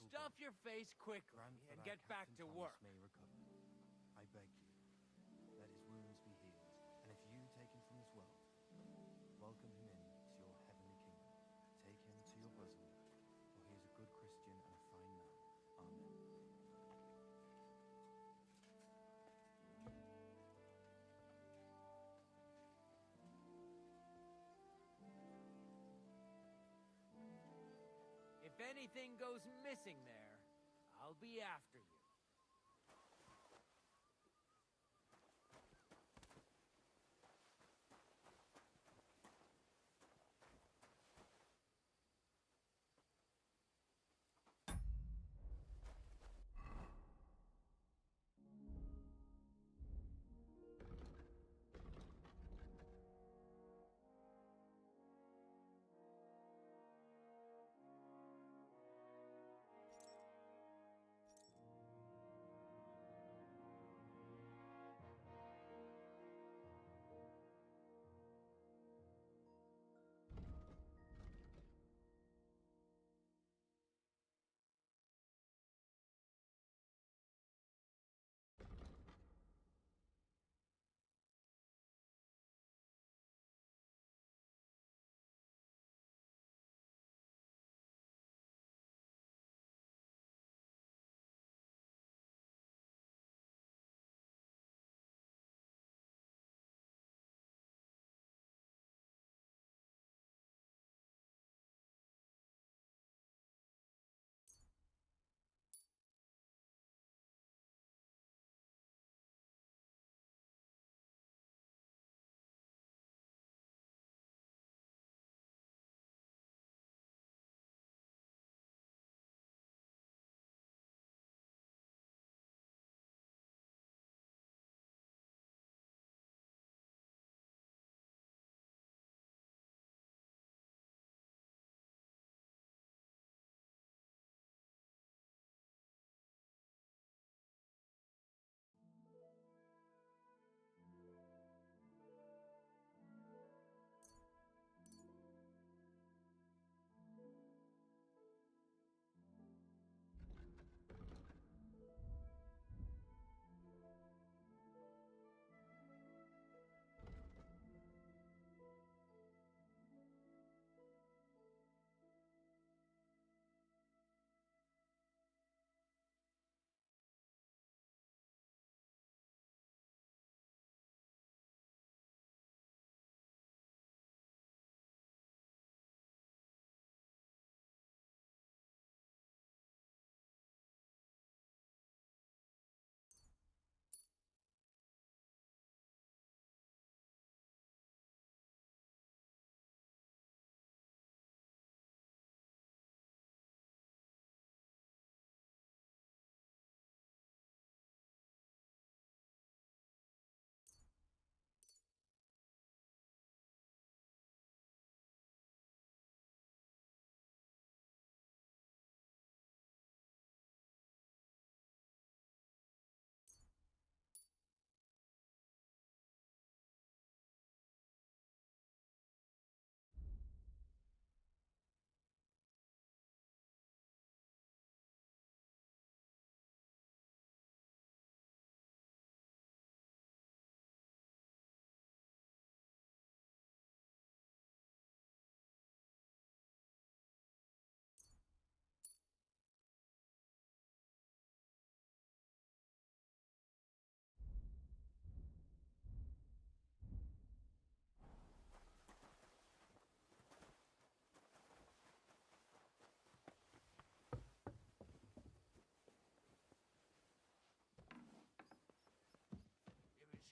stuff your face quickly Grant and that get our back Captain to Thomas work. may recover. I beg you, let his wounds be healed, and if you take him from this world, welcome him in to your heavenly kingdom. Take him to your bosom, for he is a good Christian and a fine man. Amen. If anything goes missing there, I'll be after you.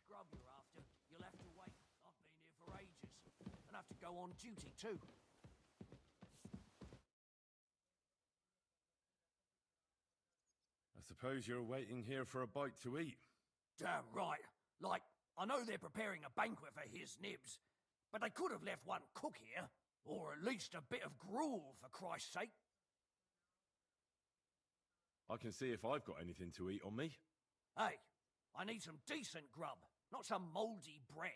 Scrub you're after, you'll have to wait. I've been here for ages. And have to go on duty too. I suppose you're waiting here for a bite to eat. Damn right. Like, I know they're preparing a banquet for his nibs, but they could have left one cook here, or at least a bit of gruel, for Christ's sake. I can see if I've got anything to eat on me. Hey, I need some decent grub, not some mouldy bread.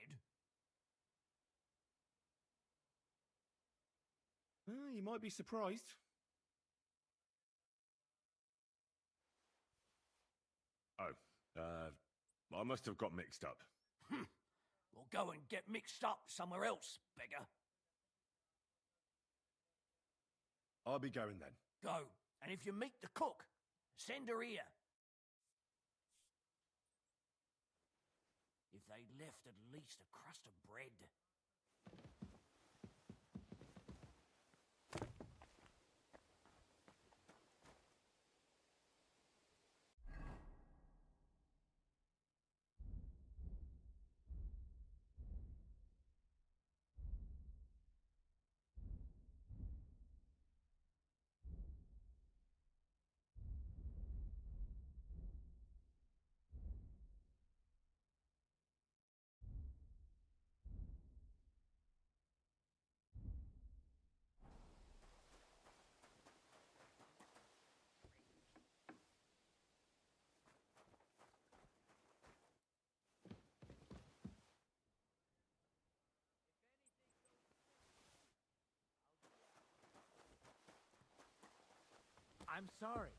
You might be surprised. I must have got mixed up. Well, go and get mixed up somewhere else, beggar. I'll be going then. Go, and if you meet the cook, send her here. If they'd left at least a crust of bread. I'm sorry.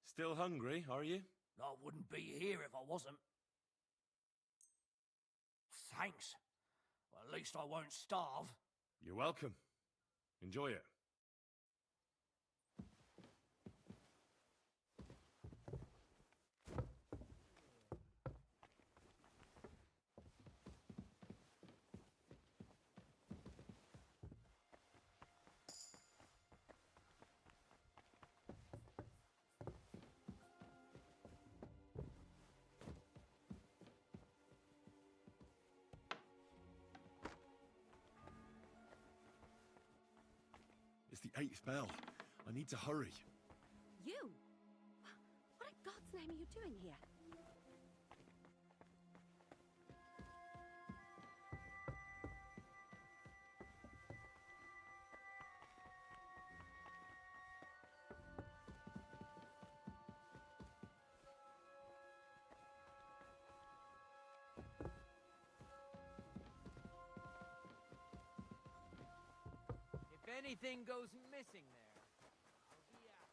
Still hungry, are you? I wouldn't be here if I wasn't. Thanks. Well, at least I won't starve. You're welcome. Enjoy it. It's the 8th bell. I need to hurry. You? What in God's name are you doing here? If anything goes missing there, I'll be out.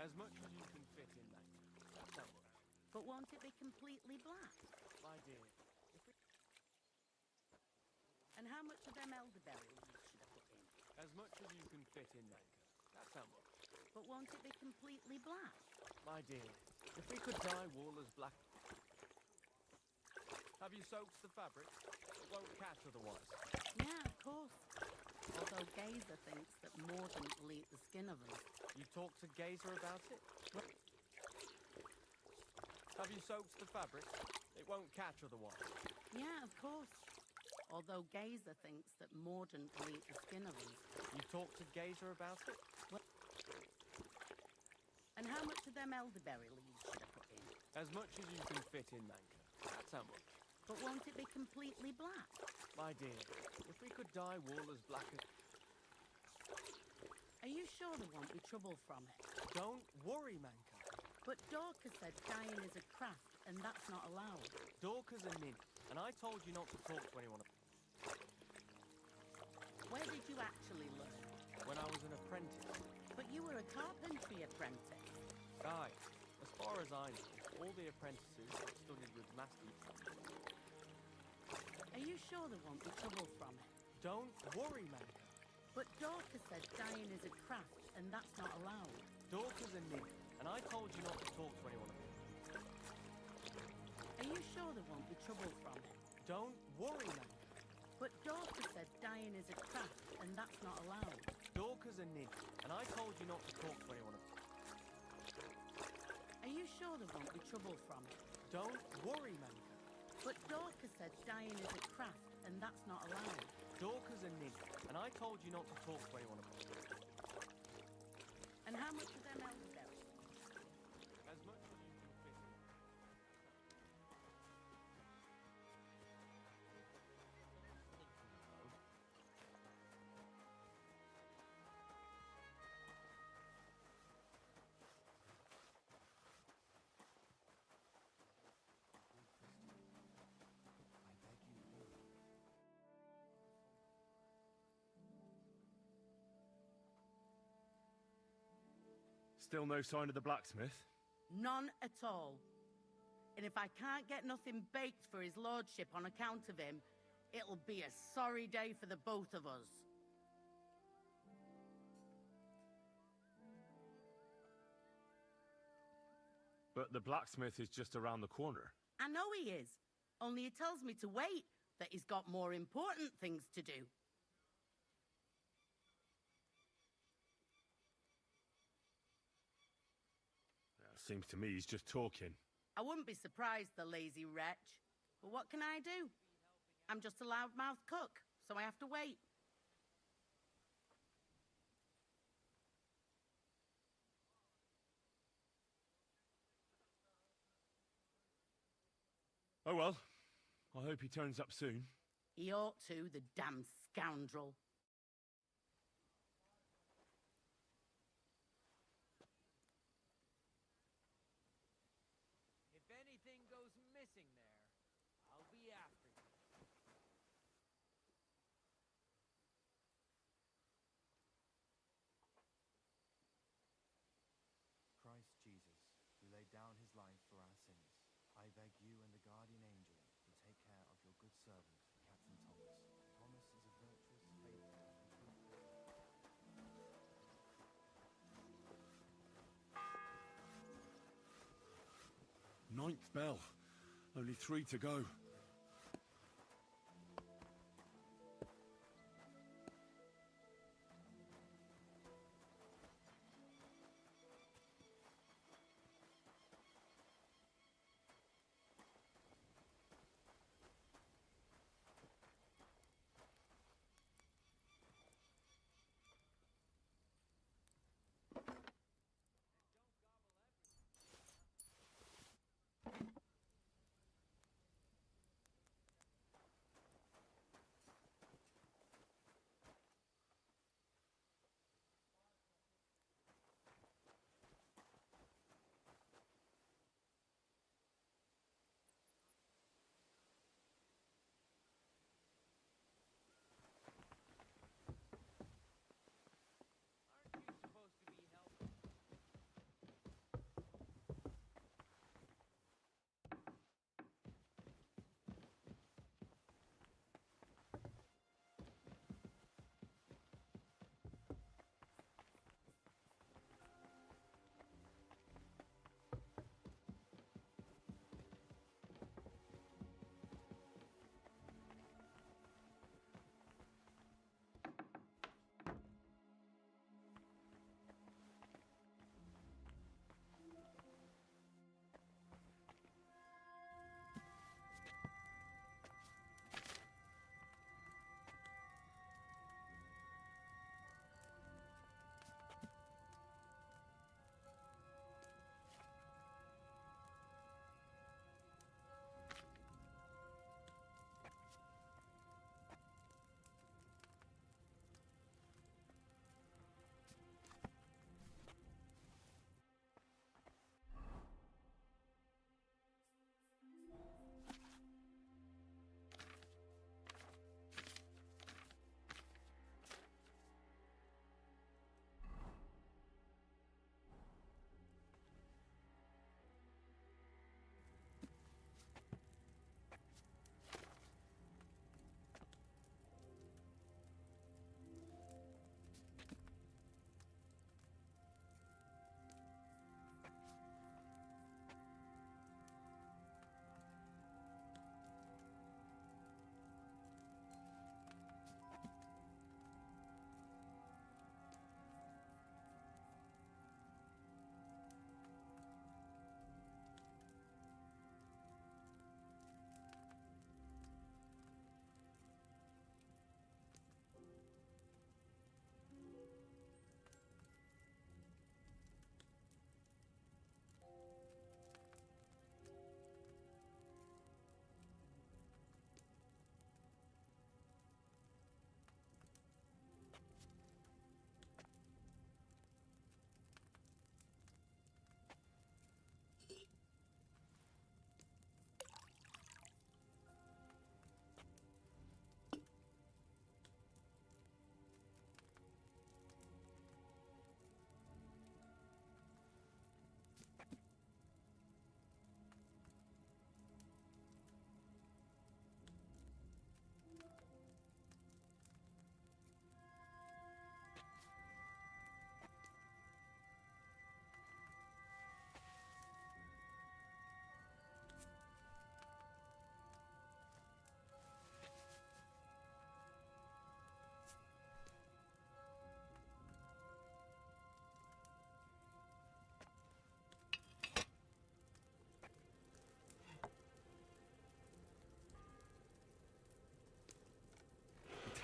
As much as you can fit in that. That's how much. But won't it be completely black? My dear, And how much of them elderberry leaves should I put in? as much as you can fit in that. That's how much. But won't it be completely black? My dear, if we could dye wool as black... Have you soaked the fabric? It won't catch otherwise. Yeah, of course. Although Gazer thinks that Mordant will eat the skin of us. You talked to Gazer about it? Have you soaked the fabric? It won't catch otherwise. Yeah, of course. Although Gazer thinks that Mordant will eat the skin of us. You talked to Gazer about it? And how much of them elderberry leaves should I put in? As much as you can fit in, Manka. That's how much. But won't it be completely black? My dear, if we could dye wool as black as... Are you sure there won't be trouble from it? Don't worry, Manka. But Dorcas said dyeing is a craft, and that's not allowed. Dorcas and Nin, and I told you not to talk to anyone Where did you actually learn? when I was an apprentice. But you were a carpentry apprentice. Guy, as far as I know, all the apprentices have studied with masters. Are you sure there won't be trouble from it? Don't worry, Manka. But Dorcas said dyeing is a craft, and that's not allowed. Dorcas and Nin, and I told you not to talk to anyone Are you sure there won't be trouble from it? Don't worry, Manka. But Dorcas said dyeing is a craft, and that's not allowed. Dorcas and Nin, and I told you not to talk to anyone Are you sure there won't be trouble from it? Don't worry, Manka. But Dorcas said dyeing is a craft, and that's not allowed. Dorcas and Nin, and I told you not to talk to anyone And how much are them elderberries? As much as you can fit in. I beg you, hurry. Still no sign of the blacksmith? None at all. And if I can't get nothing baked for his lordship on account of him, it'll be a sorry day for the both of us. But the blacksmith is just around the corner. I know he is, only he tells me to wait, that he's got more important things to do. Seems to me he's just talking. I wouldn't be surprised, the lazy wretch. But what can I do? I'm just a loudmouth cook, so I have to wait. Oh well, I hope he turns up soon. He ought to, the damn scoundrel. If anything goes missing there, I'll be after you. Christ Jesus, who laid down his life for our sins, I beg you and the guardian angel to take care of your good servant, Captain Thomas. Thomas is a virtuous, faithful, and truthful. Ninth bell. Only 3 to go.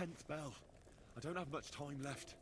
10th bell. I don't have much time left.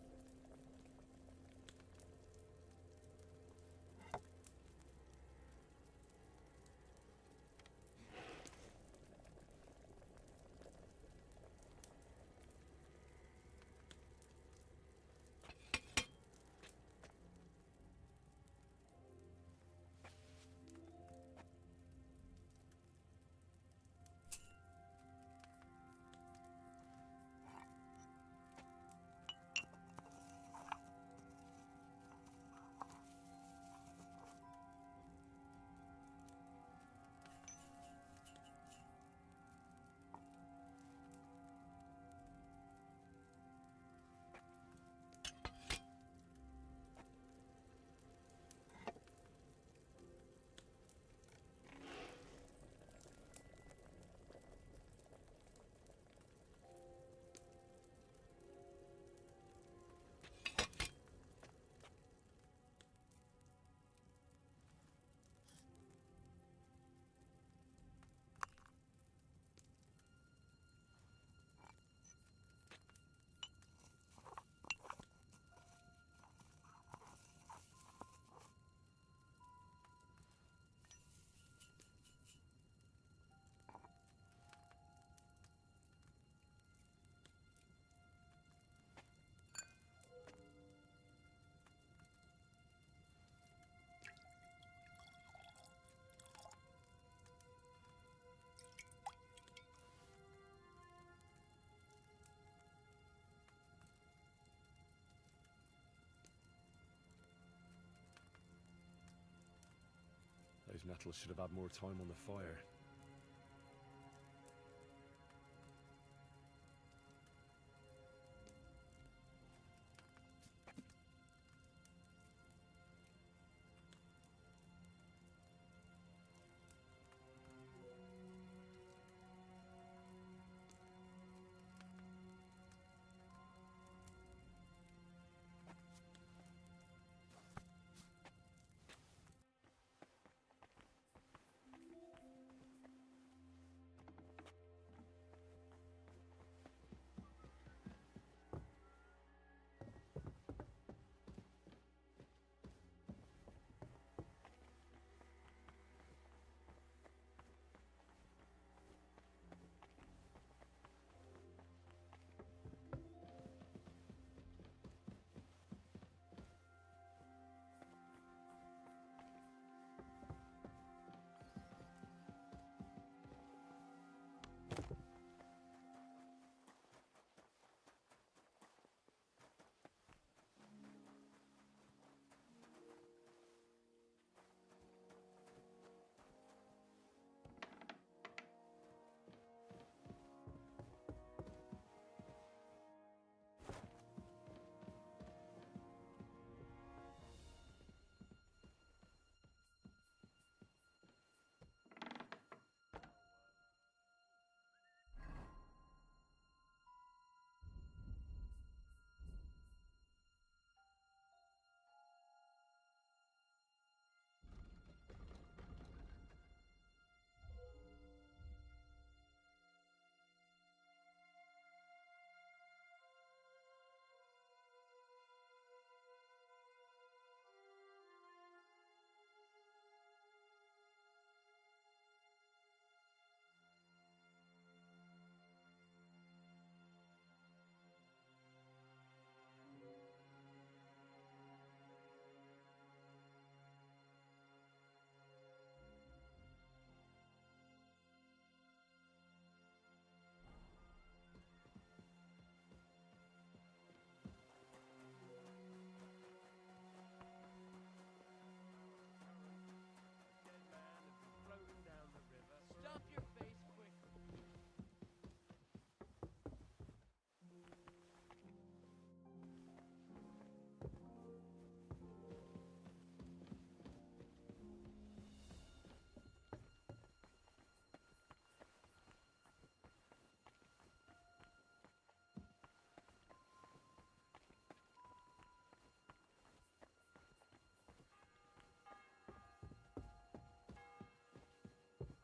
Those nettles should have had more time on the fire.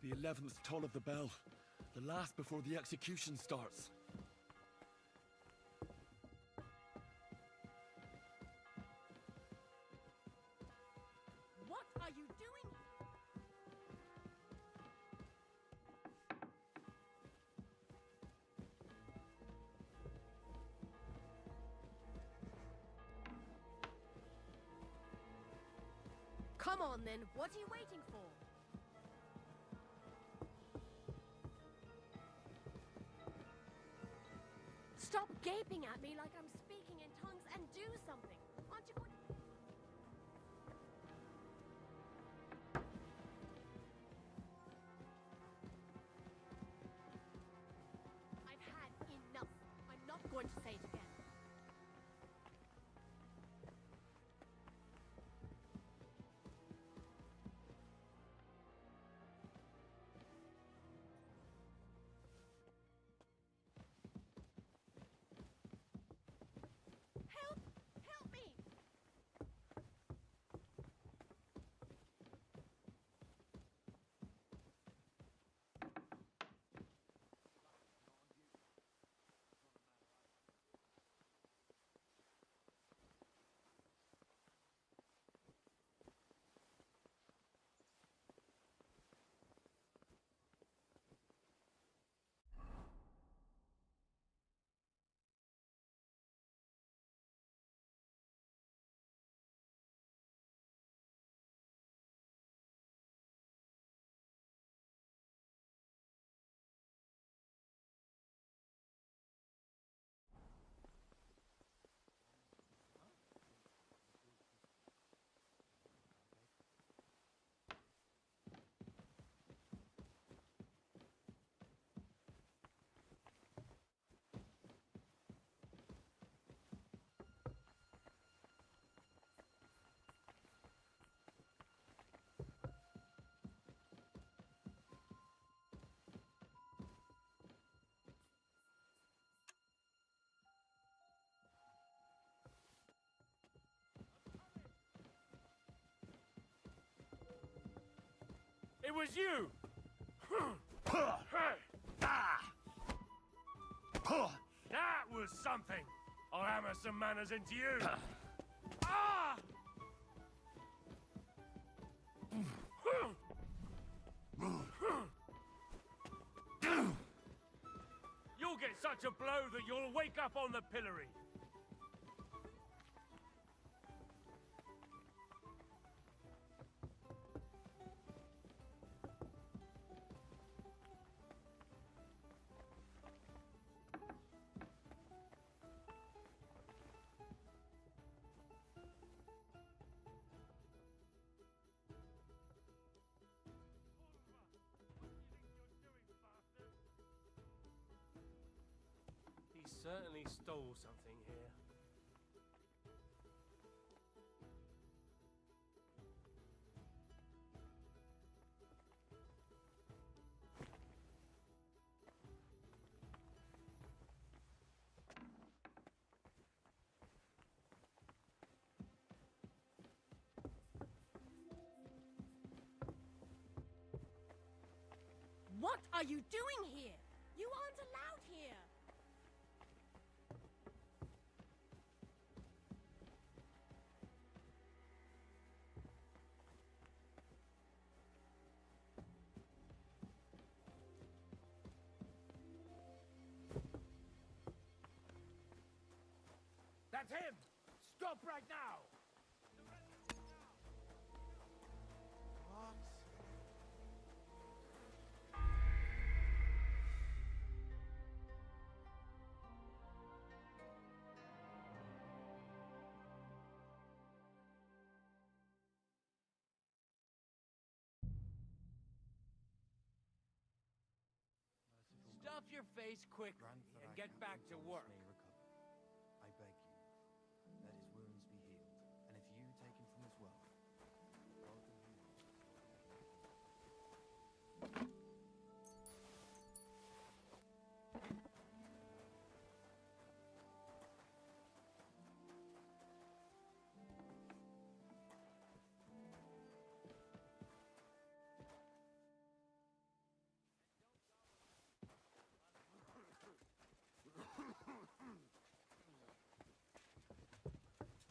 The 11th toll of the bell. The last before the execution starts. Come on then, what are you waiting for? Stop gaping at me like I'm speaking in tongues and do something. Aren't you going to... I've had enough. I'm not going to say it again. Help! Help me! It was you! That was something! I'll hammer some manners into you! Ah! You'll get such a blow that you'll wake up on the pillory! He certainly stole something here. What are you doing here? You aren't allowed here. That's him! Stop right now! What? Stuff your face quickly Grant that and I get can back to Thomas work. may recover. I beg you, let his wounds be healed, and if you take him from his wealth, welcome him in.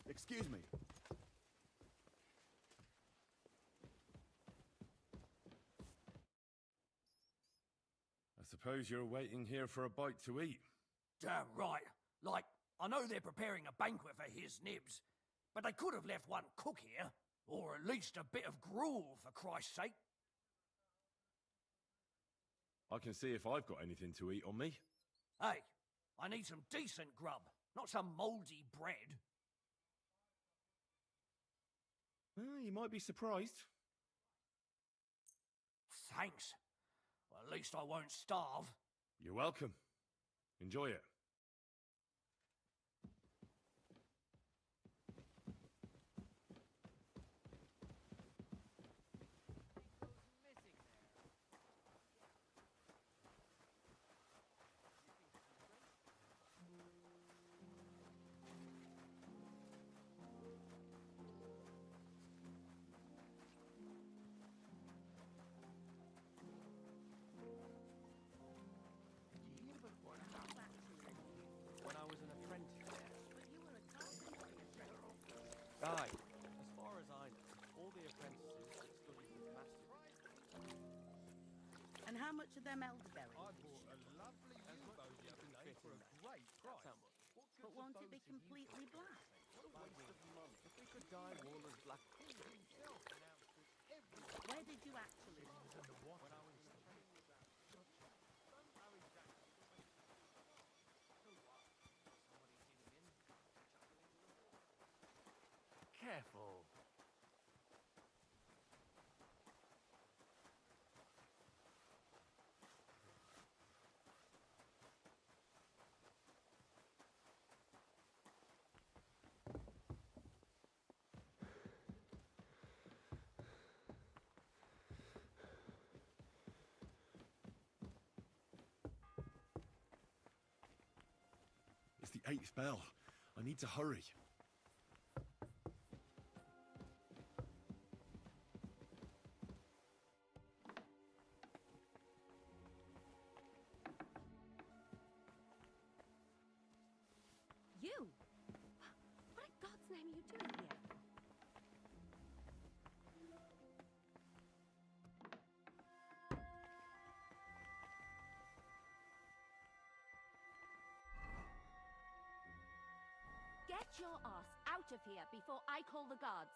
Excuse me. I suppose you're waiting here for a bite to eat. Damn right. Like, I know they're preparing a banquet for his nibs, but they could have left one cook here. Or at least a bit of gruel, for Christ's sake. I can see if I've got anything to eat on me. Hey, I need some decent grub, not some mouldy bread. You might be surprised. Thanks. Well, at least I won't starve. You're welcome. Enjoy it. When I was an apprentice there. Aye. As far as I know, all the apprentices that studied with Master. And how much are them elderberries? I bought a lovely U-boat the other day for a great price. How much? But won't it be completely black? If we could dye wool as black. Where did you actually live? When I was an apprentice. Careful. It's the 8th bell. I need to hurry. You? What in God's name are you doing here? Get your ass out of here before I call the guards.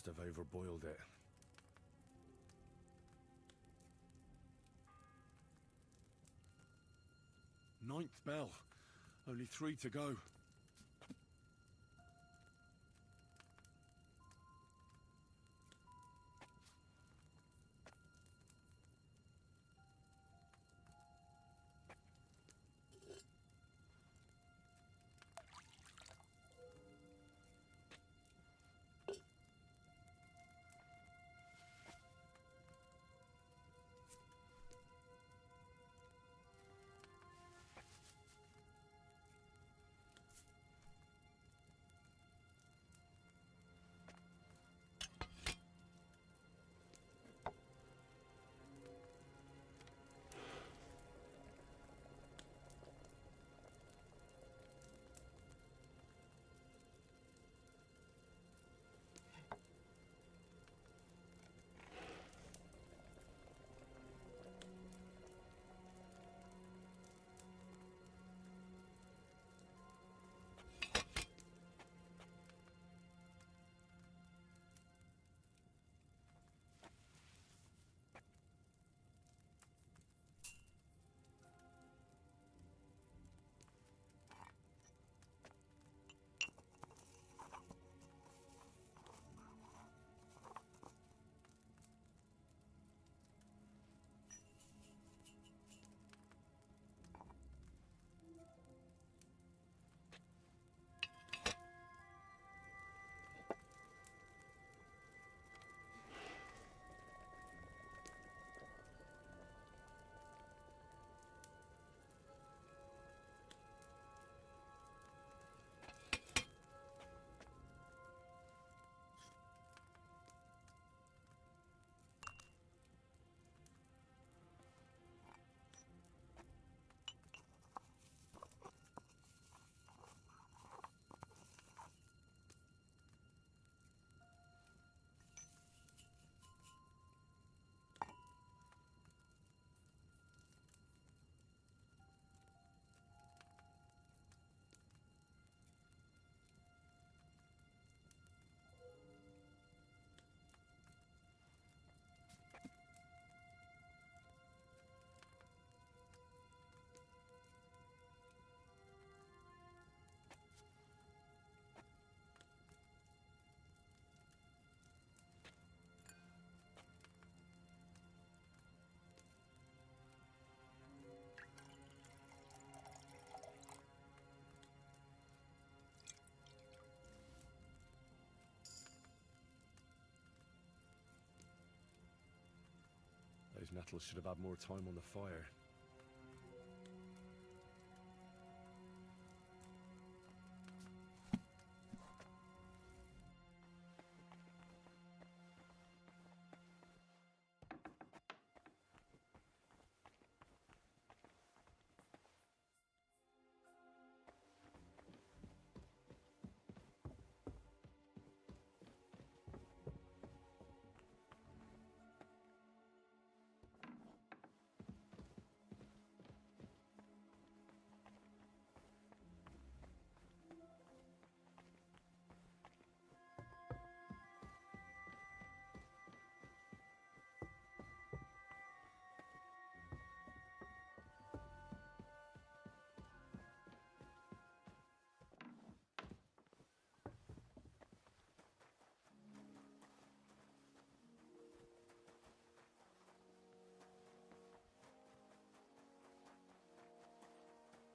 Must have overboiled it. Ninth bell. Only 3 to go. Those nettles should have had more time on the fire.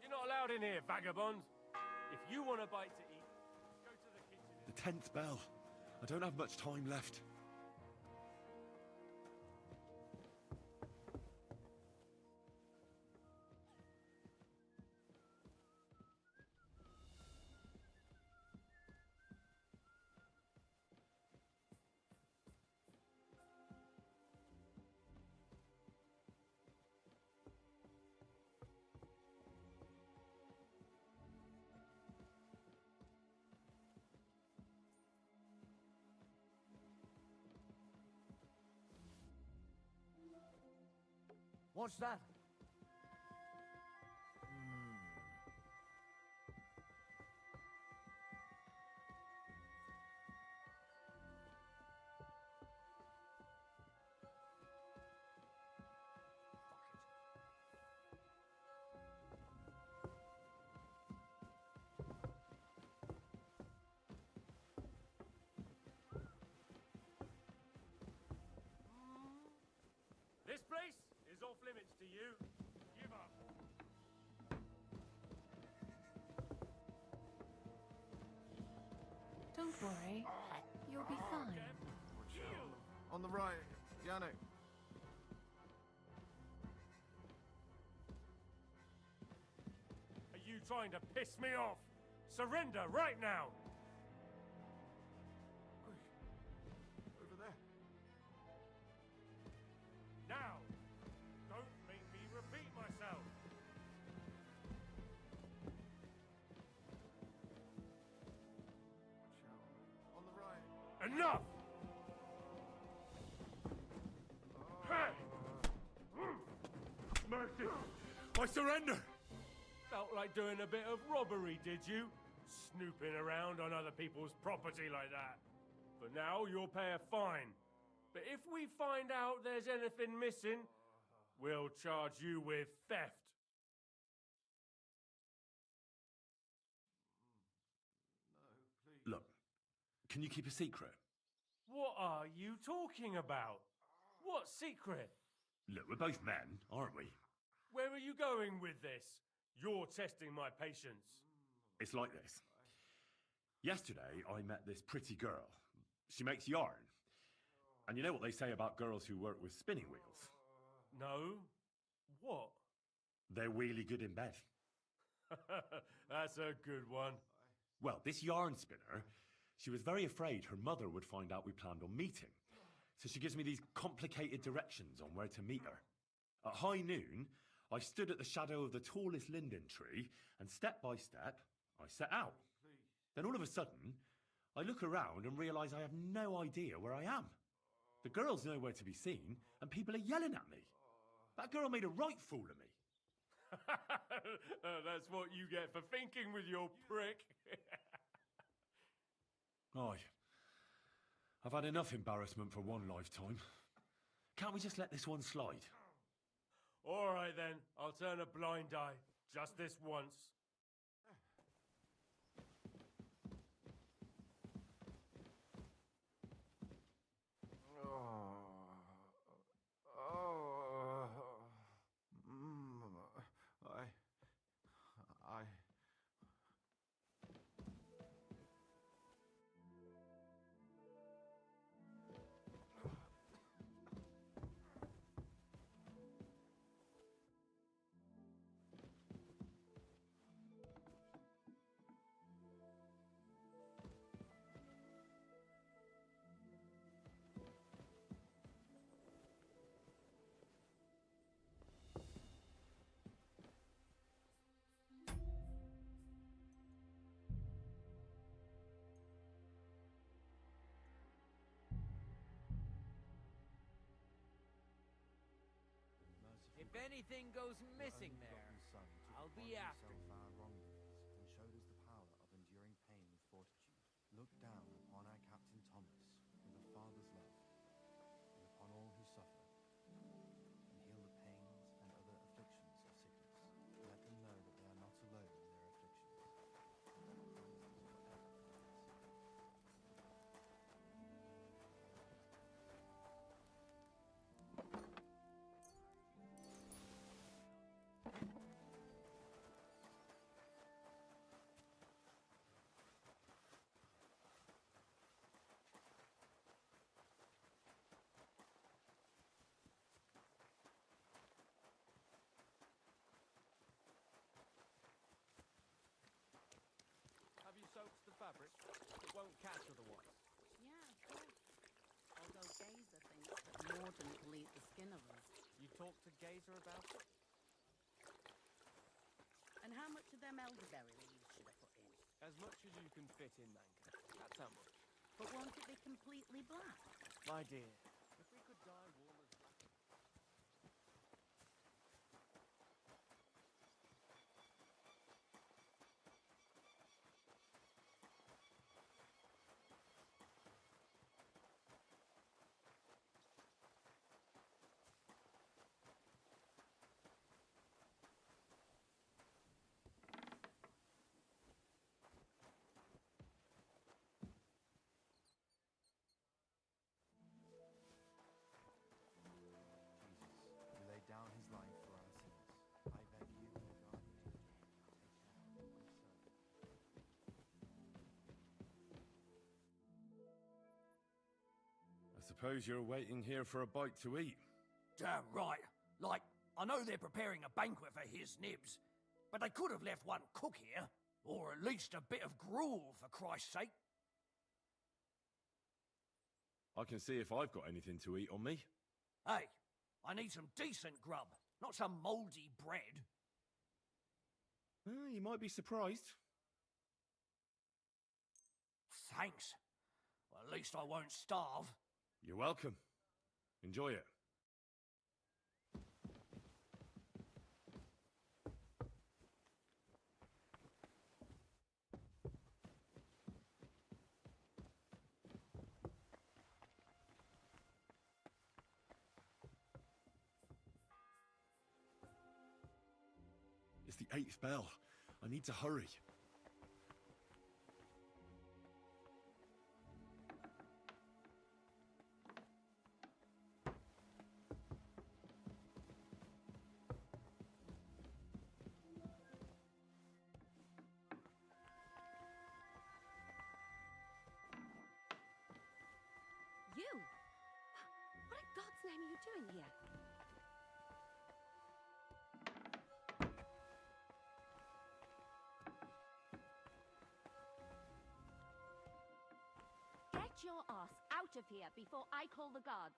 You're not allowed in here, vagabond. If you want a bite to eat, go to the kitchen. The 10th bell. I don't have much time left. What's that? Don't worry. You'll be fine. On the right, Yannick. Are you trying to piss me off? Surrender right now! Over there. Now! Don't make me repeat myself! On the right. Enough! Mercy! I surrender! Felt like doing a bit of robbery, did you? Snooping around on other people's property like that. But now you'll pay a fine. But if we find out there's anything missing, we'll charge you with theft. Look, can you keep a secret? What are you talking about? What secret? Look, we're both men, aren't we? Where are you going with this? You're testing my patience. It's like this. Yesterday, I met this pretty girl. She makes yarn. And you know what they say about girls who work with spinning wheels? No? What? They're really good in bed. That's a good one. Well, this yarn spinner, she was very afraid her mother would find out we planned on meeting. So she gives me these complicated directions on where to meet her. At high noon, I stood at the shadow of the tallest linden tree, and step by step, I set out. Then all of a sudden, I look around and realise I have no idea where I am. The girl's nowhere to be seen, and people are yelling at me. That girl made a right fool of me. That's what you get for thinking with your prick. I've had enough embarrassment for one lifetime. Can't we just let this one slide? All right then, I'll turn a blind eye. Just this once. If anything goes missing there, I'll be after you. Our wrongdoings and showed us the power of enduring pain with fortitude. Look down upon our Captain Thomas with a father's love, and upon all who suffer, and heal the pains and other afflictions of sickness. Let them know that they are not alone in their afflictions. Have you soaked the fabric? It won't catch otherwise. Yeah, of course. Although Gazer thinks that Morden will eat the skin of us. You talked to Gazer about it? And how much of them elderberry leaves should I put in? As much as you can fit in, Manka. That's how much. But won't it be completely black? My dear, if we could dye wool as black... suppose you're waiting here for a bite to eat. Damn right. Like, I know they're preparing a banquet for his nibs, but they could have left one cook here, or at least a bit of gruel, for Christ's sake. I can see if I've got anything to eat on me. Hey, I need some decent grub, not some mouldy bread. You might be surprised. Thanks. Well, at least I won't starve. You're welcome. Enjoy it. It's the 8th bell. I need to hurry. You? What in God's name are you doing here? Get your ass out of here before I call the guards.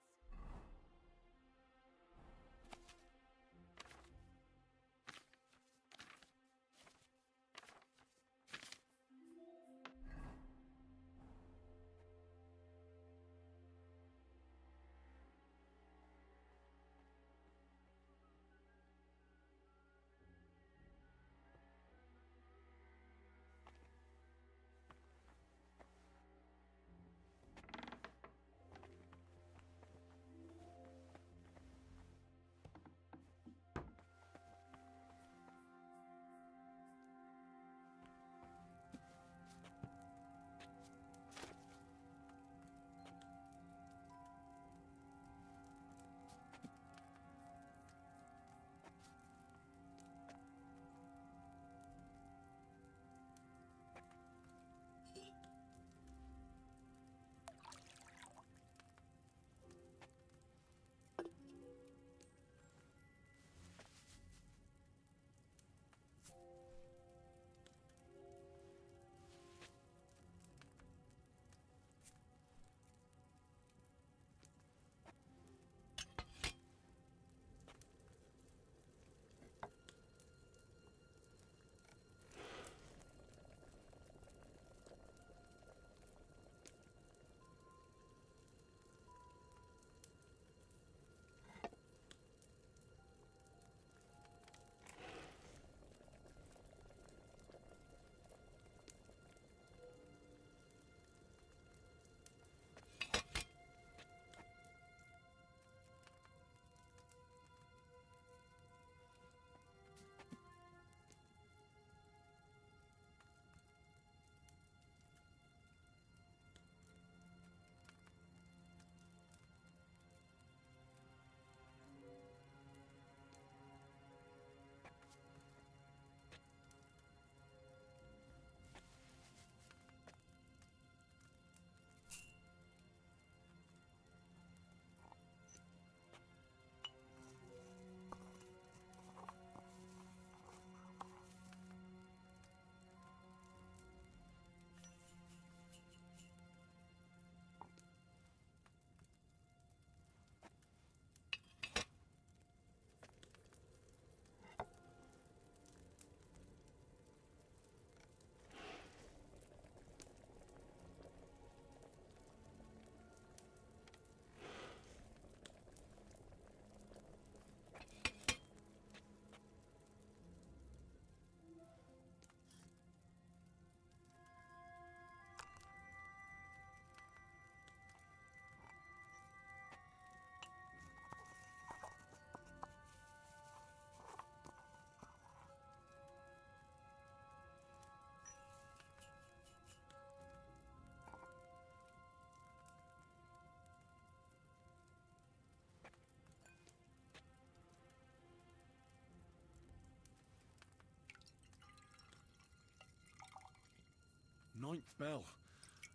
Ninth bell.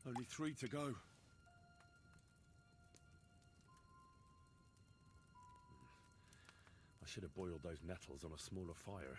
Only 3 to go. should have boiled those nettles on a smaller fire.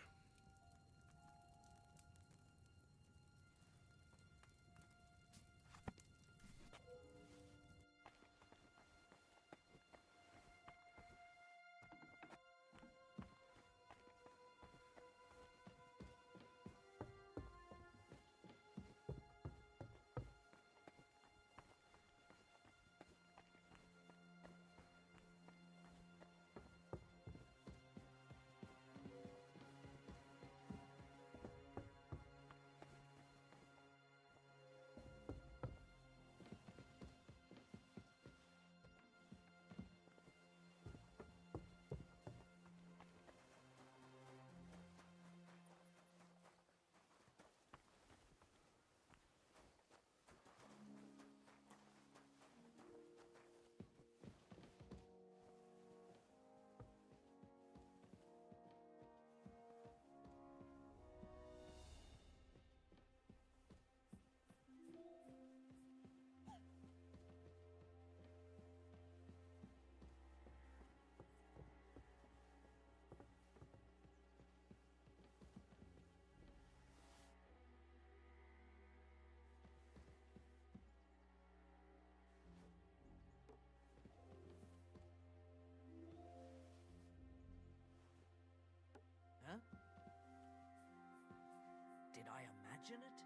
Huh? Did I imagine it?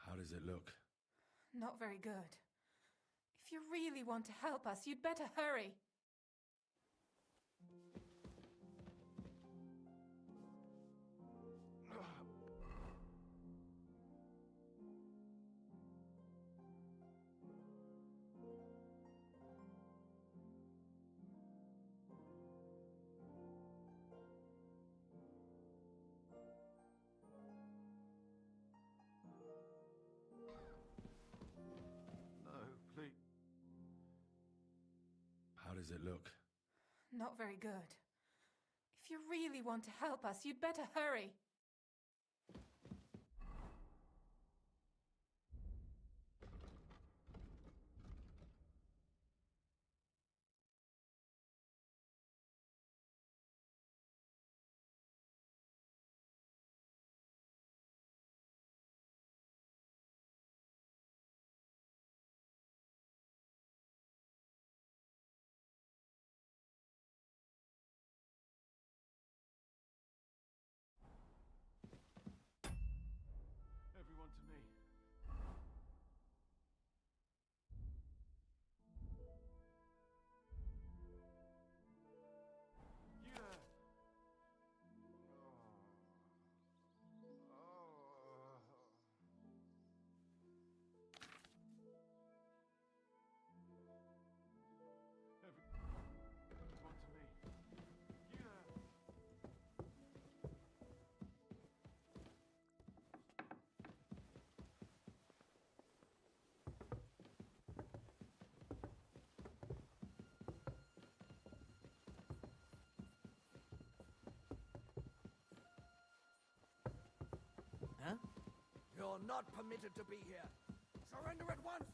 How does it look? Not very good. If you really want to help us, you'd better hurry. How does it look? Not very good. If you really want to help us, you'd better hurry. Everyone to me. Yeah. Everyone to me. Yeah. Huh? You're not permitted to be here. Surrender at once!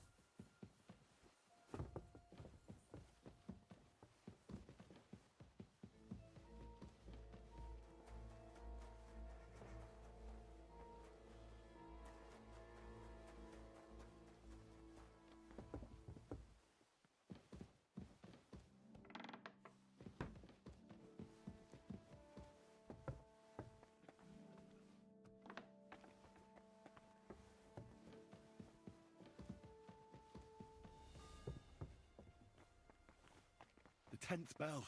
10th bell.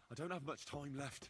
I don't have much time left.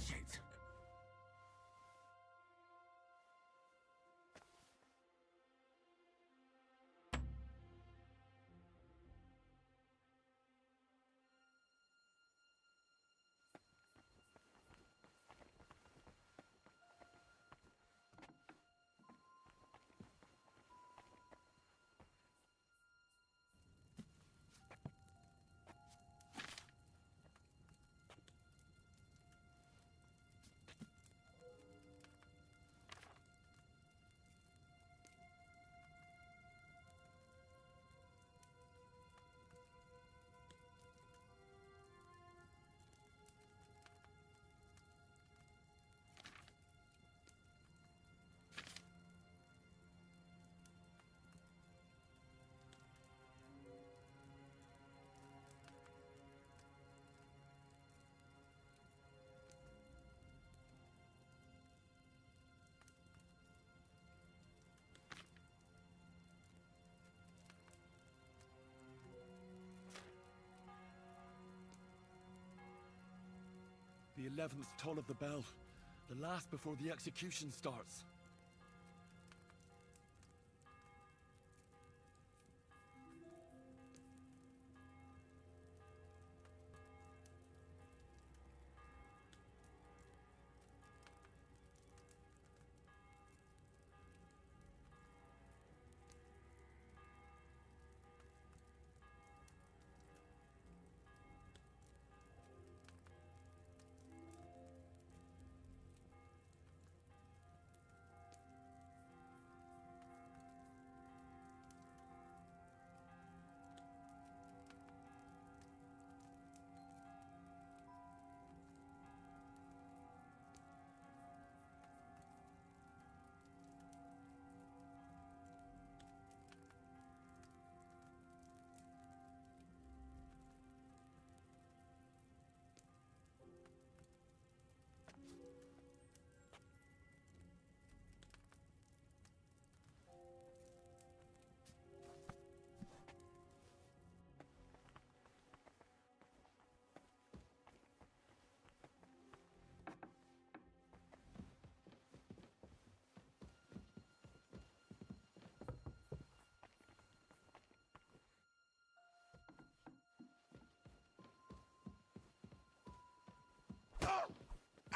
Shit. The 11th toll of the bell. The last before the execution starts.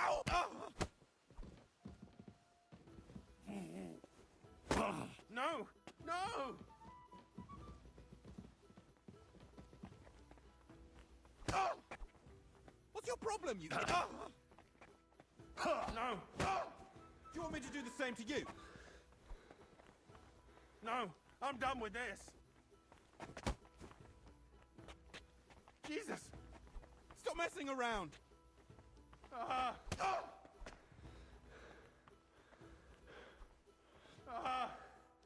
Ow! No! No! What's your problem, you... No! Do you want me to do the same to you? No! I'm done with this! Jesus! Stop messing around!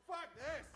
Fuck this!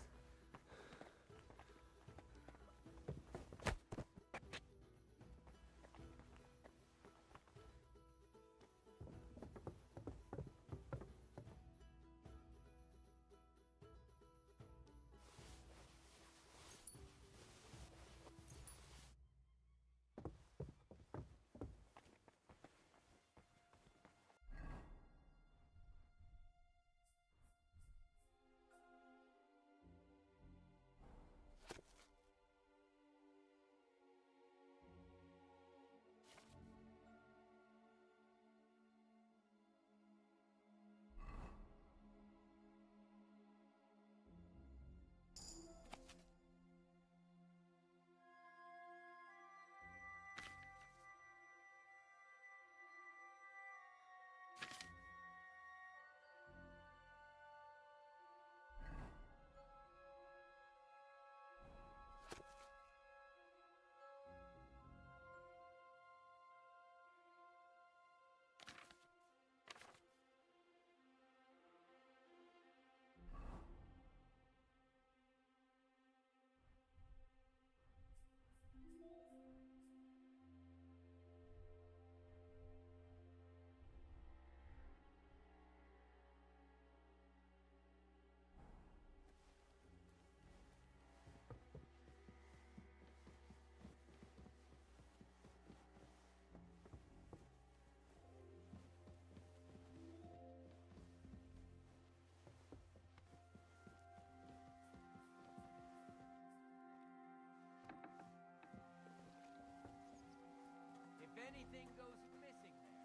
Anything goes missing there.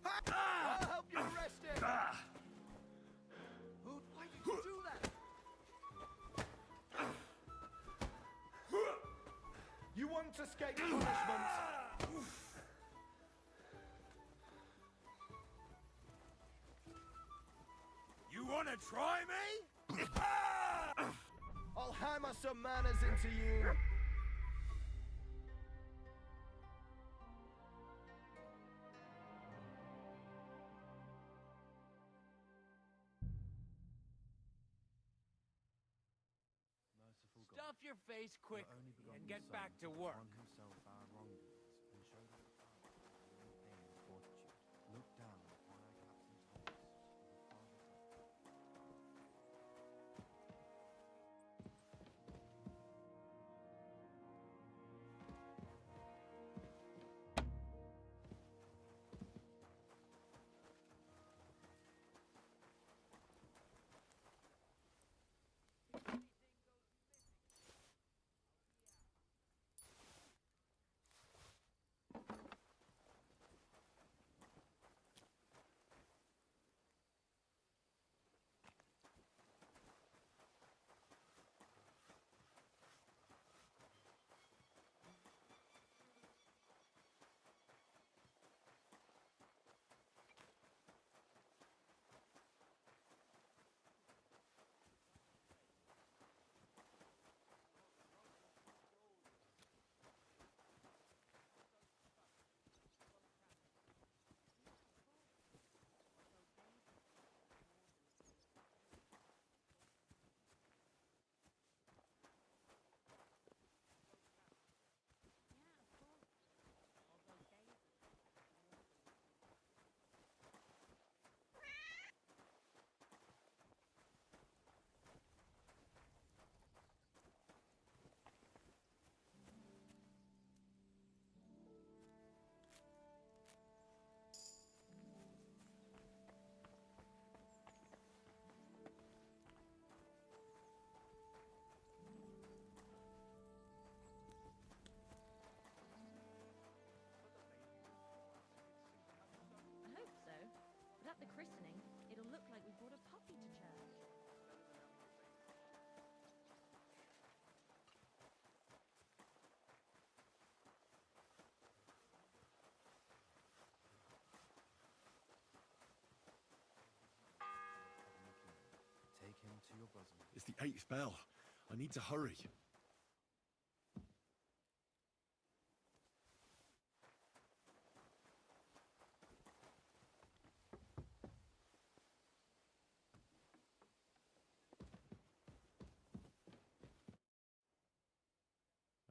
I'll help you arrest him. Why did you do that? You want to escape punishment? You wanna try me? I'll hammer some manners into you. Stuff your face quickly and get back to work. Himself our wrongdoings and show that the power and pain and fortitude. Look down upon our captain Thomas with a father touch. your bosom. It's the 8th bell. I need to hurry.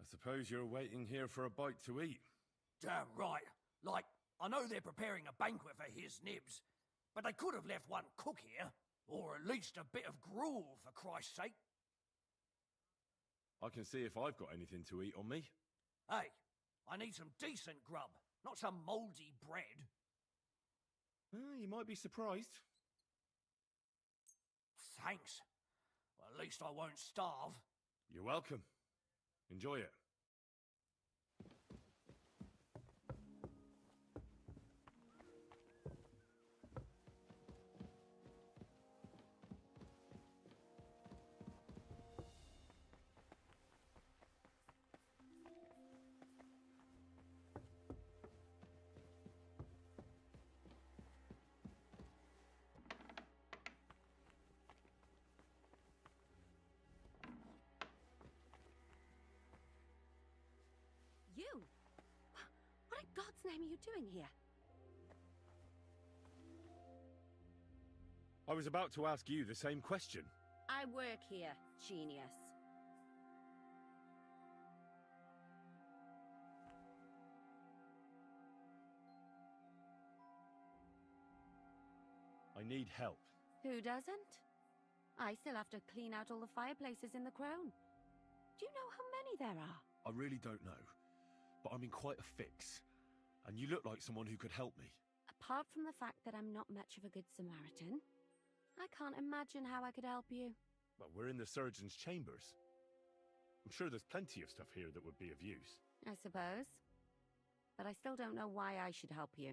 I suppose you're waiting here for a bite to eat. Damn right. Like, I know they're preparing a banquet for his nibs, but they could have left one cook here, or at least a bit of gruel, for Christ's sake. I can see if I've got anything to eat on me. Hey, I need some decent grub, not some mouldy bread. You might be surprised. Thanks. Well, at least I won't starve. You're welcome. Enjoy it. You? What in God's name are you doing here? I was about to ask you the same question. I work here, genius. I need help. Who doesn't? I still have to clean out all the fireplaces in the Crown. Do you know how many there are? I really don't know, but I'm in quite a fix, and you look like someone who could help me. Apart from the fact that I'm not much of a good Samaritan, I can't imagine how I could help you. Well, we're in the surgeon's chambers. I'm sure there's plenty of stuff here that would be of use. I suppose. But I still don't know why I should help you.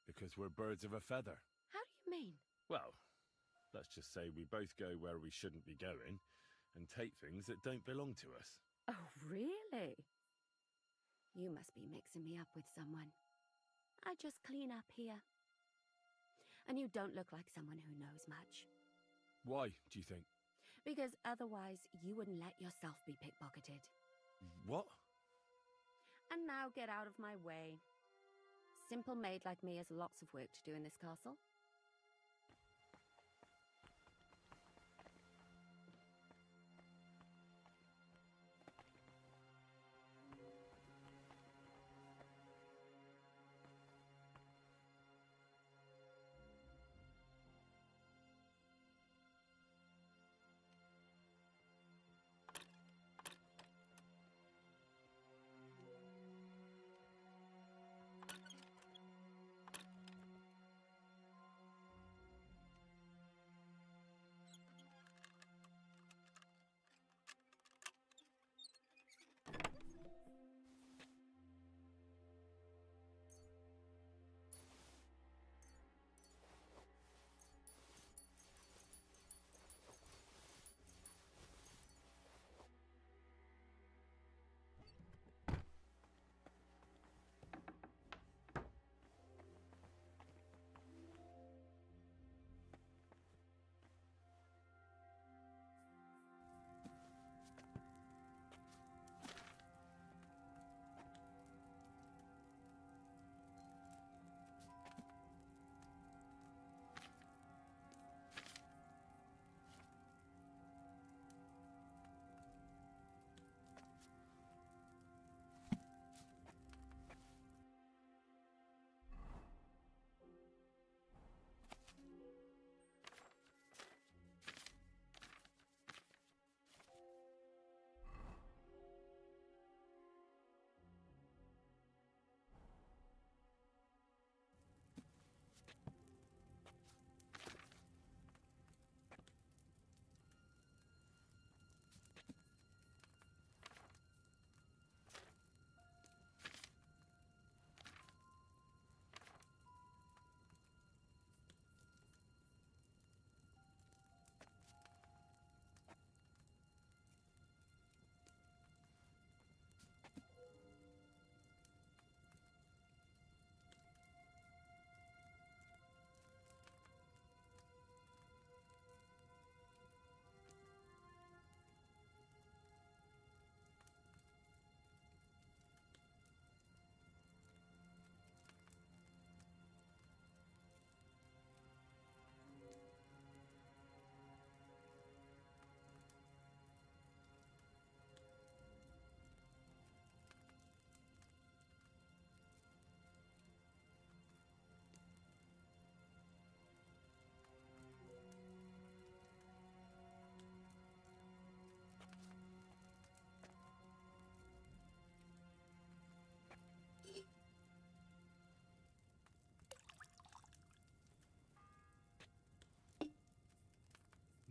Because we're birds of a feather. How do you mean? Well, let's just say we both go where we shouldn't be going, and take things that don't belong to us. Oh, really? You must be mixing me up with someone. I just clean up here. And you don't look like someone who knows much. Why, do you think? Because otherwise you wouldn't let yourself be pickpocketed. What? And now get out of my way. Simple maid like me has lots of work to do in this castle.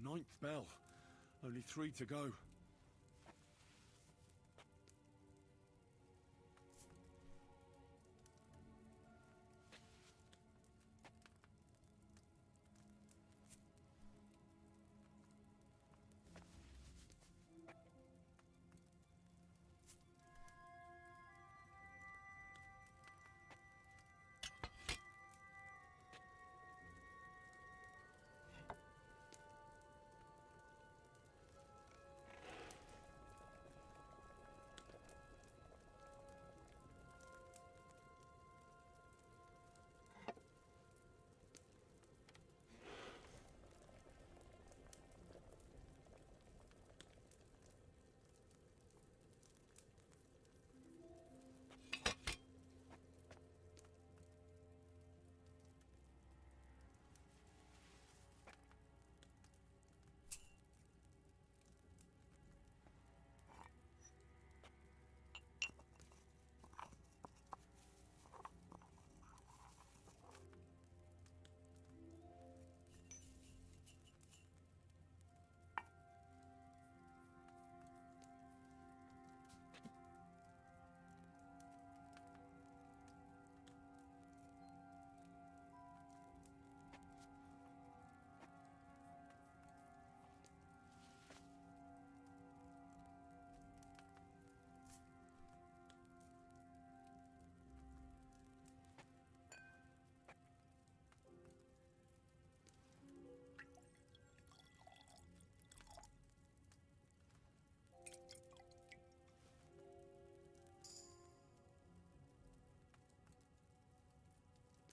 9th bell. Only 3 to go.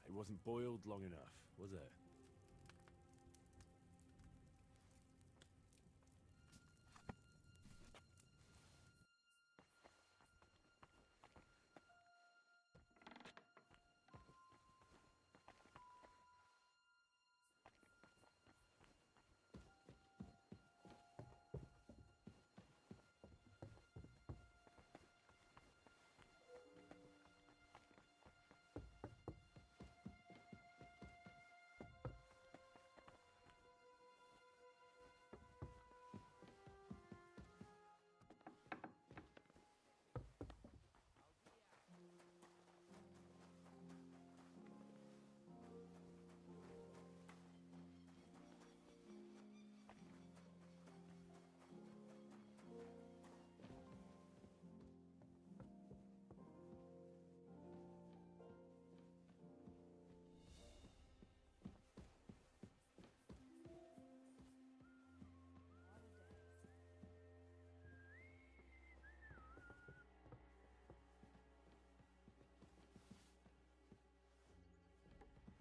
It wasn't boiled long enough, was it?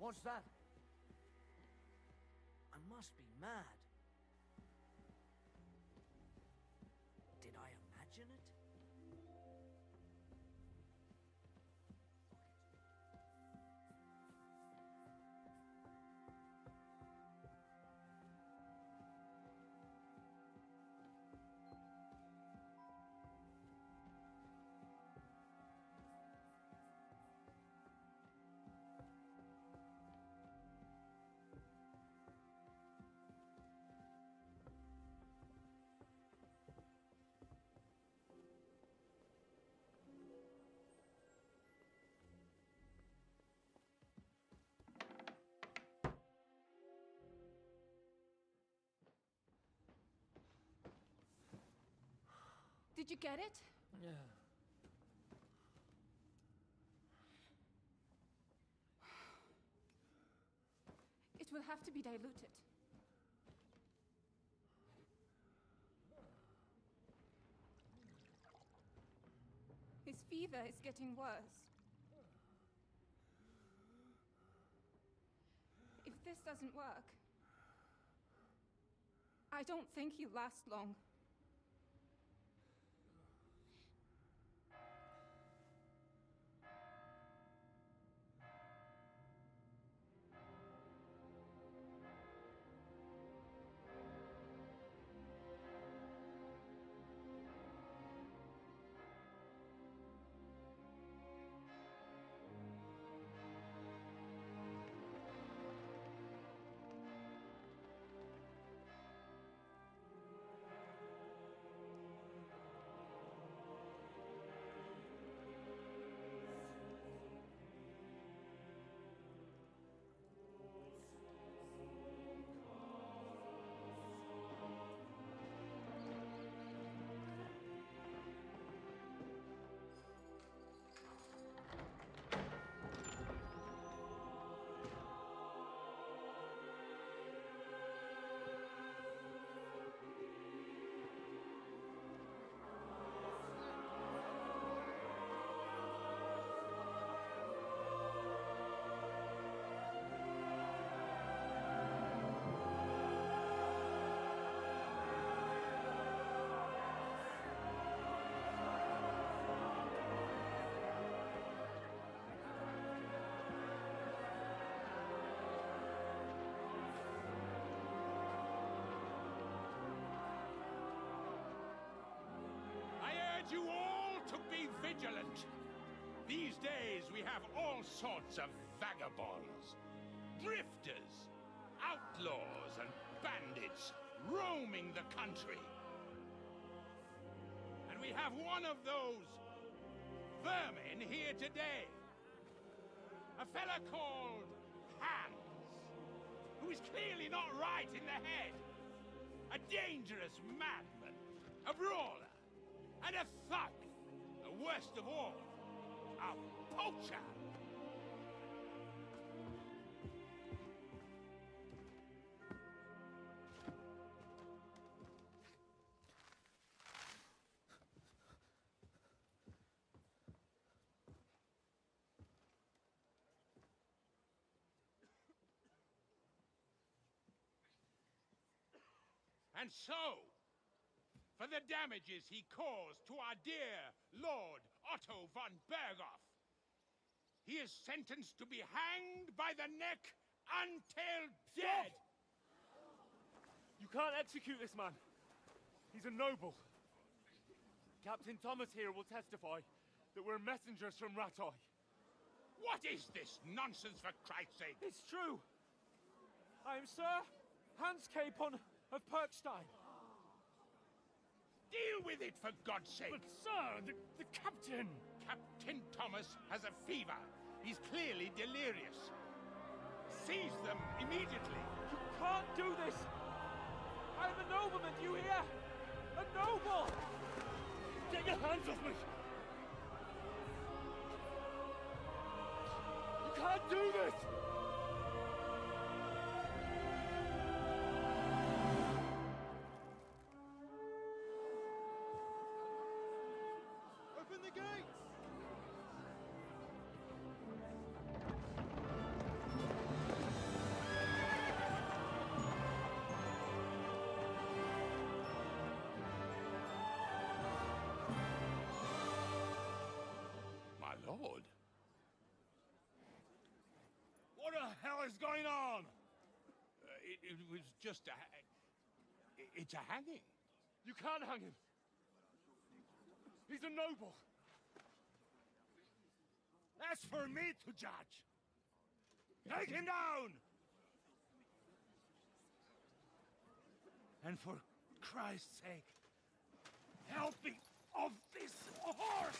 What's that? I must be mad. Did I imagine it? Did you get it? Yeah. It will have to be diluted. His fever is getting worse. If this doesn't work, I don't think he'll last long. vigilant. These days we have all sorts of vagabonds, drifters, outlaws and bandits roaming the country. And we have one of those vermin here today. A fella called Hans, who is clearly not right in the head. A dangerous madman, a brawler, and a thug. The worst of all, a poacher. And so, for the damages he caused to our dear Lord Otto von Berghoff, he is sentenced to be hanged by the neck until dead. You can't execute this man. He's a noble. Captain Thomas here will testify that we're messengers from Rattay. What is this nonsense, for Christ's sake? It's true. I am Sir Hans Capon of Perkstein. Deal with it, for God's sake! But, sir, the captain... Captain Thomas has a fever. He's clearly delirious. Seize them immediately. You can't do this! I am a nobleman, do you hear? A noble! Get your hands off me! You can't do this! Open the gates! My lord. What the hell is going on? It was just it's a hanging. You can't hang him. He's a noble. That's for me to judge. Take him down! And for Christ's sake, help me off this horse!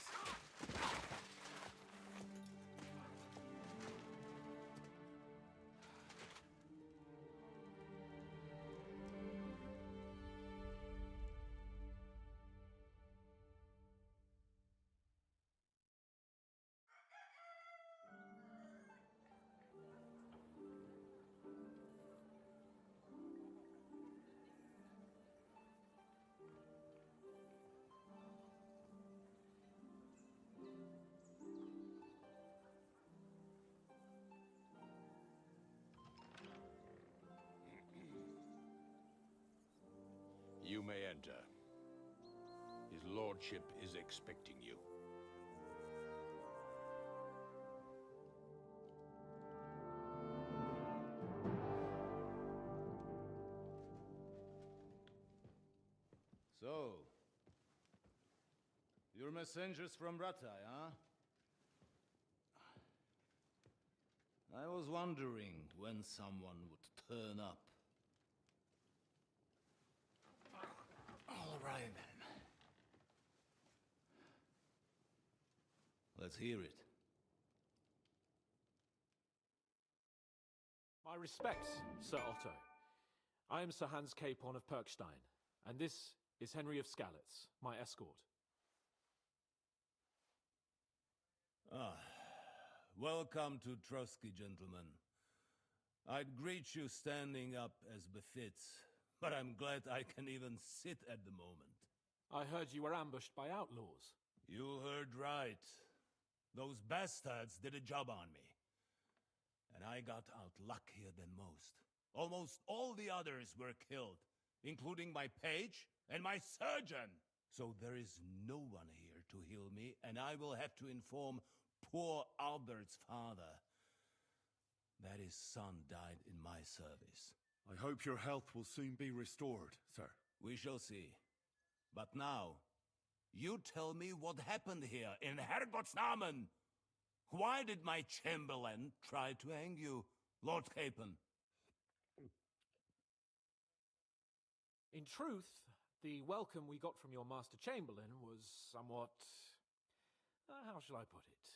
You may enter. His lordship is expecting you. So, you're messengers from Rattay, huh? I was wondering when someone would turn up. All right, then. Let's hear it. My respects, Sir Otto. I am Sir Hans Capon of Perkstein, and this is Henry of Skalitz, my escort. Welcome to Trotsky, gentlemen. I'd greet you standing up as befits, but I'm glad I can even sit at the moment. I heard you were ambushed by outlaws. You heard right. Those bastards did a job on me. And I got out luckier than most. Almost all the others were killed, including my page and my surgeon. So there is no one here to heal me, and I will have to inform poor Albert's father that his son died in my service. I hope your health will soon be restored, sir. We shall see. But now, You tell me what happened here in Herrgottsnamen. Why did my chamberlain try to hang you, Lord Capon? In truth, the welcome we got from your Master Chamberlain was somewhat... how shall I put it?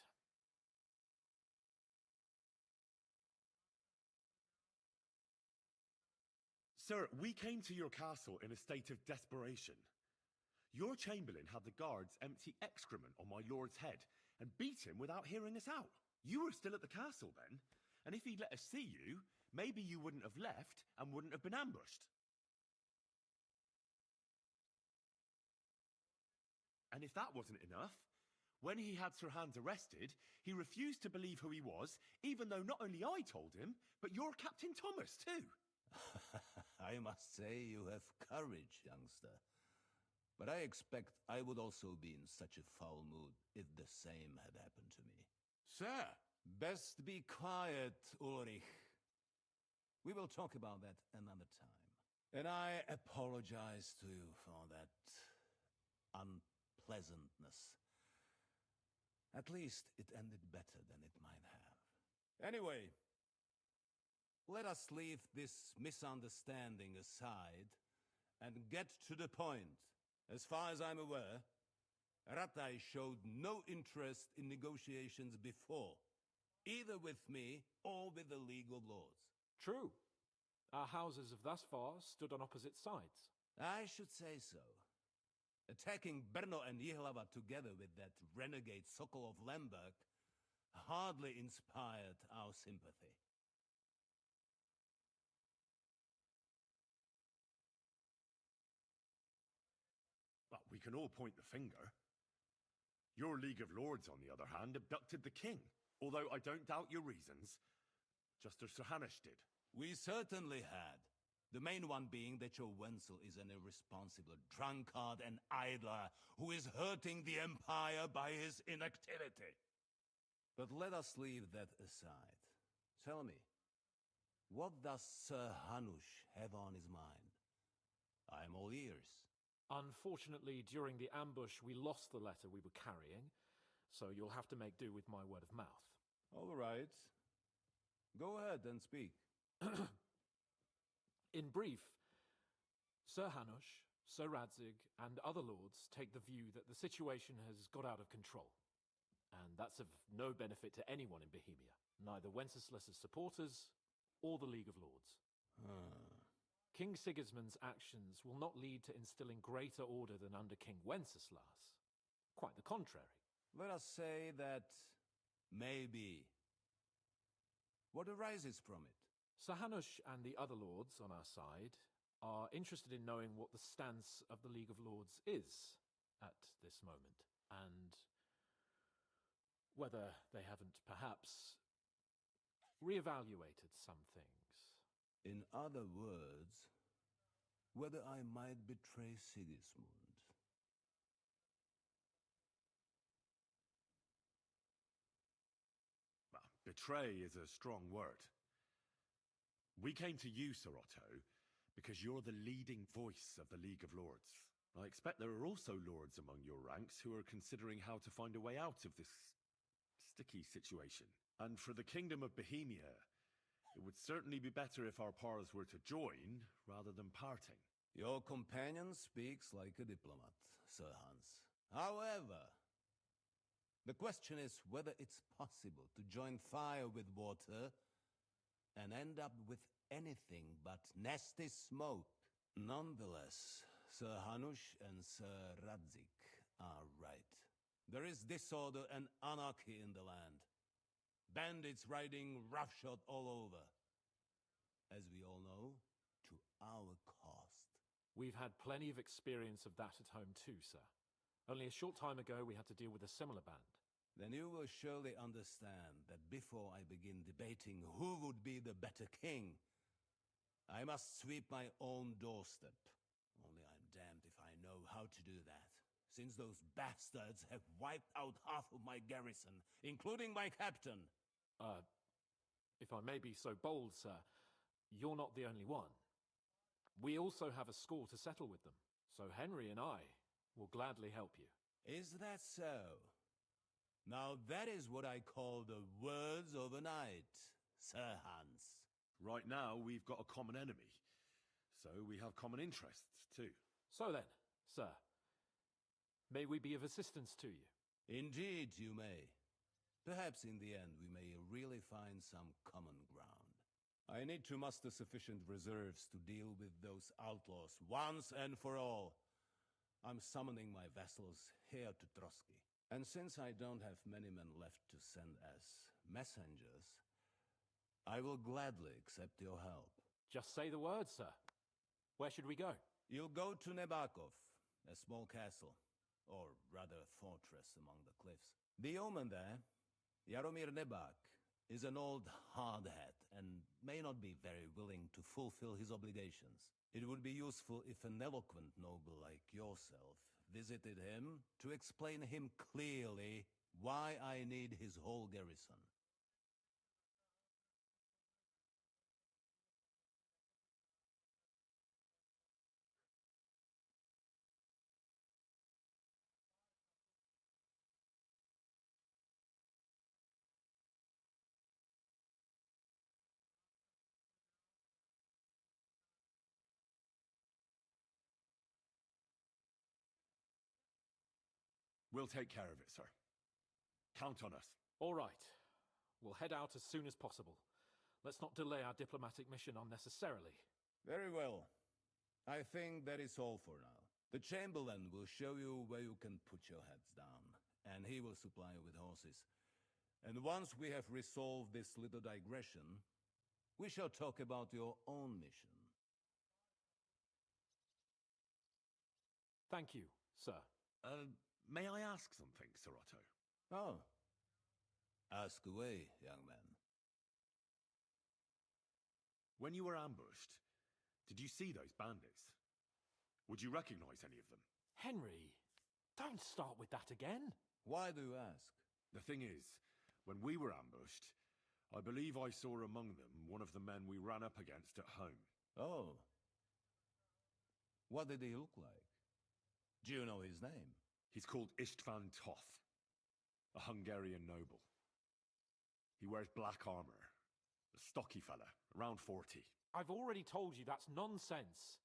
Sir, we came to your castle in a state of desperation. Your chamberlain had the guards empty excrement on my lord's head and beat him without hearing us out. You were still at the castle then, and if he'd let us see you, maybe you wouldn't have left and wouldn't have been ambushed. And if that wasn't enough, when he had Sir Hans arrested, he refused to believe who he was, even though not only I told him, but your Captain Thomas too. I must say you have courage, youngster. But I expect I would also be in such a foul mood if the same had happened to me. Sir! Best be quiet, Ulrich. We will talk about that another time. And I apologize to you for that unpleasantness. At least it ended better than it might have. Anyway, let us leave this misunderstanding aside and get to the point. As far as I'm aware, Ratai showed no interest in negotiations before, either with me or with the League of Lords. True. Our houses have thus far stood on opposite sides. I should say so. Attacking Brno and Jihlava together with that renegade Sokol of Lemberg hardly inspired our sympathy. But we can all point the finger. Your League of Lords, on the other hand, abducted the king, although I don't doubt your reasons, just as Sir Hanush did. We certainly had. The main one being that your Wenzel is an irresponsible drunkard and idler who is hurting the Empire by his inactivity. But let us leave that aside. Tell me, what does Sir Hanush have on his mind? I am all ears. Unfortunately, during the ambush, we lost the letter we were carrying, so you'll have to make do with my word of mouth. All right. Go ahead and speak. In brief, Sir Hanush, Sir Radzig, and other lords take the view that the situation has got out of control, and that's of no benefit to anyone in Bohemia, neither Wenceslas's supporters or the League of Lords. King Sigismund's actions will not lead to instilling greater order than under King Wenceslas. Quite the contrary. Let us say that maybe. What arises from it? Sir Hanush and the other lords on our side are interested in knowing what the stance of the League of Lords is at this moment, and whether they haven't perhaps reevaluated some things. In other words, whether I might betray Sigismund. Betray is a strong word. We came to you, Sir Otto, because you're the leading voice of the League of Lords. I expect there are also lords among your ranks who are considering how to find a way out of this sticky situation. And for the Kingdom of Bohemia, it would certainly be better if our paths were to join rather than parting. Your companion speaks like a diplomat, Sir Hans. However, the question is whether it's possible to join fire with water and end up with anything but nasty smoke. Nonetheless, Sir Hanush and Sir Radzig are right. There is disorder and anarchy in the land. Bandits riding roughshod all over. As we all know, to our cost. We've had plenty of experience of that at home too, sir. Only a short time ago we had to deal with a similar band. Then you will surely understand that before I begin debating who would be the better king, I must sweep my own doorstep. Only I'm damned if I know how to do that, since those bastards have wiped out half of my garrison, including my captain. If I may be so bold, sir, you're not the only one. We also have a score to settle with them, so Henry and I will gladly help you. Is that so? Now that is what I call the words of a knight, Sir Hans. Right now, we've got a common enemy. So we have common interests, too. So then, sir, may we be of assistance to you? Indeed, you may. Perhaps in the end we may really find some common ground. I need to muster sufficient reserves to deal with those outlaws once and for all. I'm summoning my vassals here to Trotsky. And since I don't have many men left to send as messengers, I will gladly accept your help. Just say the word, sir. Where should we go? You'll go to Nebakov, a small castle, or rather fortress among the cliffs. The yeoman there, Jaromir Nebak, is an old hardhat and may not be very willing to fulfill his obligations. It would be useful if an eloquent noble like yourself visited him to explain him clearly why I need his whole garrison. We'll take care of it, sir. Count on us. All right. We'll head out as soon as possible. Let's not delay our diplomatic mission unnecessarily. Very well. I think that is all for now. The Chamberlain will show you where you can put your heads down, and he will supply you with horses. And once we have resolved this little digression, we shall talk about your own mission. Thank you, sir. May I ask something, Sir Otto? Oh. Ask away, young man. When you were ambushed, did you see those bandits? Would you recognize any of them? Henry, don't start with that again. Why do you ask? The thing is, when we were ambushed, I believe I saw among them one of the men we ran up against at home. Oh. What did he look like? Do you know his name? He's called Istvan Toth, a Hungarian noble. He wears black armor, a stocky fella, around 40. I've already told you that's nonsense.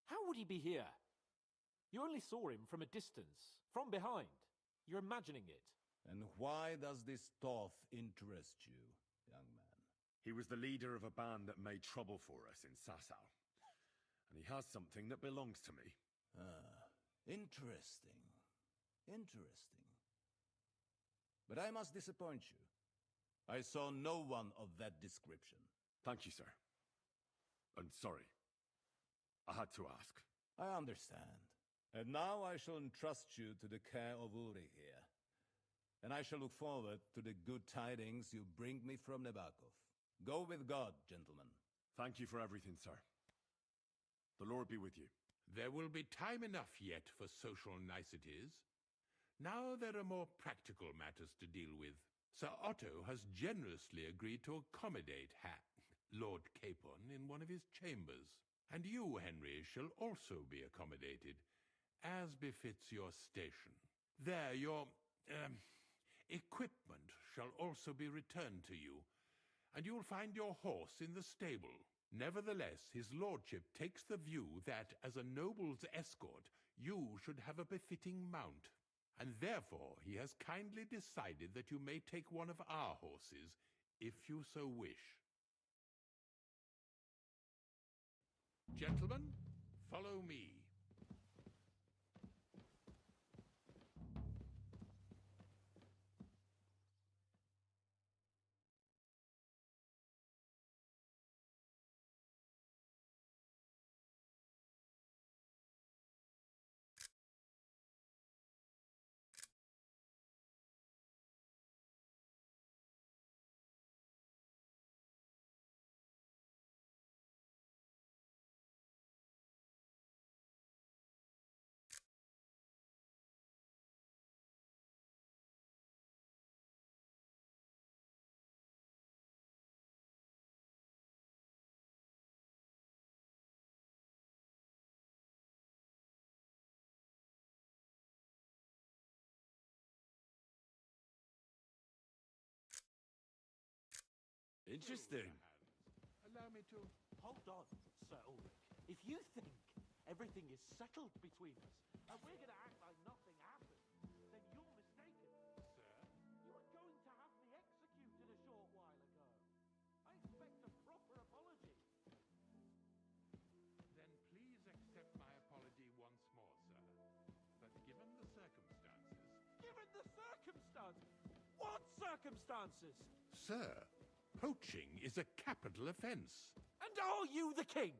How would he be here? You only saw him from a distance, from behind. You're imagining it. And why does this Toth interest you, young man? He was the leader of a band that made trouble for us in Sasau. And he has something that belongs to me. Ah, interesting. Interesting. But I must disappoint you. I saw no one of that description. Thank you, sir. And sorry. I had to ask. I understand. And now I shall entrust you to the care of Uri here. And I shall look forward to the good tidings you bring me from Nebakov. Go with God, gentlemen. Thank you for everything, sir. The Lord be with you. There will be time enough yet for social niceties. Now there are more practical matters to deal with. Sir Otto has generously agreed to accommodate Lord Capon in one of his chambers. And you, Henry, shall also be accommodated, as befits your station. There, your equipment shall also be returned to you, and you'll find your horse in the stable. Nevertheless, his lordship takes the view that, as a noble's escort, you should have a befitting mount, and therefore he has kindly decided that you may take one of our horses, if you so wish. Gentlemen, follow me. Interesting. Allow me to... Hold on, Sir Ulrich. If you think everything is settled between us, and we're going to act like nothing happened, then you're mistaken. Sir? You were going to have me executed a short while ago. I expect a proper apology. Then please accept my apology once more, sir. But given the circumstances... Given the circumstances? What circumstances? Sir, poaching is a capital offence. And are you the king?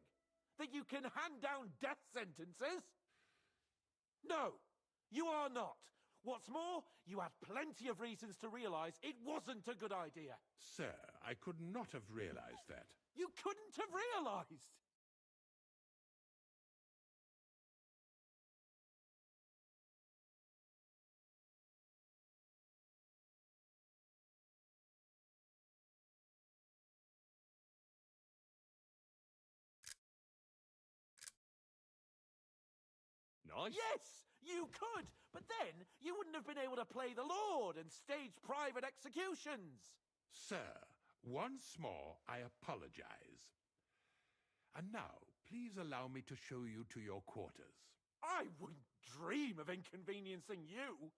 That you can hand down death sentences? No, you are not. What's more, you had plenty of reasons to realise it wasn't a good idea. Sir, I could not have realised that. You couldn't have realised. Nice. Yes, you could, but then you wouldn't have been able to play the Lord and stage private executions. Sir, once more I apologise. And now, please allow me to show you to your quarters. I wouldn't dream of inconveniencing you.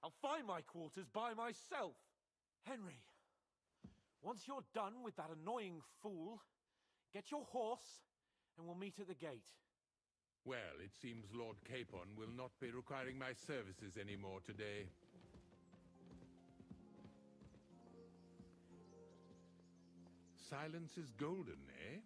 I'll find my quarters by myself. Henry, once you're done with that annoying fool, get your horse and we'll meet at the gate. Well, it seems Lord Capon will not be requiring my services anymore today. Silence is golden, eh?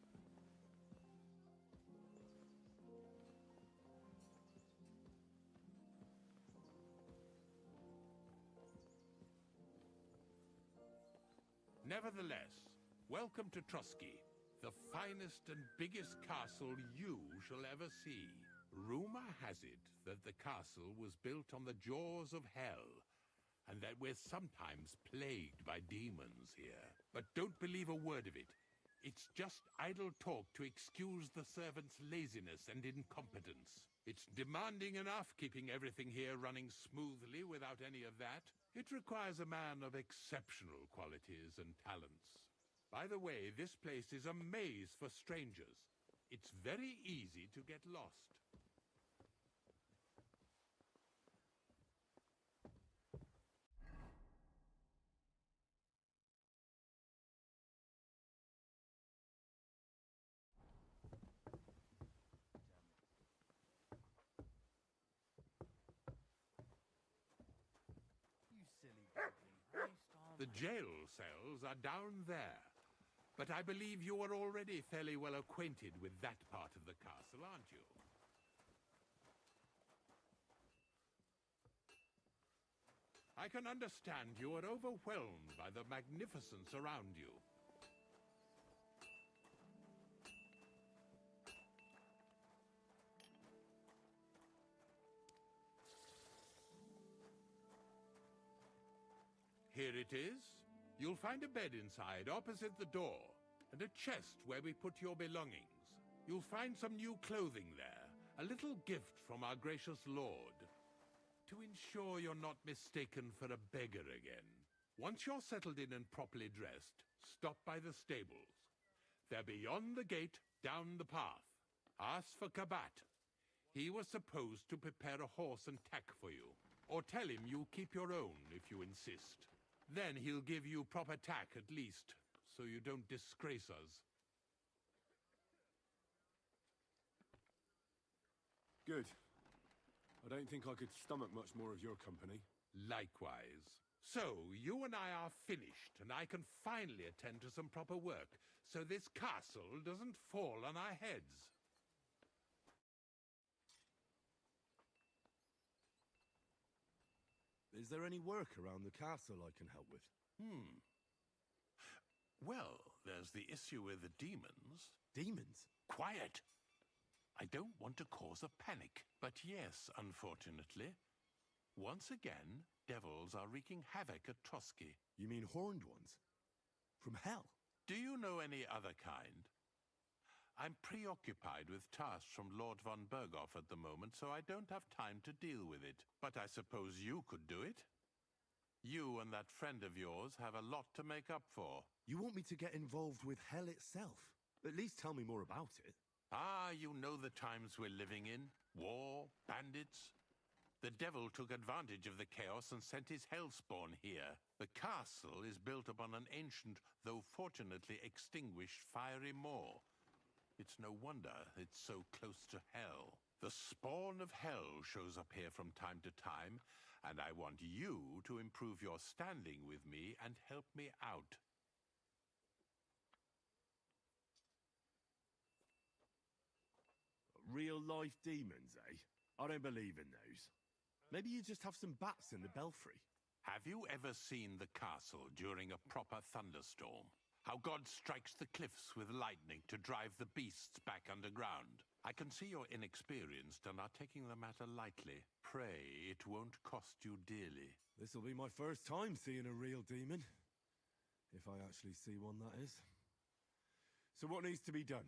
Nevertheless, welcome to Trusky, the finest and biggest castle you shall ever see. Rumor has it that the castle was built on the jaws of hell, and that we're sometimes plagued by demons here. But don't believe a word of it. It's just idle talk to excuse the servants' laziness and incompetence. It's demanding enough keeping everything here running smoothly without any of that. It requires a man of exceptional qualities and talents. By the way, this place is a maze for strangers. It's very easy to get lost. You silly baby. The jail cells are down there. But I believe you are already fairly well acquainted with that part of the castle, aren't you? I can understand you are overwhelmed by the magnificence around you. Here it is. You'll find a bed inside, opposite the door, and a chest where we put your belongings. You'll find some new clothing there, a little gift from our gracious lord, to ensure you're not mistaken for a beggar again. Once you're settled in and properly dressed, stop by the stables. They're beyond the gate, down the path. Ask for Kabat. He was supposed to prepare a horse and tack for you, or tell him you'll keep your own if you insist. Then he'll give you proper tack at least, so you don't disgrace us. Good. I don't think I could stomach much more of your company. Likewise. So, you and I are finished, and I can finally attend to some proper work, so this castle doesn't fall on our heads. Is there any work around the castle I can help with? Well, there's the issue with the demons. Demons? Quiet! I don't want to cause a panic, but yes, unfortunately. Once again, devils are wreaking havoc at Trusky. You mean horned ones? From hell? Do you know any other kind? I'm preoccupied with tasks from Lord von Berghoff at the moment, so I don't have time to deal with it. But I suppose you could do it? You and that friend of yours have a lot to make up for. You want me to get involved with hell itself? At least tell me more about it. Ah, you know the times we're living in. War, bandits. The devil took advantage of the chaos and sent his hellspawn here. The castle is built upon an ancient, though fortunately extinguished, fiery moor. It's no wonder it's so close to hell. The spawn of hell shows up here from time to time, and I want you to improve your standing with me and help me out. Real-life demons, eh? I don't believe in those. Maybe you just have some bats in the belfry. Have you ever seen the castle during a proper thunderstorm? How God strikes the cliffs with lightning to drive the beasts back underground. I can see you're inexperienced and are taking the matter lightly. Pray it won't cost you dearly. This'll be my first time seeing a real demon. If I actually see one, that is. So what needs to be done?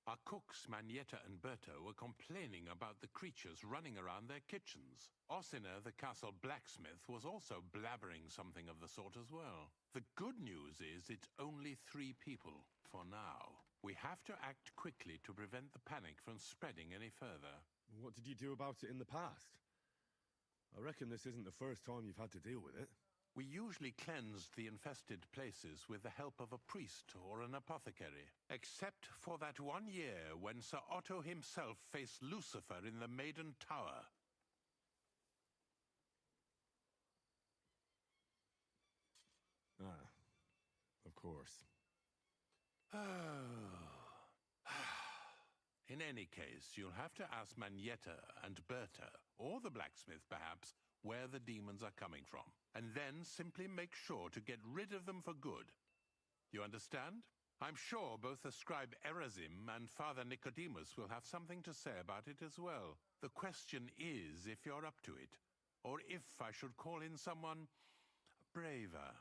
Our cooks, Manietta and Berto, were complaining about the creatures running around their kitchens. Ossina, the castle blacksmith, was also blabbering something of the sort as well. The good news is it's only 3 people, for now. We have to act quickly to prevent the panic from spreading any further. What did you do about it in the past? I reckon this isn't the first time you've had to deal with it. We usually cleansed the infested places with the help of a priest or an apothecary. Except for that one year when Sir Otto himself faced Lucifer in the Maiden Tower. Ah, of course. In any case, you'll have to ask Manietta and Berta, or the blacksmith perhaps, where the demons are coming from, and then simply make sure to get rid of them for good. You understand? I'm sure both the scribe Erazim and Father Nicodemus will have something to say about it as well. The question is if you're up to it, or if I should call in someone braver.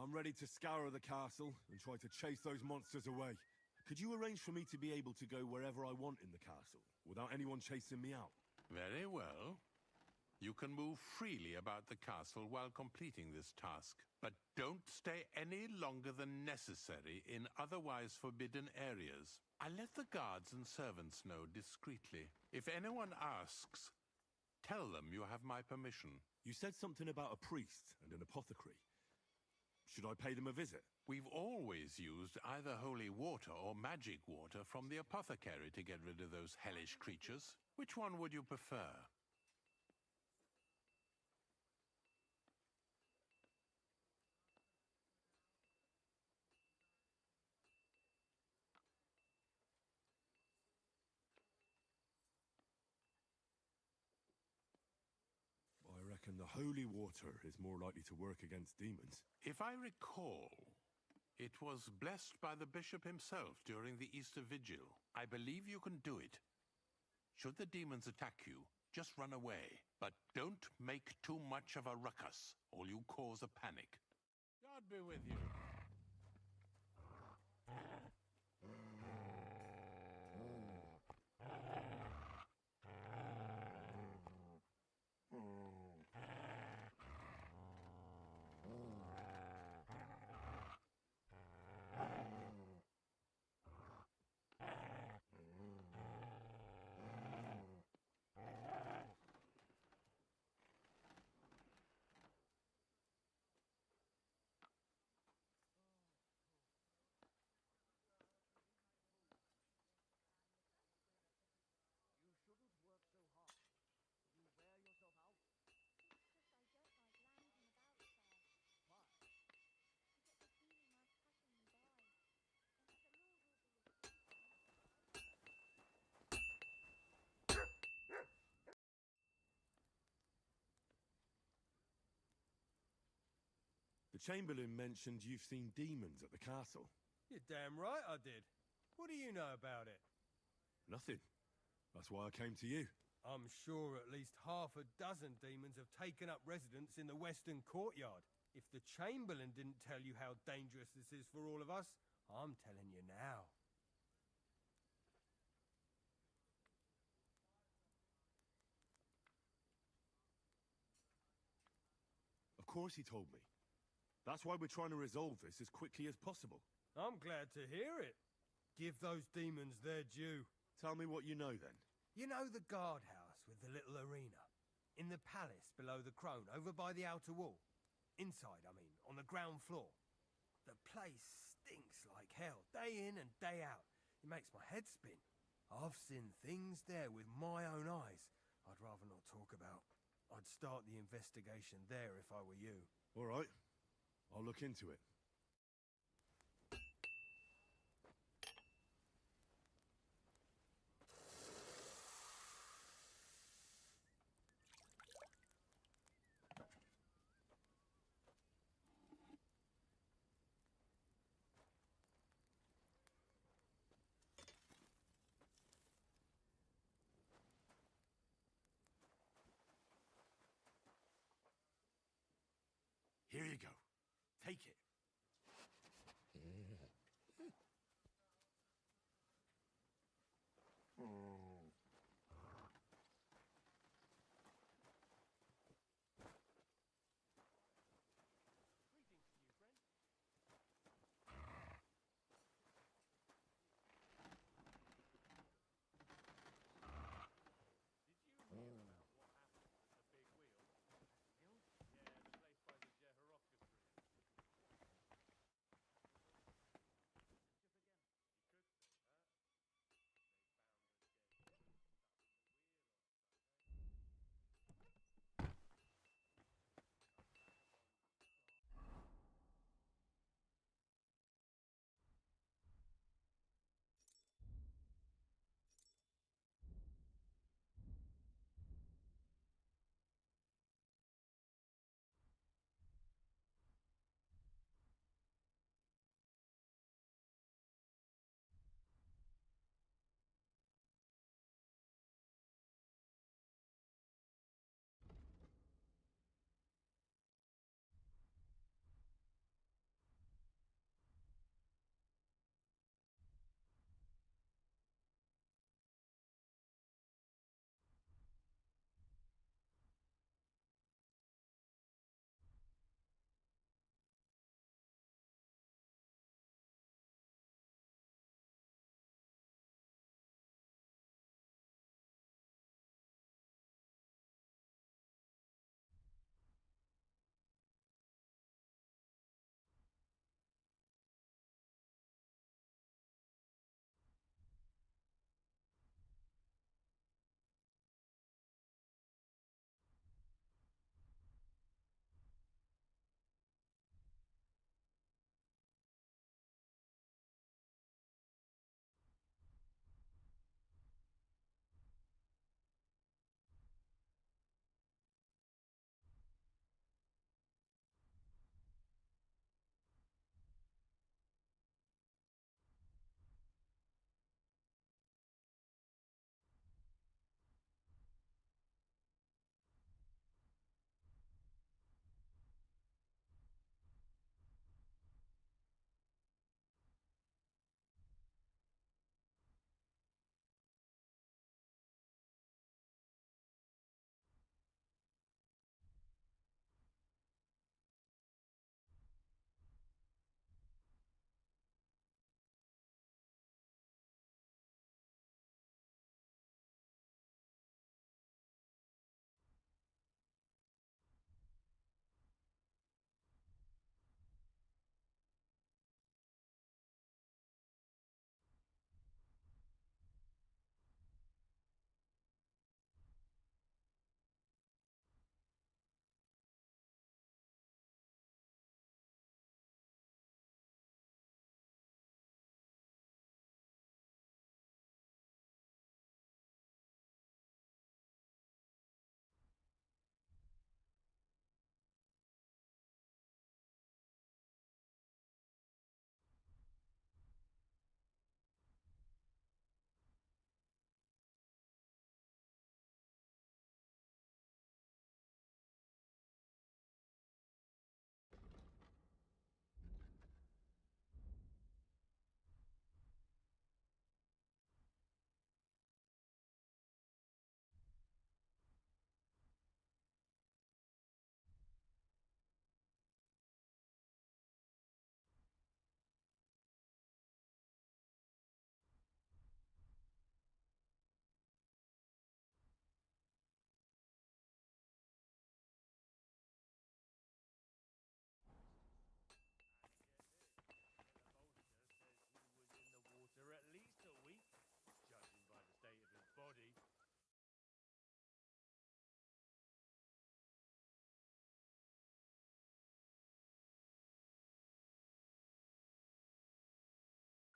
I'm ready to scour the castle and try to chase those monsters away. Could you arrange for me to be able to go wherever I want in the castle, without anyone chasing me out? Very well. You can move freely about the castle while completing this task, but don't stay any longer than necessary in otherwise forbidden areas. I let the guards and servants know discreetly. If anyone asks, tell them you have my permission. You said something about a priest and an apothecary. Should I pay them a visit? We've always used either holy water or magic water from the apothecary to get rid of those hellish creatures. Which one would you prefer? I reckon the holy water is more likely to work against demons. If I recall, it was blessed by the bishop himself during the Easter Vigil. I believe you can do it. Should the demons attack you, just run away. But don't make too much of a ruckus, or you'll cause a panic. God be with you. The Chamberlain mentioned you've seen demons at the castle. You're damn right I did. What do you know about it? Nothing. That's why I came to you. I'm sure at least half a dozen demons have taken up residence in the western courtyard. If the Chamberlain didn't tell you how dangerous this is for all of us, I'm telling you now. course he told me. That's why we're trying to resolve this as quickly as possible. I'm glad to hear it. Give those demons their due. Tell me what you know, then. You know the guardhouse with the little arena? In the palace below the crone, over by the outer wall? Inside, I mean, on the ground floor. The place stinks like hell, day in and day out. It makes my head spin. I've seen things there with my own eyes I'd rather not talk about. I'd start the investigation there if I were you. All right. I'll look into it. Here you go. Take it.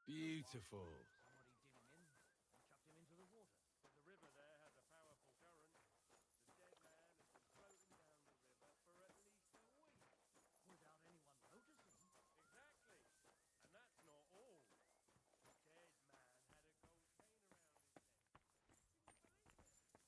Beautiful. Somebody did him in and chucked him into the water. The river there has a powerful current. The dead man has been floating down the river for at least a week. Without anyone noticing. Exactly. And that's not all. The dead man had a gold chain around his neck. Can you believe it? Someone bumped him off and didn't even rob him.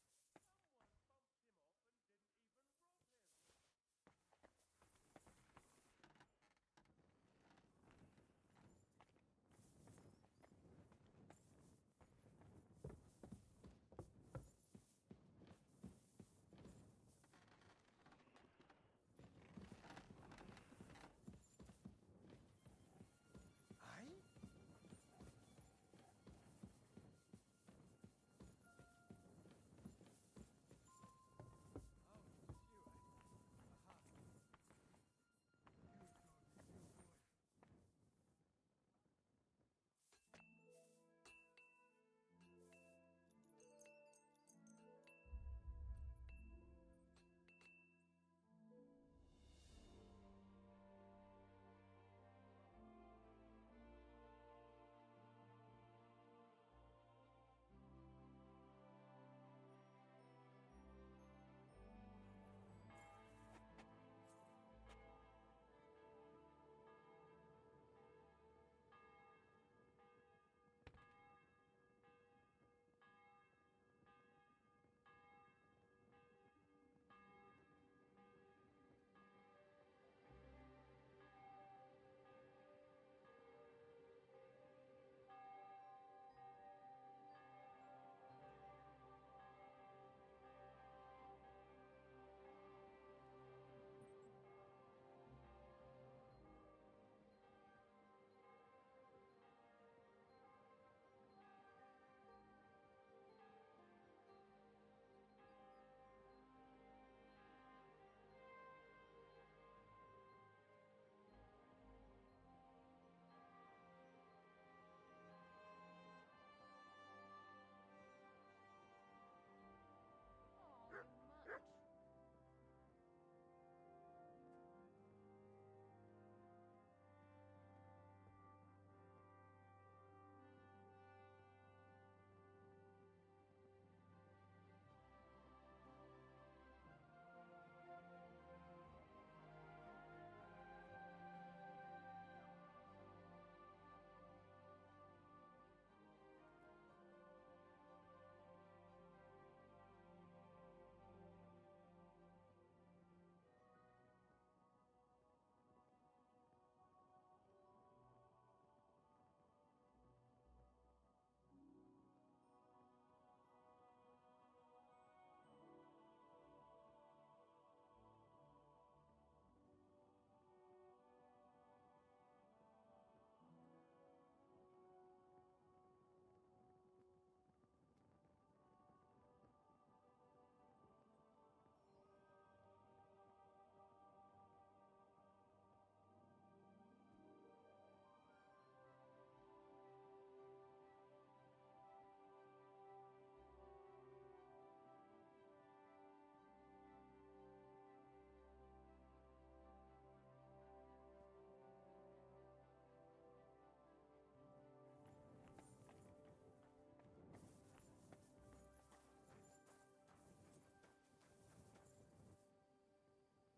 Aye?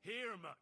Here, mutt.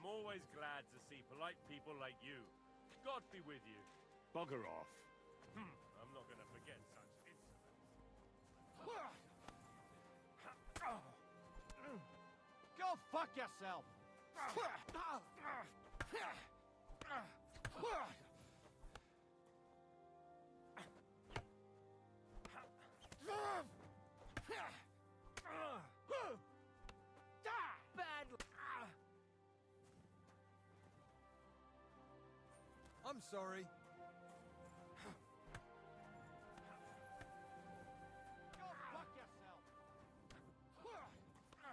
I'm always glad to see polite people like you. God be with you. Bugger off. I'm not gonna forget such insolence. Go fuck yourself! I'm sorry. Go fuck yourself!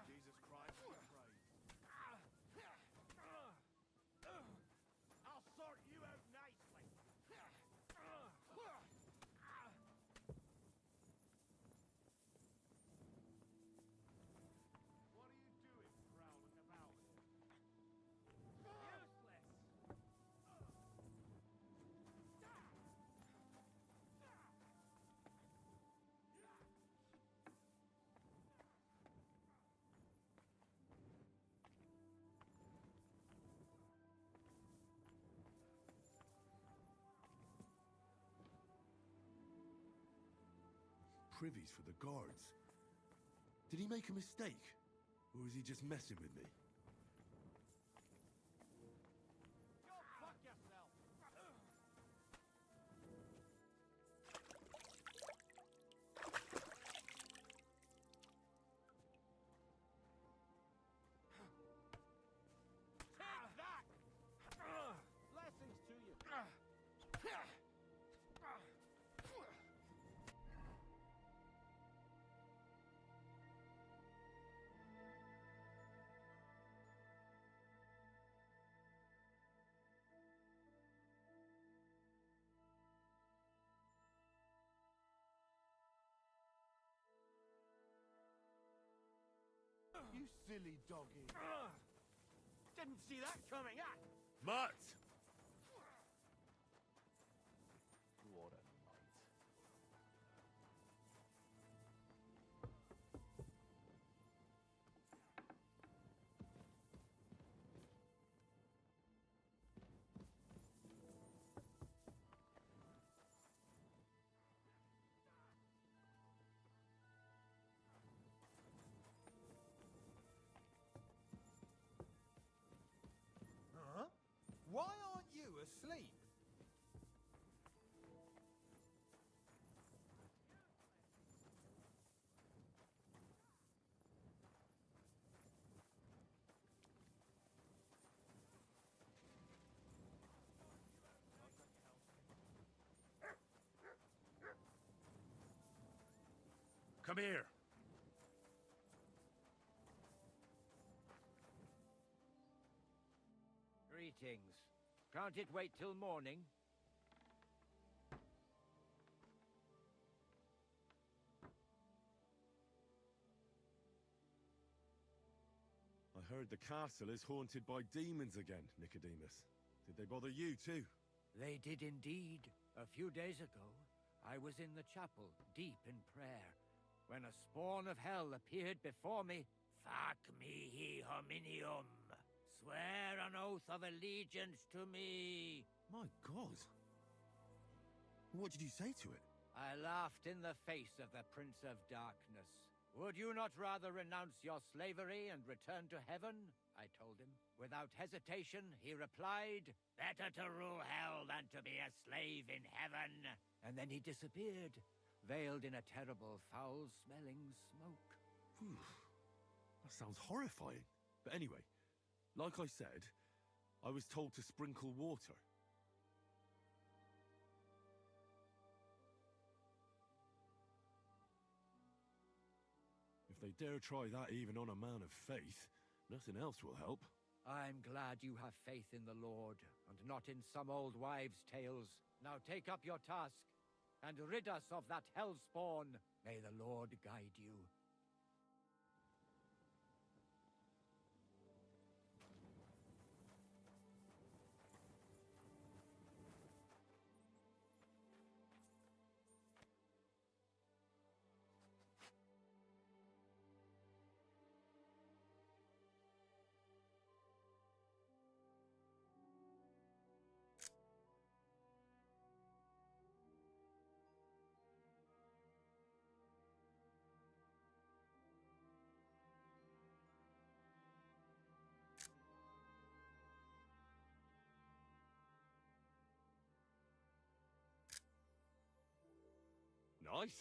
Jesus Christ, we pray. I'll sort you out nicely. What are you doing, prowling about here? Useless! Privies for the guards. Did he make a mistake? Or is he just messing with me? Go fuck yourself! Take that! Blessings to you. You silly doggy. Didn't see that coming, huh? Mutt! What a night. Huh? Why aren't you asleep? Come here. Greetings. Can't it wait till morning? I heard the castle is haunted by demons again, Nicodemus. Did they bother you too? They did indeed. A few days ago, I was in the chapel, deep in prayer, when a spawn of hell appeared before me. Fac mihi hominium. Swear an oath of allegiance to me. My God. What did you say to it? I laughed in the face of the Prince of Darkness. Would you not rather renounce your slavery and return to heaven? I told him. Without hesitation, he replied, better to rule hell than to be a slave in heaven. And then he disappeared, veiled in a terrible, foul-smelling smoke. Whew. That sounds horrifying. But anyway, like I said, I was told to sprinkle water. If they dare try that even on a man of faith, nothing else will help. I'm glad you have faith in the Lord, and not in some old wives' tales. Now take up your task, and rid us of that hellspawn. May the Lord guide you. nice.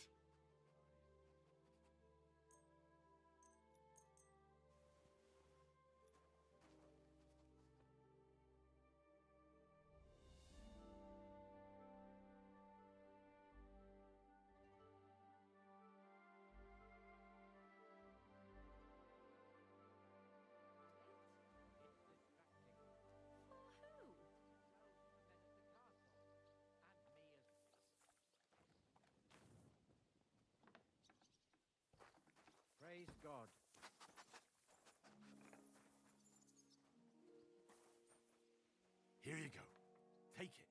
Praise God. Here you go. Take it.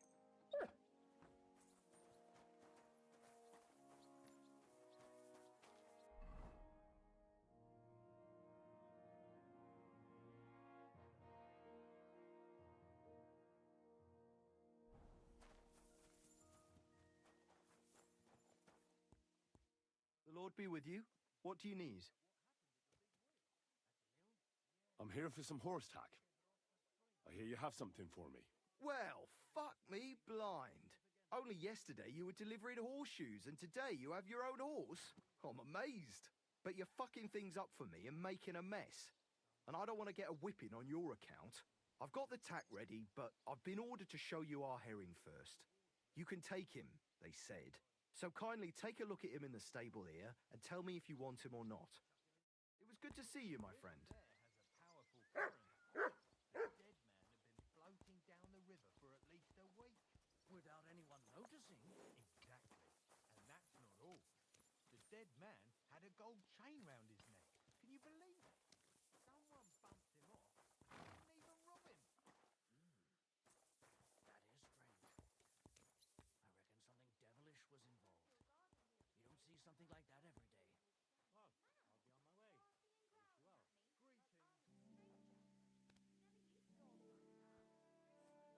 The Lord be with you. What do you need? I'm here for some horse tack. I hear you have something for me. Well, fuck me blind. Only yesterday you were delivering horseshoes, and today you have your own horse. I'm amazed. But you're fucking things up for me and making a mess. And I don't want to get a whipping on your account. I've got the tack ready, but I've been ordered to show you our herring first. You can take him, they said. So kindly take a look at him in the stable here and tell me if you want him or not. It was good to see you, my friend. That dead man had been floating down the river for at least a week. Without anyone noticing. Exactly. And that's not all. The dead man had a gold chain round his neck. Can you believe it? Someone bumped him off and didn't even rob him. That is strange. I reckon something devilish was involved. You don't see something like that every day. Well, I'll be on my way. Wish you well.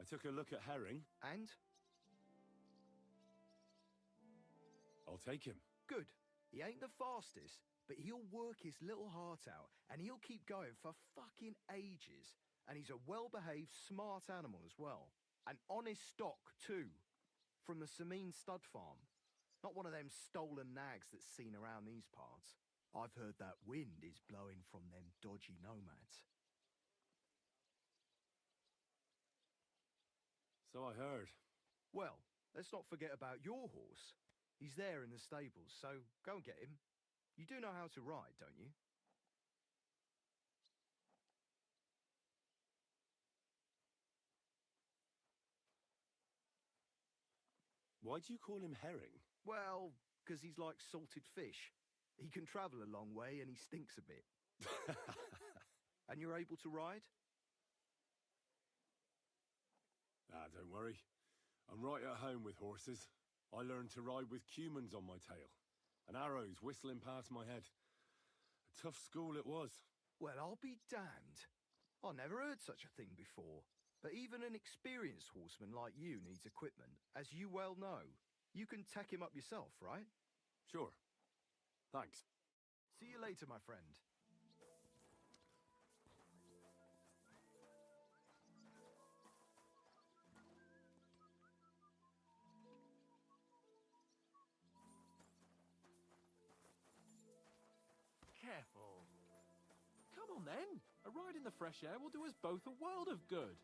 I took a look at Herring. And? I'll take him. Good. He ain't the fastest, but he'll work his little heart out, and he'll keep going for fucking ages. And he's a well-behaved, smart animal as well. An honest stock, too. From the Sameen stud farm. Not one of them stolen nags that's seen around these parts. I've heard that wind is blowing from them dodgy nomads. So I heard. Well, let's not forget about your horse. He's there in the stables, so go and get him. You do know how to ride, don't you? Why do you call him Herring? Well, because he's like salted fish. He can travel a long way and he stinks a bit. And you're able to ride? Ah, don't worry. I'm right at home with horses. I learned to ride with cumans on my tail, and arrows whistling past my head. A tough school it was. Well, I'll be damned. I never heard such a thing before. But even an experienced horseman like you needs equipment, as you well know. You can tack him up yourself, right? Sure. Thanks. See you later, my friend. Careful. Come on then. A ride in the fresh air will do us both a world of good.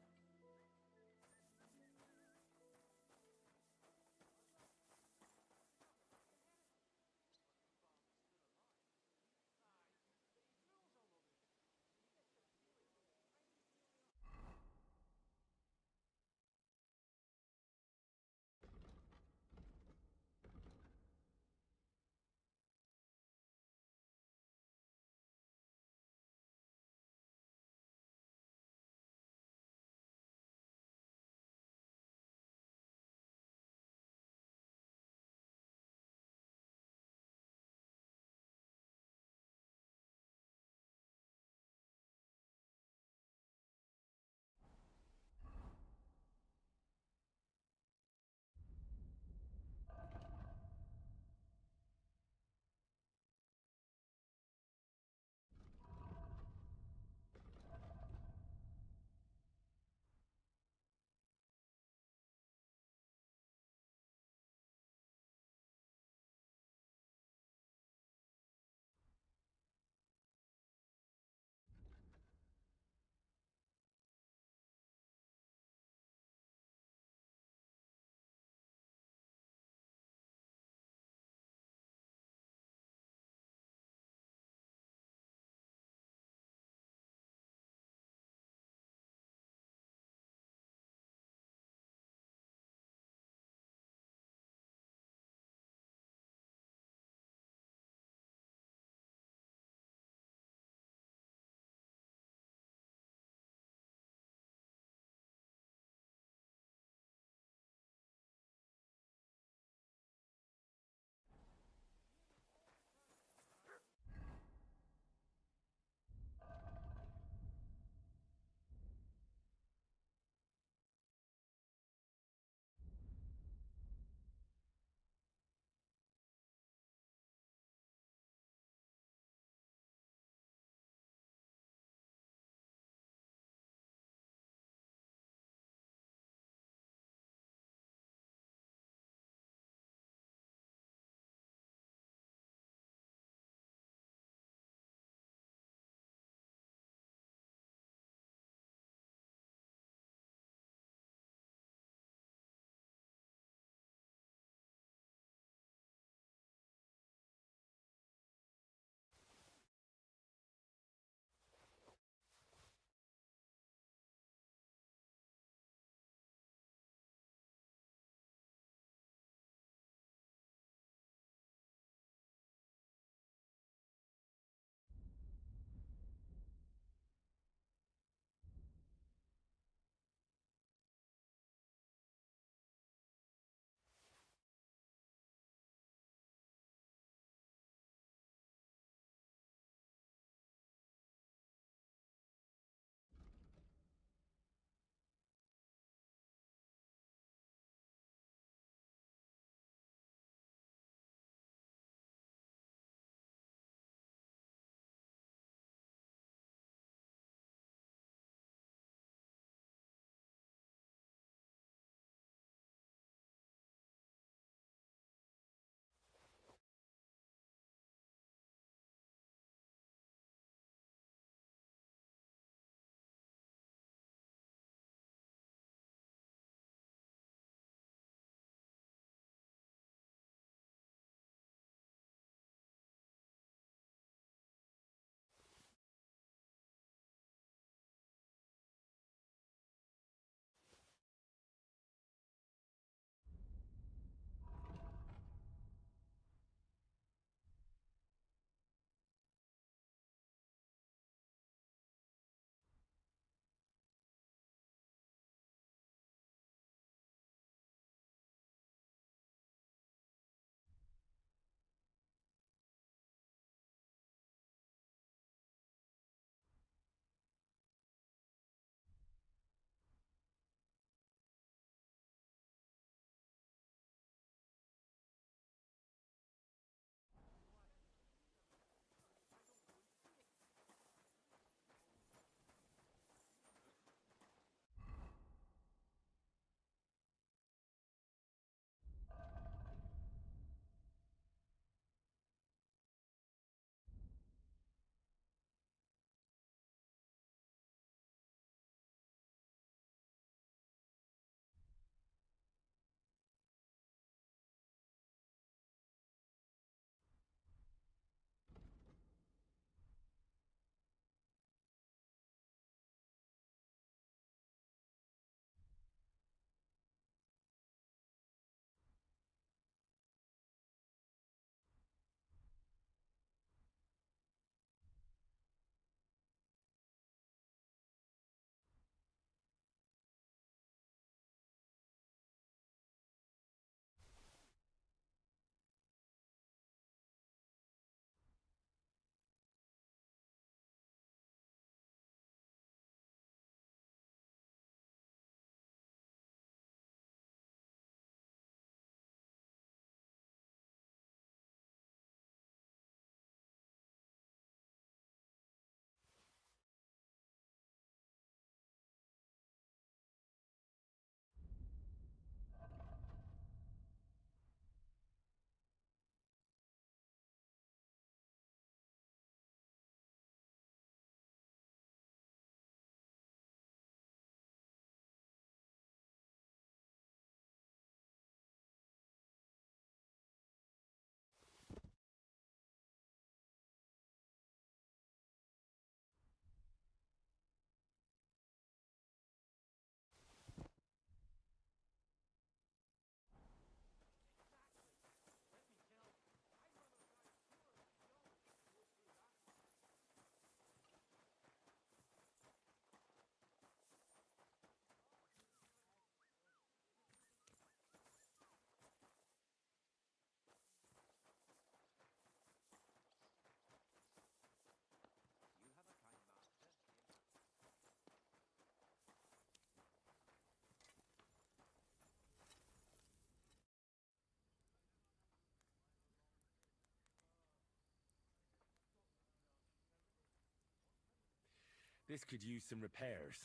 This could use some repairs.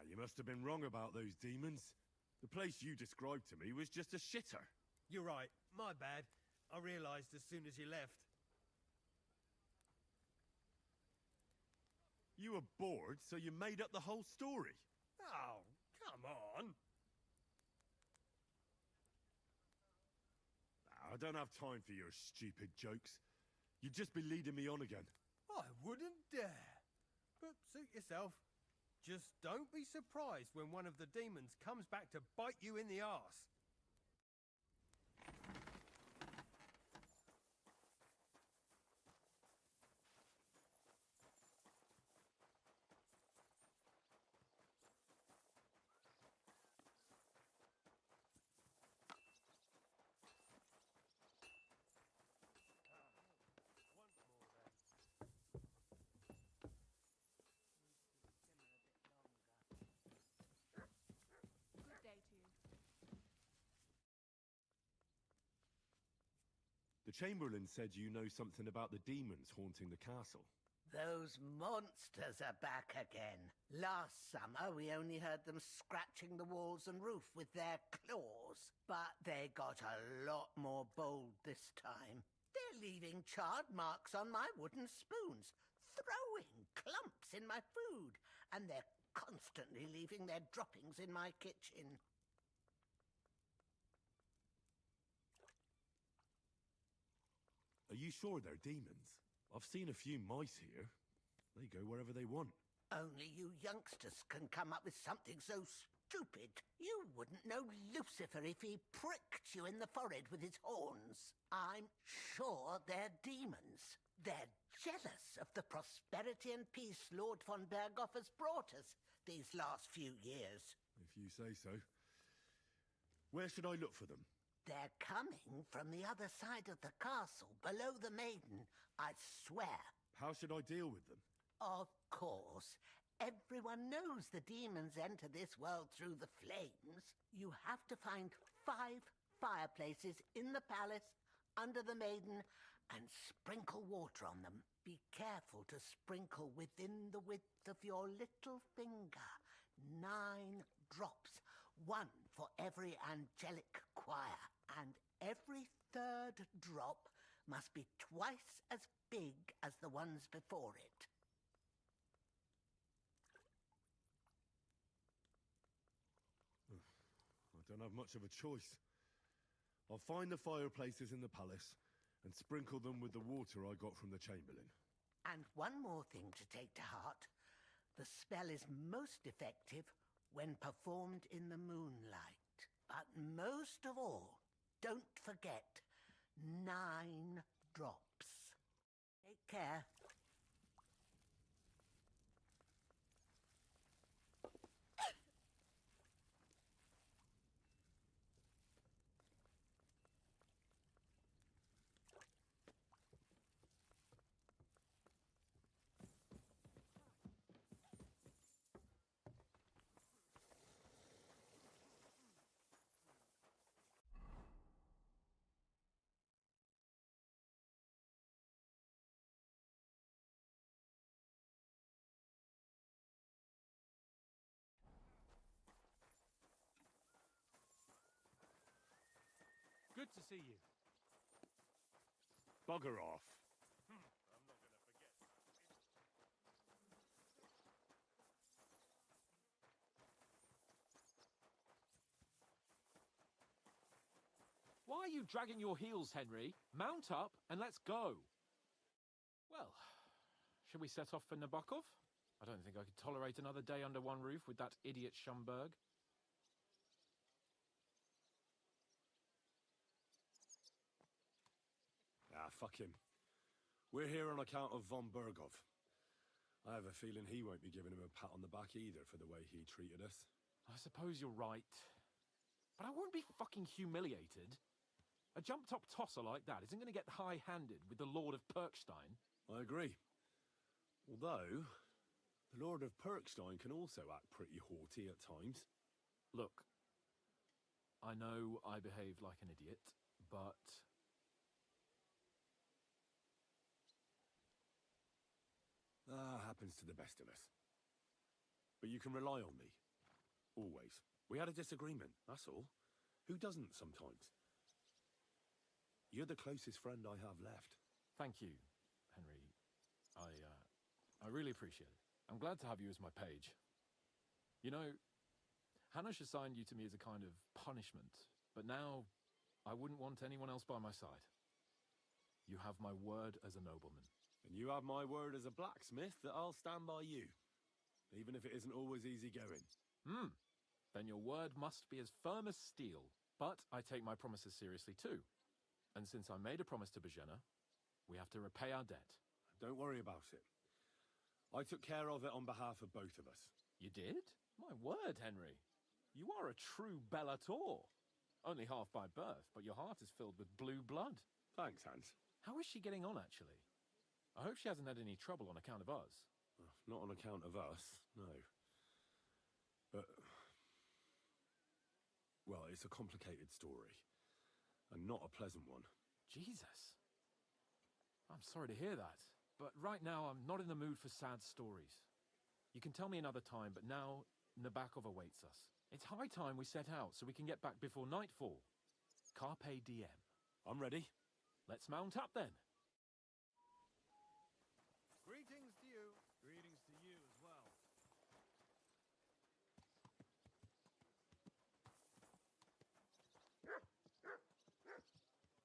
You must have been wrong about those demons. The place you described to me was just a shitter. You're right. My bad. I realised as soon as you left. You were bored, so you made up the whole story. Oh, come on. I don't have time for your stupid jokes. You'd just be leading me on again. I wouldn't dare. But suit yourself. Just don't be surprised when one of the demons comes back to bite you in the arse. The Chamberlain said you know something about the demons haunting the castle. Those monsters are back again. Last summer, we only heard them scratching the walls and roof with their claws. But they got a lot more bold this time. They're leaving charred marks on my wooden spoons, throwing clumps in my food, and they're constantly leaving their droppings in my kitchen. Are you sure they're demons? I've seen a few mice here. They go wherever they want. Only you youngsters can come up with something so stupid. You wouldn't know Lucifer if he pricked you in the forehead with his horns. I'm sure they're demons. They're jealous of the prosperity and peace Lord von Berghoff has brought us these last few years. If you say so. Where should I look for them? They're coming from the other side of the castle, below the maiden, I swear. How should I deal with them? Of course. Everyone knows the demons enter this world through the flames. You have to find 5 fireplaces in the palace, under the maiden, and sprinkle water on them. Be careful to sprinkle within the width of your little finger. 9 drops. 1 for every angelic choir, and every 3rd drop must be twice as big as the ones before it. I don't have much of a choice. I'll find the fireplaces in the palace and sprinkle them with the water I got from the Chamberlain. And one more thing to take to heart. The spell is most effective when performed in the moonlight. But most of all, don't forget 9 drops. Take care. Good to see you. Bugger off. I'm not going to forget that. Why are you dragging your heels, Henry? Mount up and let's go. Well, shall we set off for Nabokov? I don't think I could tolerate another day under one roof with that idiot Schumberg. Ah, fuck him. We're here on account of von Berghoff. I have a feeling he won't be giving him a pat on the back either for the way he treated us. I suppose you're right. But I won't be fucking humiliated. A jump-top tosser like that isn't going to get high-handed with the Lord of Perkstein. I agree. Although, the Lord of Perkstein can also act pretty haughty at times. Look, I know I behaved like an idiot, but... Happens to the best of us. But you can rely on me. Always. We had a disagreement, that's all. Who doesn't sometimes? You're the closest friend I have left. Thank you, Henry. I really appreciate it. I'm glad to have you as my page. You know, Hanush assigned you to me as a kind of punishment, but now I wouldn't want anyone else by my side. You have my word as a nobleman. And you have my word as a blacksmith that I'll stand by you. Even if it isn't always easy going. Then your word must be as firm as steel. But I take my promises seriously too. And since I made a promise to Bajena, we have to repay our debt. Don't worry about it. I took care of it on behalf of both of us. You did? My word, Henry. You are a true bellator. Only half by birth, but your heart is filled with blue blood. Thanks, Hans. How is she getting on, actually? I hope she hasn't had any trouble on account of us. Not on account of us, no. But... well, it's a complicated story. And not a pleasant one. Jesus. I'm sorry to hear that. But right now, I'm not in the mood for sad stories. You can tell me another time, but now Nabokov awaits us. It's high time we set out so we can get back before nightfall. Carpe diem. I'm ready. Let's mount up then. Greetings to you. Greetings to you as well.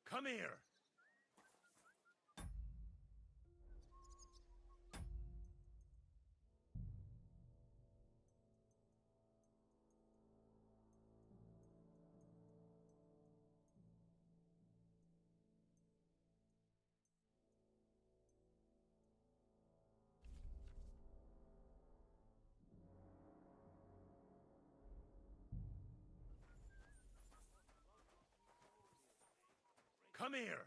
Come here! Come here!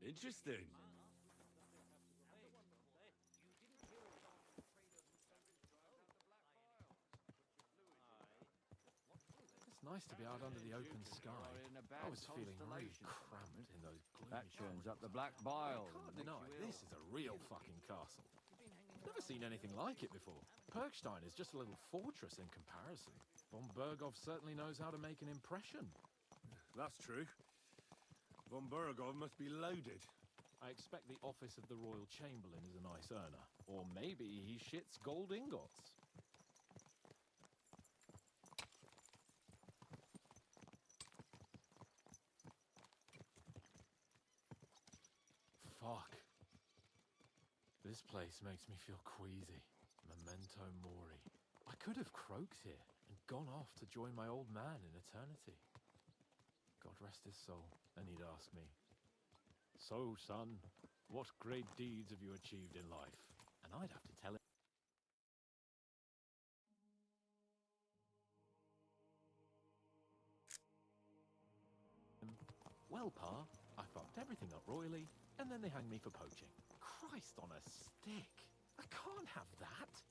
Interesting. It's nice to be out under the open sky. I was feeling really cramped in those gloomy That churns up the black bile. I can't deny, this is a real fucking castle. Never seen anything like it before. Perkstein is just a little fortress in comparison. Von Bergov certainly knows how to make an impression. That's true. Von Bergov must be loaded. I expect the office of the Royal Chamberlain is a nice earner. Or maybe he shits gold ingots. Fuck. This place makes me feel queasy. Memento mori. I could have croaked here and gone off to join my old man in eternity. God rest his soul. Then he'd ask me, "So, son, what great deeds have you achieved in life?" And I'd have to tell him. Well, Pa, I fucked everything up royally, and then they hang me for poaching. Christ on a stick! I can't have that!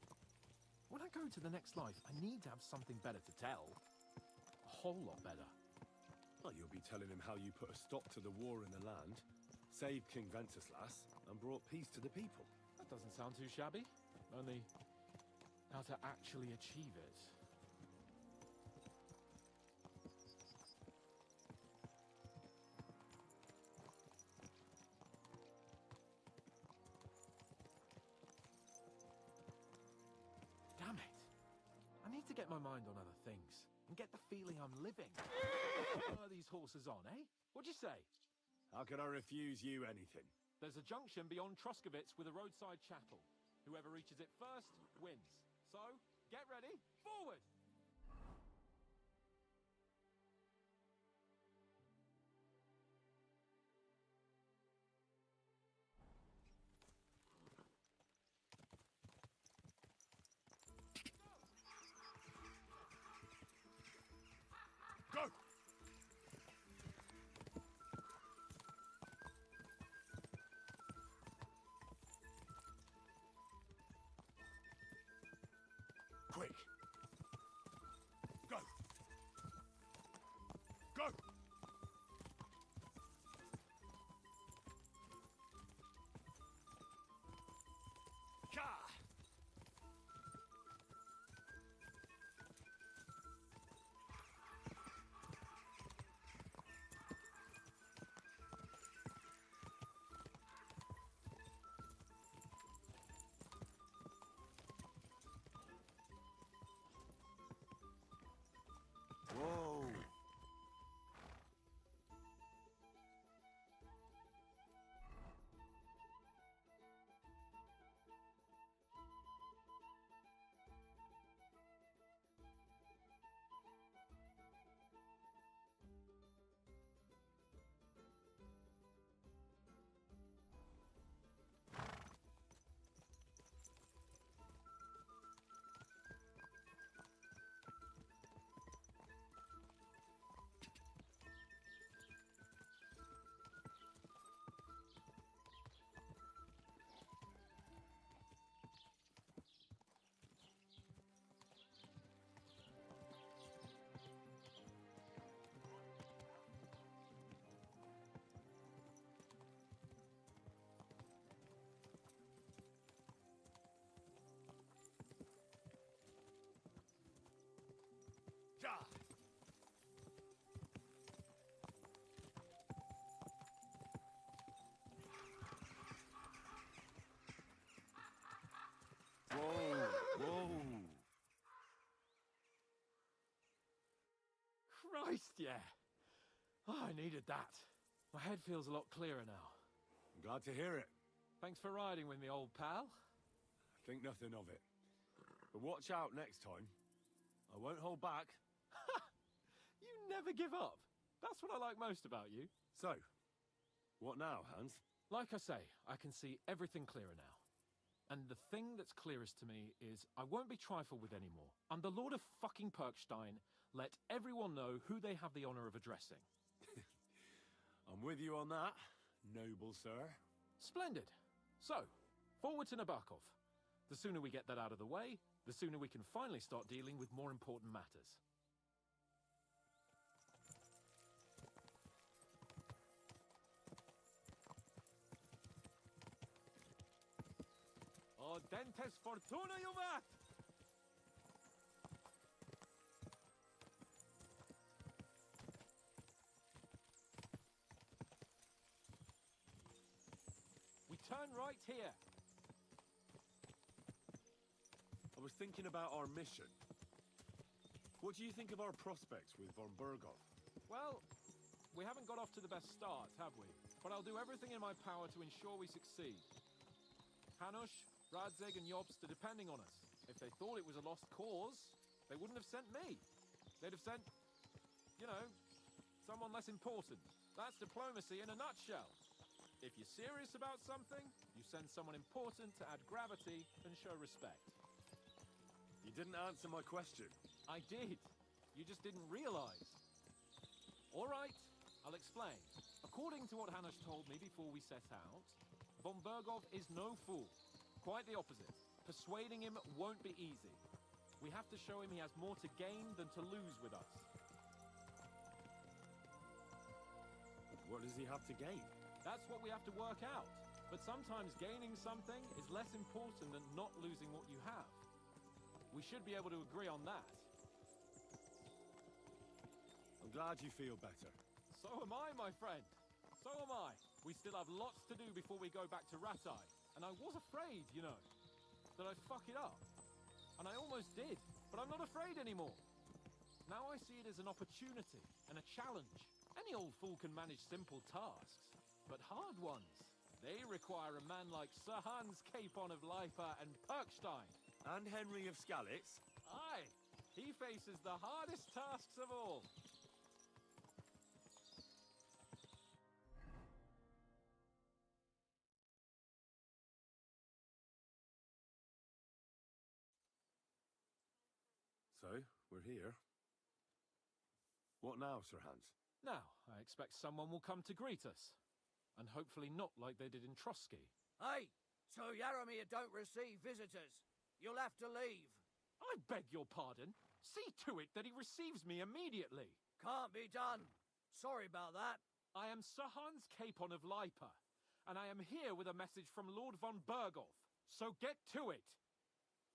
When I go to the next life, I need to have something better to tell. A whole lot better. Well, you'll be telling him how you put a stop to the war in the land, saved King Venceslas, and brought peace to the people. That doesn't sound too shabby. Only, how to actually achieve it. Damn it. I need to get my mind on other things and get the feeling I'm living. What are these horses on, eh? What'd you say? How could I refuse you anything? There's a junction beyond Troskovitz with a roadside chapel. Whoever reaches it first wins. So, get ready, forward! Go! Quick! Go! Go! Ka! Whoa! Ja! Whoa! Whoa! Christ, yeah! Oh, I needed that. My head feels a lot clearer now. I'm glad to hear it. Thanks for riding with me, old pal. Think nothing of it. But watch out next time. I won't hold back. You never give up. That's what I like most about you. So, what now, Hans? Like I say, I can see everything clearer now. And the thing that's clearest to me is I won't be trifled with anymore. I'm the Lord of fucking Perkstein. Let everyone know who they have the honor of addressing. I'm with you on that, noble sir. Splendid. So, forward to Nabokov. The sooner we get that out of the way, the sooner we can finally start dealing with more important matters. Dentes fortuna juvat! We turn right here. I was thinking about our mission. What do you think of our prospects with von Berghoff? Well, we haven't got off to the best start, have we? But I'll do everything in my power to ensure we succeed. Hanush, Radzig and Jobst are depending on us. If they thought it was a lost cause, they wouldn't have sent me. They'd have sent, you know, someone less important. That's diplomacy in a nutshell. If you're serious about something, you send someone important to add gravity and show respect. You didn't answer my question. I did. You just didn't realize. All right, I'll explain. According to what Hanush told me before we set out, von Berghoff is no fool. Quite the opposite. Persuading him won't be easy. We have to show him he has more to gain than to lose with us. What does he have to gain? That's what we have to work out. But sometimes gaining something is less important than not losing what you have. We should be able to agree on that. I'm glad you feel better. So am I, my friend. So am I. We still have lots to do before we go back to Ratai. And I was afraid, you know, that I'd fuck it up. And I almost did, but I'm not afraid anymore. Now I see it as an opportunity and a challenge. Any old fool can manage simple tasks, but hard ones, They require a man like Sir Hans Capon of Lipa and Perkstein. And Henry of Skalitz. Aye, he faces the hardest tasks of all. So, we're here. What now, Sir Hans? Now, I expect someone will come to greet us. And hopefully not like they did in Trotsky. Hey, so Yaramir don't receive visitors. You'll have to leave. I beg your pardon. See to it that he receives me immediately. Can't be done. Sorry about that. I am Sir Hans Capon of Lipa, and I am here with a message from Lord von Berghoff. So get to it.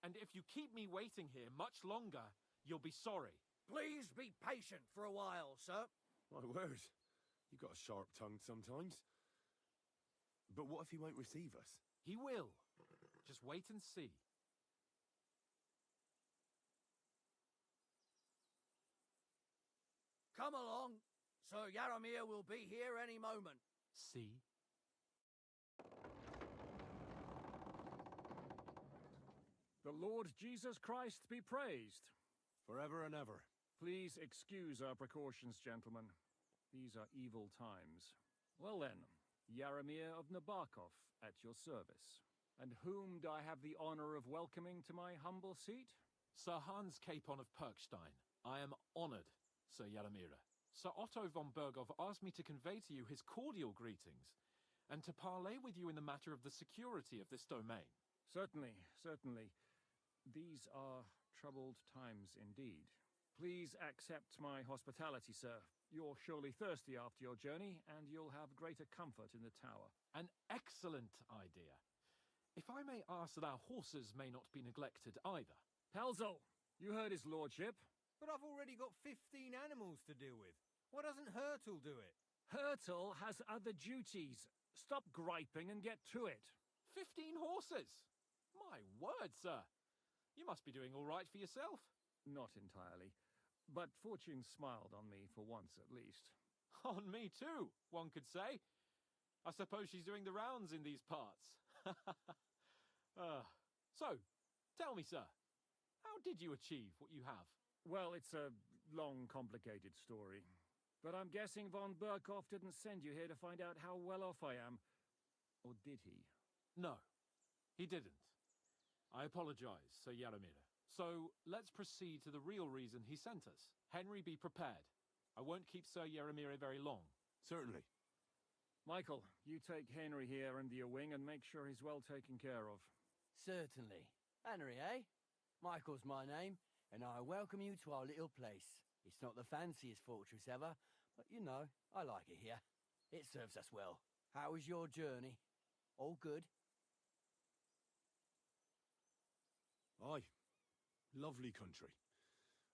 And if you keep me waiting here much longer, you'll be sorry. Please be patient for a while, sir. My word. You got a sharp tongue sometimes. But what if he won't receive us? He will. Just wait and see. Come along. Sir Yaramir will be here any moment. See? The Lord Jesus Christ be praised. Forever and ever. Please excuse our precautions, gentlemen. These are evil times. Well then, Yaramir of Nabokov at your service. And whom do I have the honor of welcoming to my humble seat? Sir Hans Capon of Perkstein. I am honored, Sir Yaramir. Sir Otto von Berghoff asked me to convey to you his cordial greetings, and to parley with you in the matter of the security of this domain. Certainly, certainly. These are troubled times indeed. Please accept my hospitality, sir. You're surely thirsty after your journey, and you'll have greater comfort in the tower. An excellent idea. If I may ask that our horses may not be neglected either. Pelzel, you heard his lordship. But I've already got 15 animals to deal with. Why doesn't Hurtle do it? Hurtle has other duties. Stop griping and get to it. 15 horses? My word, sir. You must be doing all right for yourself. Not entirely. But fortune smiled on me for once at least. On me too, one could say. I suppose she's doing the rounds in these parts. So, tell me, sir, how did you achieve what you have? Well, it's a long, complicated story. But I'm guessing von Berghoff didn't send you here to find out how well off I am. Or did he? No, he didn't. I apologize, Sir Yaramir. So, let's proceed to the real reason he sent us. Henry, be prepared. I won't keep Sir Yaramir very long. Certainly. Michael, you take Henry here under your wing and make sure he's well taken care of. Certainly. Henry, eh? Michael's my name, and I welcome you to our little place. It's not the fanciest fortress ever, but you know, I like it here. It serves us well. How was your journey? All good? Aye. Lovely country.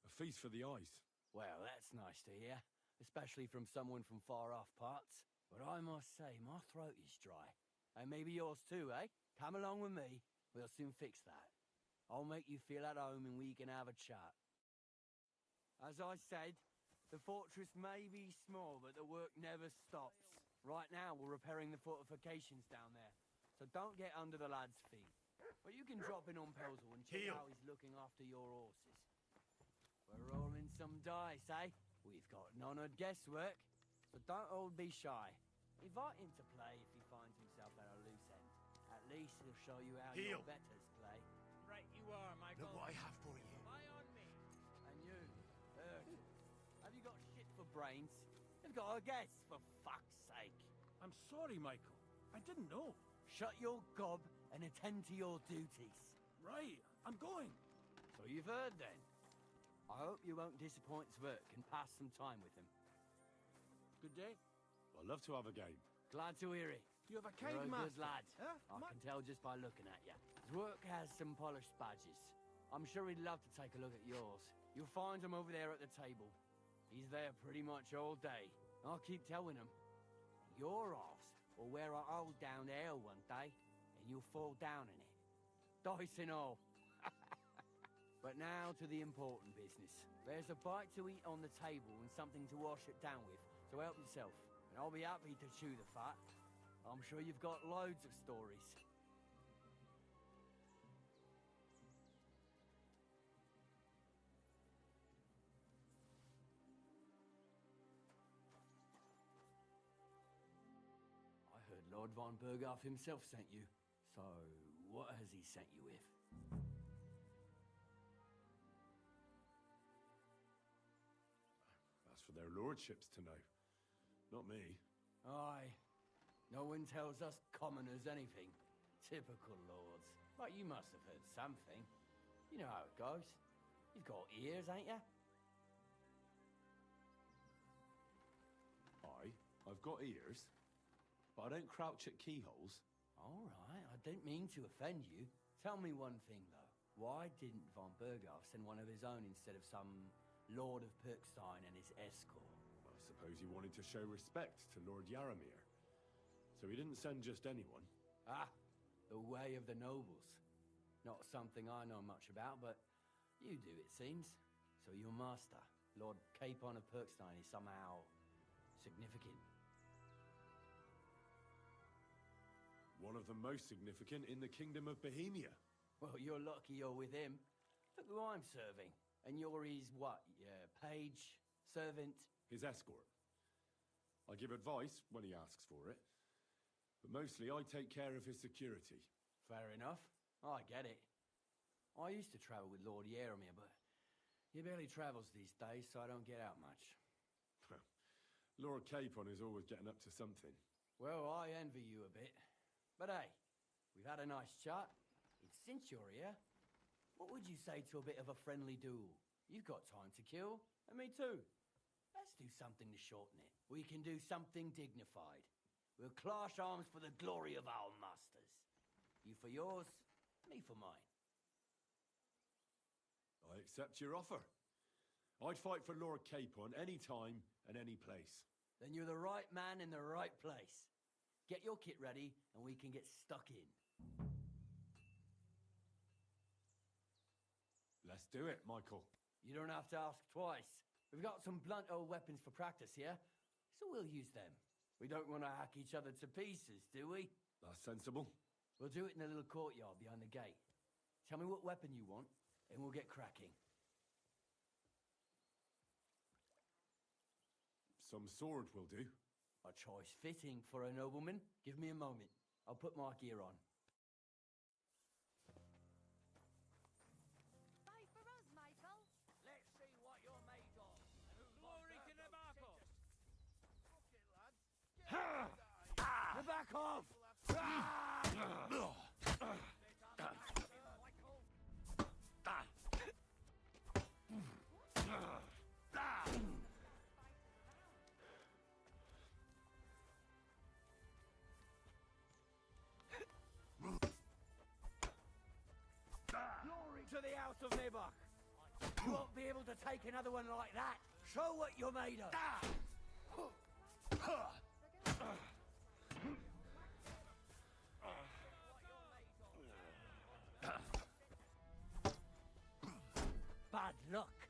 A feast for the eyes. Well, that's nice to hear, especially from someone from far-off parts. But I must say, my throat is dry. And maybe yours too, eh? Come along with me. We'll soon fix that. I'll make you feel at home and we can have a chat. As I said, the fortress may be small, but the work never stops. Right now, we're repairing the fortifications down there, so don't get under the lad's feet. But you can drop in on Pelzel and check how he's looking after your horses. We're rolling some dice, eh? We've got none of guesswork, so don't all be shy. Invite him to play if he finds himself at a loose end. At least he'll show you how your betters play. Right you are, Michael. Look what I have for you. Lie on me. And you, have you got shit for brains? You've got a guess, for fuck's sake. I'm sorry, Michael. I didn't know. Shut your gob and attend to your duties. Right, I'm going. So you've heard then. I hope you won't disappoint Zwerk and pass some time with him. Good day. I'd love to have a game. Glad to hear it. You have a You're cave a master. good lad. Huh? I can tell just by looking at you. Zwerk has some polished badges. I'm sure he'd love to take a look at yours. You'll find him over there at the table. He's there pretty much all day. I'll keep telling him. Your arse will wear a hole down there one day, and you'll fall down in it. Dice and all. But now to the important business. There's a bite to eat on the table and something to wash it down with, so help yourself. And I'll be happy to chew the fat. I'm sure you've got loads of stories. I heard Lord von Berghoff himself sent you. So, what has he sent you with? That's for their lordships to know. Not me. Aye. No one tells us commoners anything. Typical lords. But you must have heard something. You know how it goes. You've got ears, ain't you? I've got ears, but I don't crouch at keyholes. All right, I didn't mean to offend you. Tell me one thing, though. Why didn't von Berghoff send one of his own instead of some Lord of Pirkstein and his escort? I suppose he wanted to show respect to Lord Yaramir. So he didn't send just anyone. Ah, the way of the nobles. Not something I know much about, but you do, it seems. So your master, Lord Capon of Pirkstein, is somehow significant. One of the most significant in the Kingdom of Bohemia. Well, you're lucky you're with him. Look who I'm serving. And you're his, what, page, servant? His escort. I give advice when he asks for it. But mostly I take care of his security. Fair enough. I get it. I used to travel with Lord Yaramir, but he barely travels these days, so I don't get out much. Lord Capon is always getting up to something. Well, I envy you a bit. But hey, we've had a nice chat. And since you're here, what would you say to a bit of a friendly duel? You've got time to kill, and me too. Let's do something to shorten it. We can do something dignified. We'll clash arms for the glory of our masters. You for yours, me for mine. I accept your offer. I'd fight for Lord Capon any time and any place. Then you're the right man in the right place. Get your kit ready, and we can get stuck in. Let's do it, Michael. You don't have to ask twice. We've got some blunt old weapons for practice here, so we'll use them. We don't want to hack each other to pieces, do we? That's sensible. We'll do it in the little courtyard behind the gate. Tell me what weapon you want, and we'll get cracking. Some sword will do. A choice fitting for a nobleman. Give me a moment. I'll put my gear on. Fight for us, Michael. Let's see what you're made of. Glory to Nabarkov! The back off! Glory to the House of Nabark! You won't be able to take another one like that. Show what you're made of. Bad luck.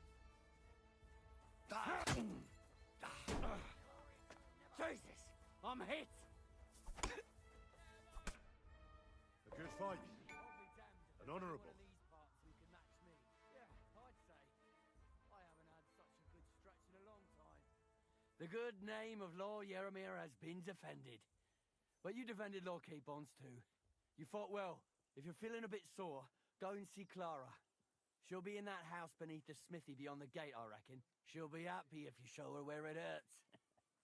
Jesus, I'm hit. A good fight. An honourable. The good name of Lord Yaramir has been defended. But you defended Lord Capon's too. You fought well. If you're feeling a bit sore, go and see Clara. She'll be in that house beneath the smithy beyond the gate, I reckon. She'll be happy if you show her where it hurts.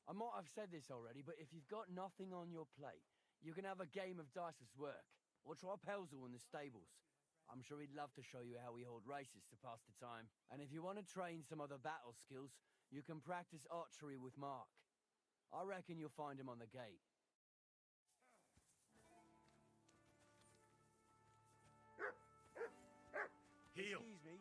I might have said this already, but if you've got nothing on your plate, you can have a game of dice's work. Or try Pelzel in the stables. I'm sure he'd love to show you how we hold races to pass the time. And if you want to train some other battle skills, you can practice archery with Mark. I reckon you'll find him on the gate. Heel. Excuse me.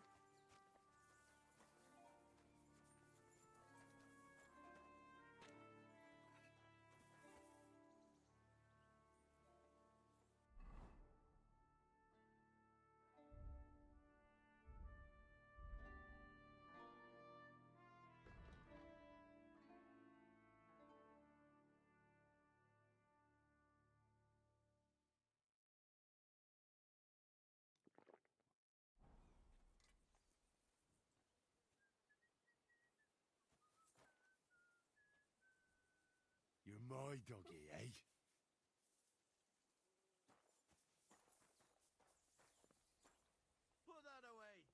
My doggy, eh? Put that away.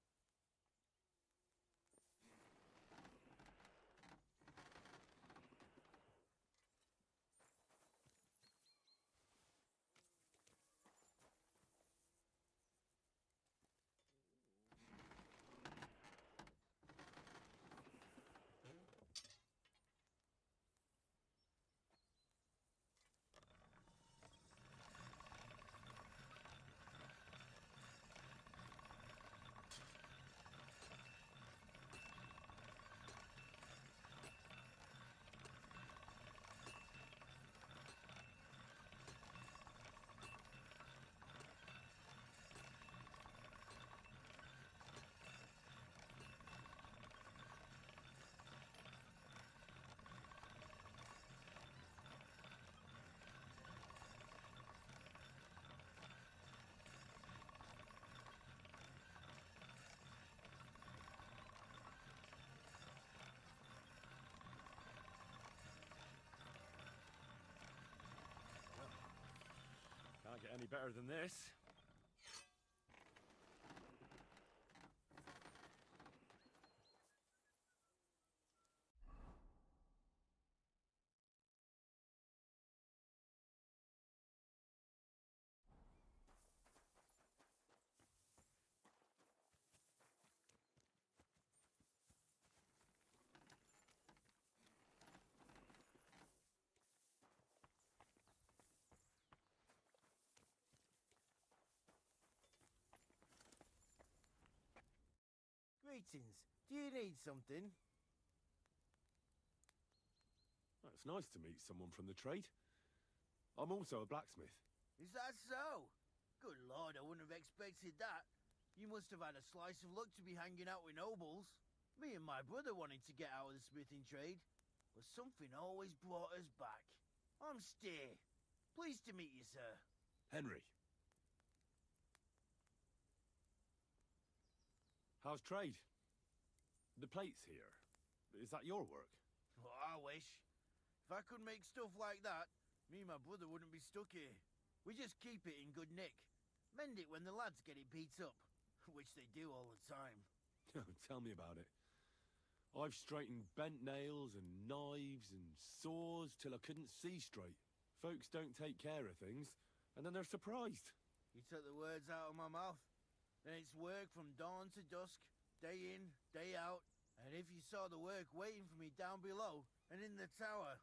Can't get any better than this. Greetings. Do you need something? Oh, it's nice to meet someone from the trade. I'm also a blacksmith. Is that so? Good lord, I wouldn't have expected that. You must have had a slice of luck to be hanging out with nobles. Me and my brother wanted to get out of the smithing trade, but something always brought us back. I'm Steer. Pleased to meet you, sir. Henry. How's trade? The plates here. Is that your work? Well, I wish. If I could make stuff like that, me and my brother wouldn't be stuck here. We just keep it in good nick. Mend it when the lads get it beat up, which they do all the time. Tell me about it. I've straightened bent nails and knives and saws till I couldn't see straight. Folks don't take care of things, and then they're surprised. You took the words out of my mouth. Then it's work from dawn to dusk, day in, day out. And if you saw the work waiting for me down below and in the tower,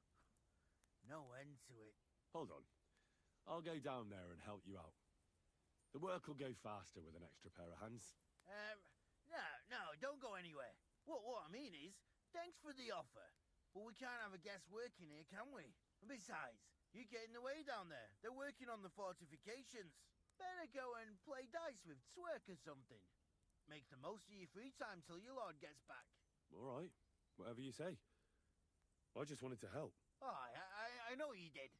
no end to it. Hold on. I'll go down there and help you out. The work will go faster with an extra pair of hands. No, don't go anywhere. What I mean is, thanks for the offer. But we can't have a guest working here, can we? And besides, you get in the way down there. They're working on the fortifications. Better go and play dice with Twerk or something. Make the most of your free time till your lord gets back. All right. Whatever you say. I just wanted to help. Oh, I know you did.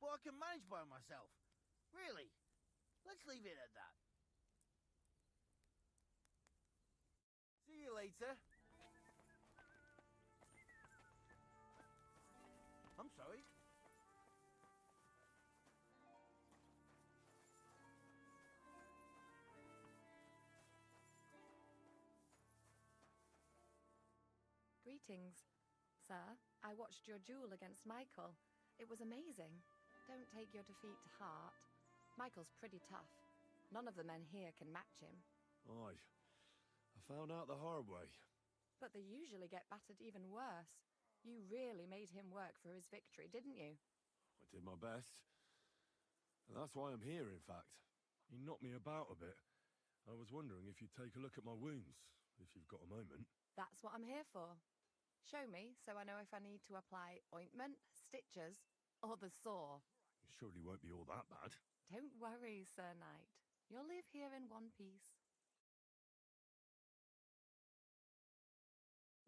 But I can manage by myself. Really. Let's leave it at that. See you later. I'm sorry. Greetings, sir. I watched your duel against Michael. It was amazing. Don't take your defeat to heart. Michael's pretty tough. None of the men here can match him. Aye. I found out the hard way. But they usually get battered even worse. You really made him work for his victory, didn't you? I did my best. And that's why I'm here, in fact. He knocked me about a bit. I was wondering if you'd take a look at my wounds, if you've got a moment. That's what I'm here for. Show me so I know if I need to apply ointment, stitches, or the saw. It surely won't be all that bad. Don't worry, Sir Knight. You'll live here in one piece.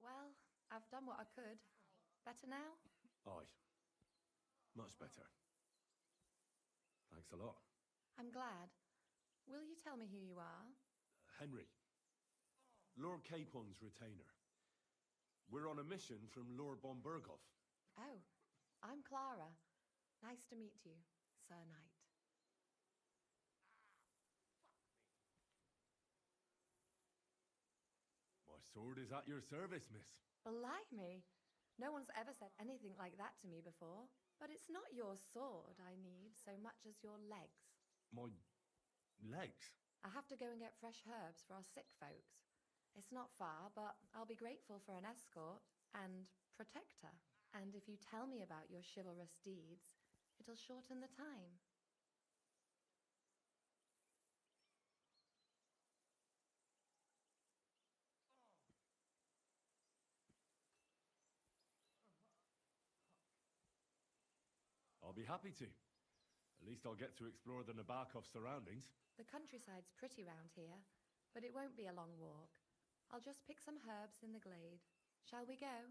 Well, I've done what I could. Better now? Aye. Much better. Thanks a lot. I'm glad. Will you tell me who you are? Henry. Lord Capon's retainer. We're on a mission from Lord von Berghoff. Oh, I'm Clara. Nice to meet you, Sir Knight. My sword is at your service, miss. Blimey! No one's ever said anything like that to me before. But it's not your sword I need so much as your legs. My legs? I have to go and get fresh herbs for our sick folks. It's not far, but I'll be grateful for an escort and protector. And if you tell me about your chivalrous deeds, it'll shorten the time. I'll be happy to. At least I'll get to explore the Nabokov surroundings. The countryside's pretty round here, but it won't be a long walk. I'll just pick some herbs in the glade. Shall we go?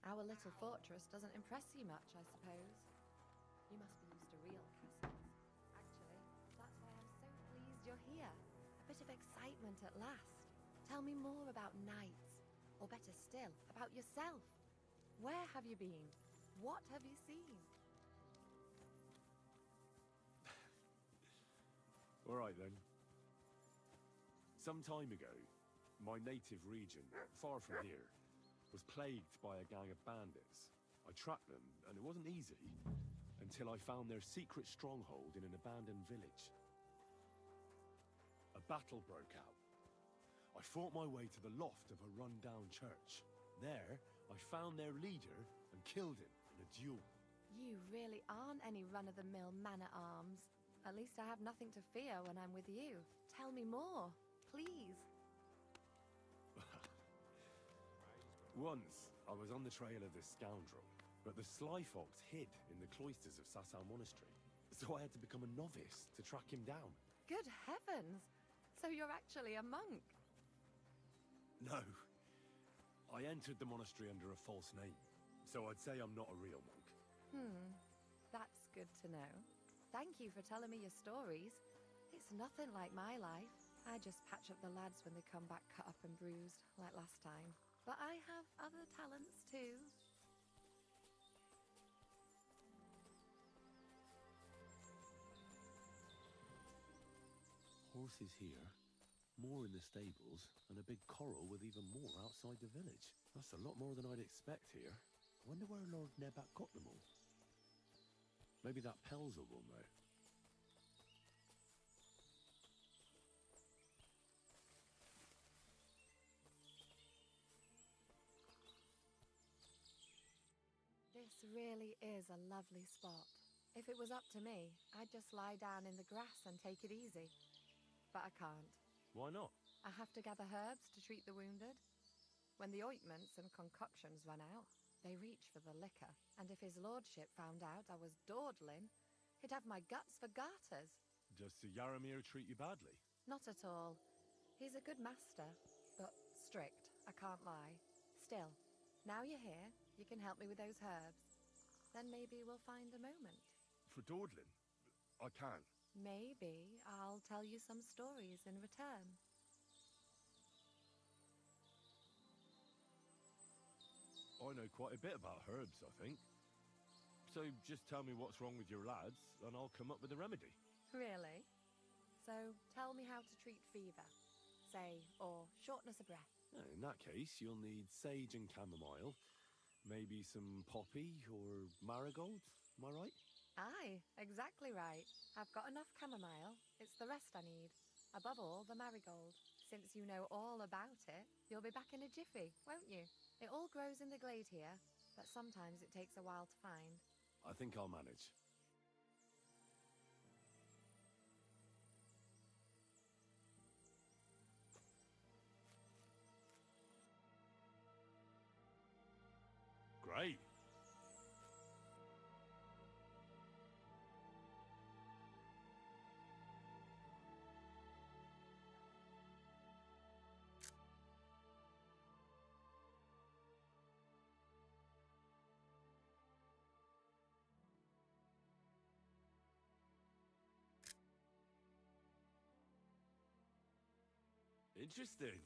Our little fortress doesn't impress you much, I suppose. You must be used to real castles. Actually, that's why I'm so pleased you're here. A bit of excitement at last. Tell me more about knights. Or better still, about yourself. Where have you been? What have you seen? All right, then. Some time ago, my native region, far from here, was plagued by a gang of bandits. I tracked them, and it wasn't easy, until I found their secret stronghold in an abandoned village. A battle broke out. I fought my way to the loft of a run-down church. There, I found their leader and killed him in a duel. You really aren't any run-of-the-mill man-at-arms. At least I have nothing to fear when I'm with you. Tell me more, please. Once, I was on the trail of this scoundrel, but the sly fox hid in the cloisters of Sasau Monastery. So I had to become a novice to track him down. Good heavens! So you're actually a monk? No. I entered the monastery under a false name, so I'd say I'm not a real monk. That's good to know. Thank you for telling me your stories. It's nothing like my life. I just patch up the lads when they come back cut up and bruised, like last time. But I have other talents too. Horses here, more in the stables, and a big corral with even more outside the village. That's a lot more than I'd expect here. I wonder where Lord Nebat got them all. Maybe that Pelzer will know. This really is a lovely spot. If it was up to me, I'd just lie down in the grass and take it easy. But I can't. Why not? I have to gather herbs to treat the wounded. When the ointments and concoctions run out, they reach for the liquor. And if his lordship found out I was dawdling, he'd have my guts for garters. Does Sir Yaramir treat you badly? Not at all. He's a good master, but strict, I can't lie. Still, now you're here, you can help me with those herbs. Then maybe we'll find a moment. For dawdling? I can. Maybe I'll tell you some stories in return. I know quite a bit about herbs, I think. So just tell me what's wrong with your lads, and I'll come up with a remedy. Really? So tell me how to treat fever, say, or shortness of breath. In that case, you'll need sage and chamomile, maybe some poppy or marigold, am I right? Aye, exactly right. I've got enough chamomile. It's the rest I need. Above all, the marigold. Since you know all about it, you'll be back in a jiffy, won't you? It all grows in the glade here, but sometimes it takes a while to find. I think I'll manage. Great. Interesting.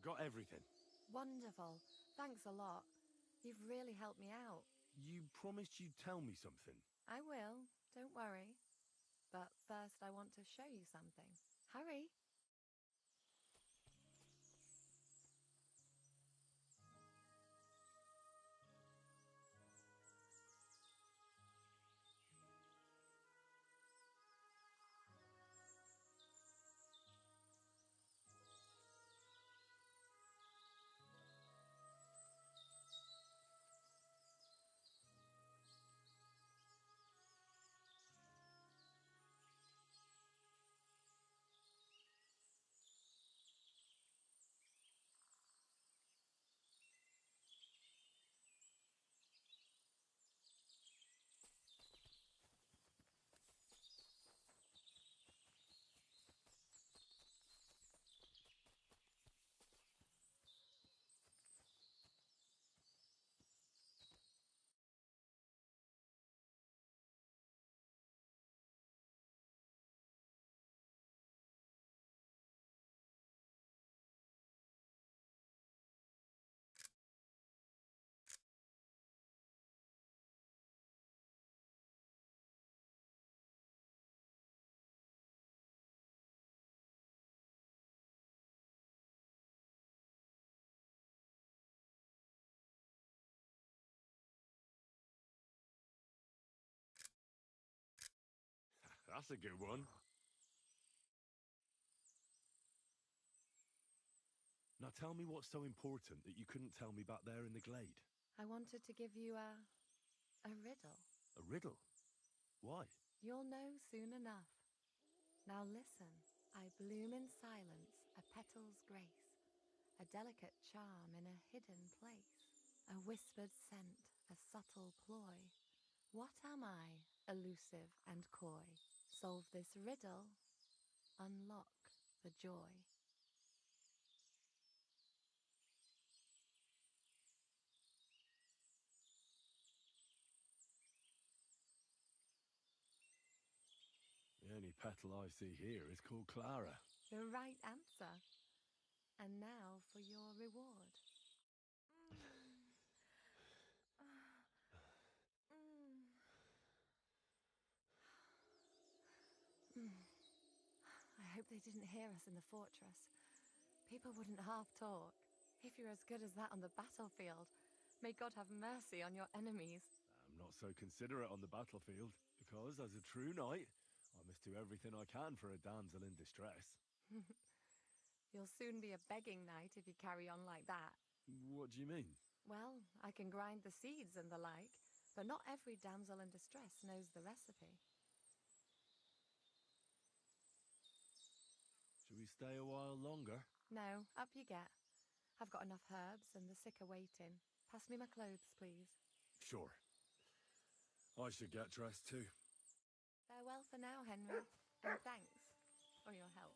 got everything. Wonderful. Thanks a lot. You've really helped me out. You promised you'd tell me something. I will. Don't worry. But first I want to show you something. Hurry. That's a good one. Now tell me what's so important that you couldn't tell me back there in the glade. I wanted to give you a riddle. A riddle? Why? You'll know soon enough. Now listen. I bloom in silence, a petal's grace, a delicate charm in a hidden place, a whispered scent, a subtle ploy. What am I, elusive and coy? Solve this riddle, unlock the joy. The only petal I see here is called Clara. The right answer. And now for your reward. I hope they didn't hear us in the fortress. People wouldn't half talk. If you're as good as that on the battlefield, may God have mercy on your enemies. I'm not so considerate on the battlefield, because as a true knight, I must do everything I can for a damsel in distress. You'll soon be a begging knight if you carry on like that. What do you mean? Well, I can grind the seeds and the like, but not every damsel in distress knows the recipe. Shall we stay a while longer? No, up you get. I've got enough herbs and the sick are waiting. Pass me my clothes, please. Sure. I should get dressed too. Farewell for now, Henry, and thanks for your help.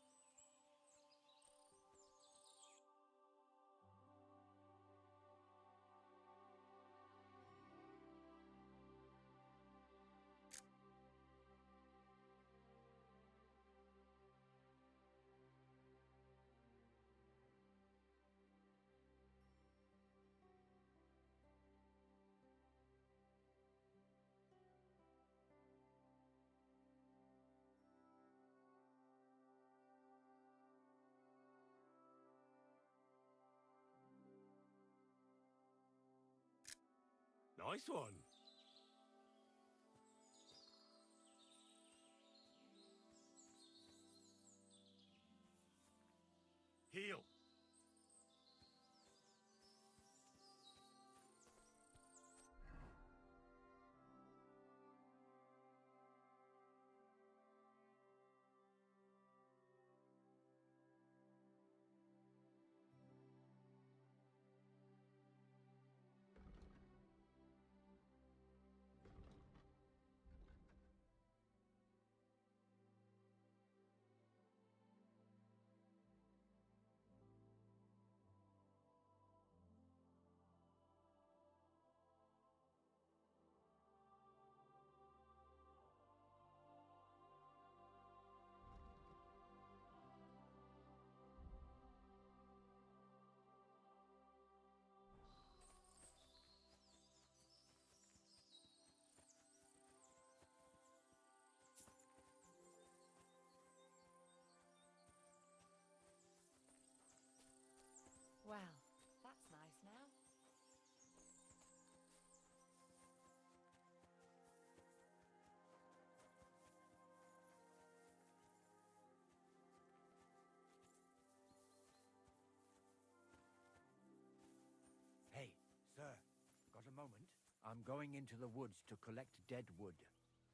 Nice one. Heal. moment. I'm going into the woods to collect dead wood,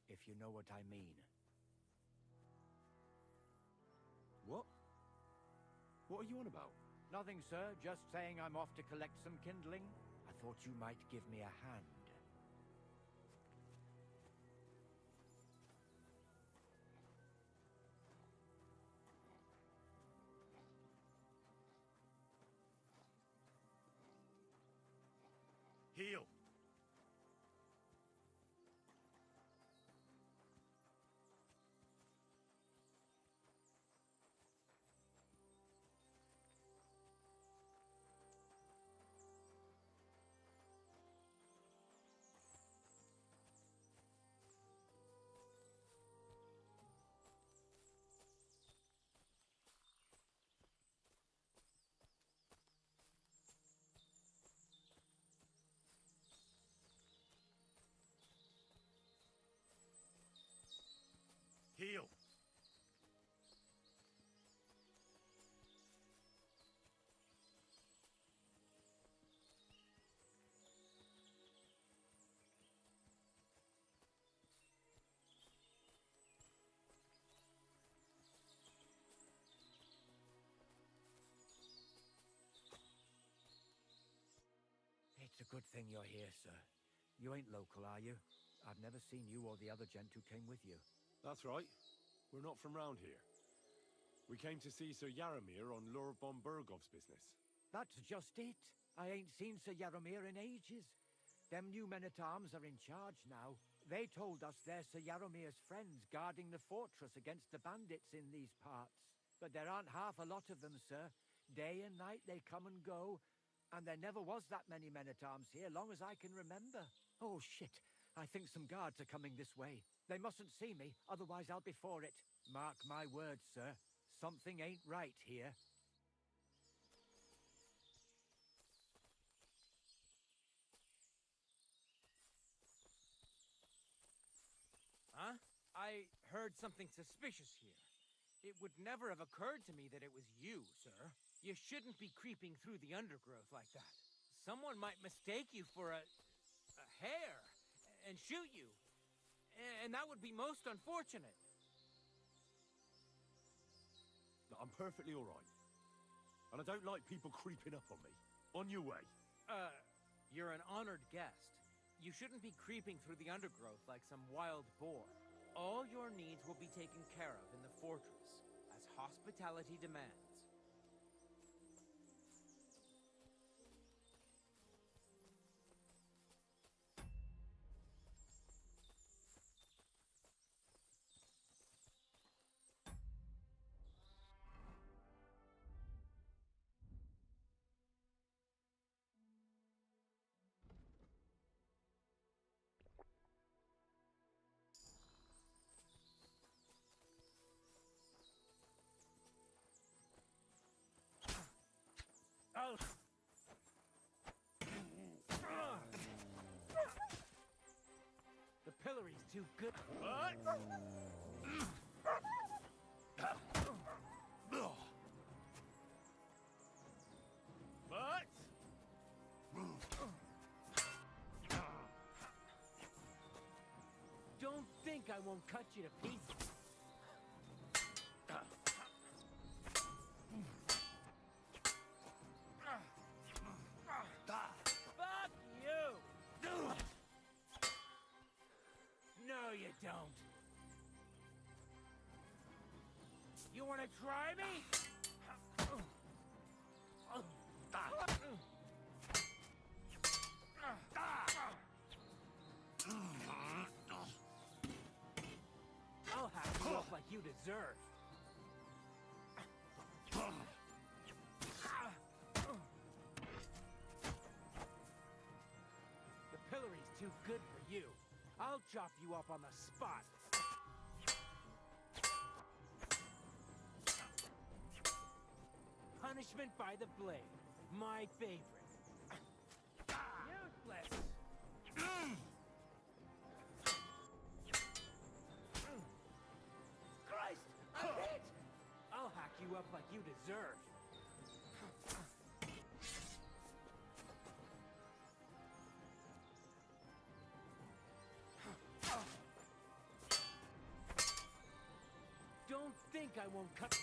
if you know what I mean. What? What are you on about? Nothing, sir. Just saying I'm off to collect some kindling. I thought you might give me a hand. Heal! Heal! It's a good thing you're here, sir. You ain't local, are you? I've never seen you or the other gent who came with you. That's right. We're not from round here. We came to see Sir Yaramir on Lord von Bergov's business. That's just it. I ain't seen Sir Yaramir in ages. Them new men-at-arms are in charge now. They told us they're Sir Yaramir's friends guarding the fortress against the bandits in these parts. But there aren't half a lot of them, sir. Day and night they come and go, and there never was that many men-at-arms here, long as I can remember. Oh, shit. I think some guards are coming this way. They mustn't see me, otherwise I'll be for it. Mark my words, sir. Something ain't right here. Huh? I heard something suspicious here. It would never have occurred to me that it was you, sir. You shouldn't be creeping through the undergrowth like that. Someone might mistake you for a hare and shoot you. And that would be most unfortunate. I'm perfectly all right. And I don't like people creeping up on me. On your way. You're an honored guest. You shouldn't be creeping through the undergrowth like some wild boar. All your needs will be taken care of in the fortress, as hospitality demands. The pillory's too good. Don't think I won't cut you to pieces. Fuck you! No, you don't. You want to try me? I'll have you up like you deserve. The pillory's too good for you. I'll chop you up on the spot. Punishment by the blade. My favorite. Useless. Christ! I'm hit! I'll hack you up like you deserve. I won't cut...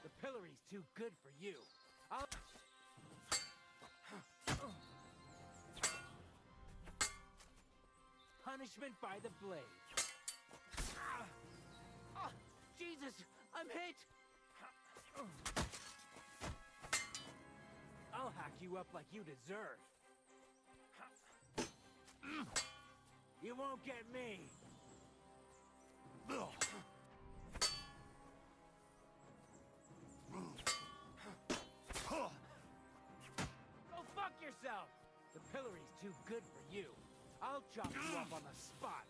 The pillory's too good for you. I'll... Punishment by the blade. Jesus, I'm hit! I'll hack you up like you deserve. You won't get me. Go fuck yourself! The pillory's too good for you. I'll chop you up on the spot.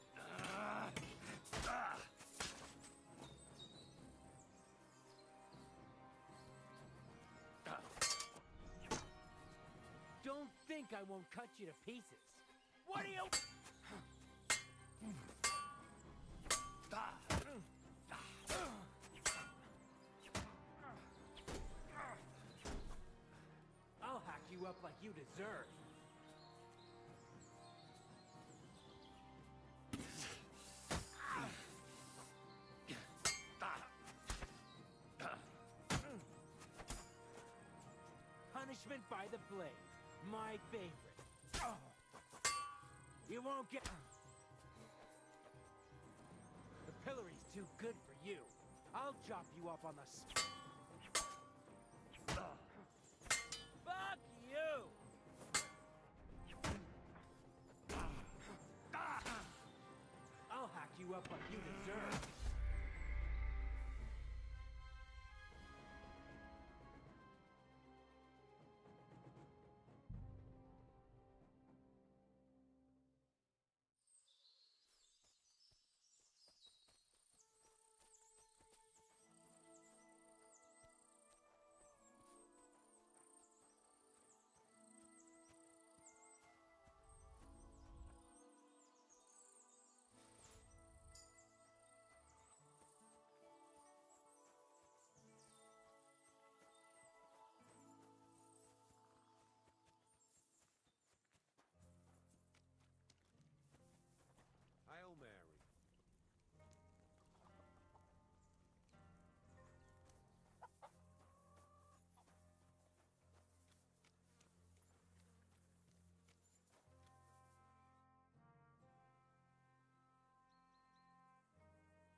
Don't think I won't cut you to pieces. What do you... I'll hack you up like you deserve. Punishment by the blade. My favorite. You won't get... The pillory's too good for you. I'll chop you up on the spot. Fuck you! I'll hack you up like you deserve. Hail Mary.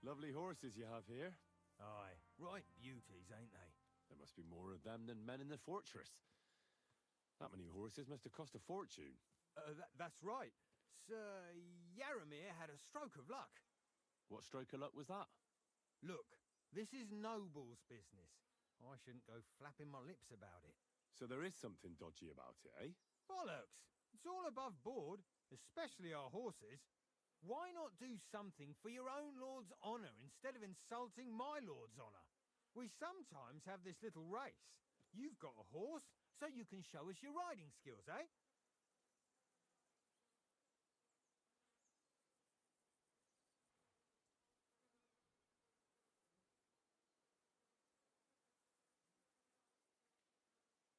Lovely horses you have here. Aye, right beauties, ain't they? There must be more of them than men in the fortress. That many horses must have cost a fortune. That's right. Sir Yaramir had a stroke of luck. What stroke of luck was that? Look, this is Noble's business. I shouldn't go flapping my lips about it. So there is something dodgy about it, eh? Bollocks! It's all above board, especially our horses. Why not do something for your own lord's honour instead of insulting my lord's honour? We sometimes have this little race. You've got a horse, so you can show us your riding skills, eh?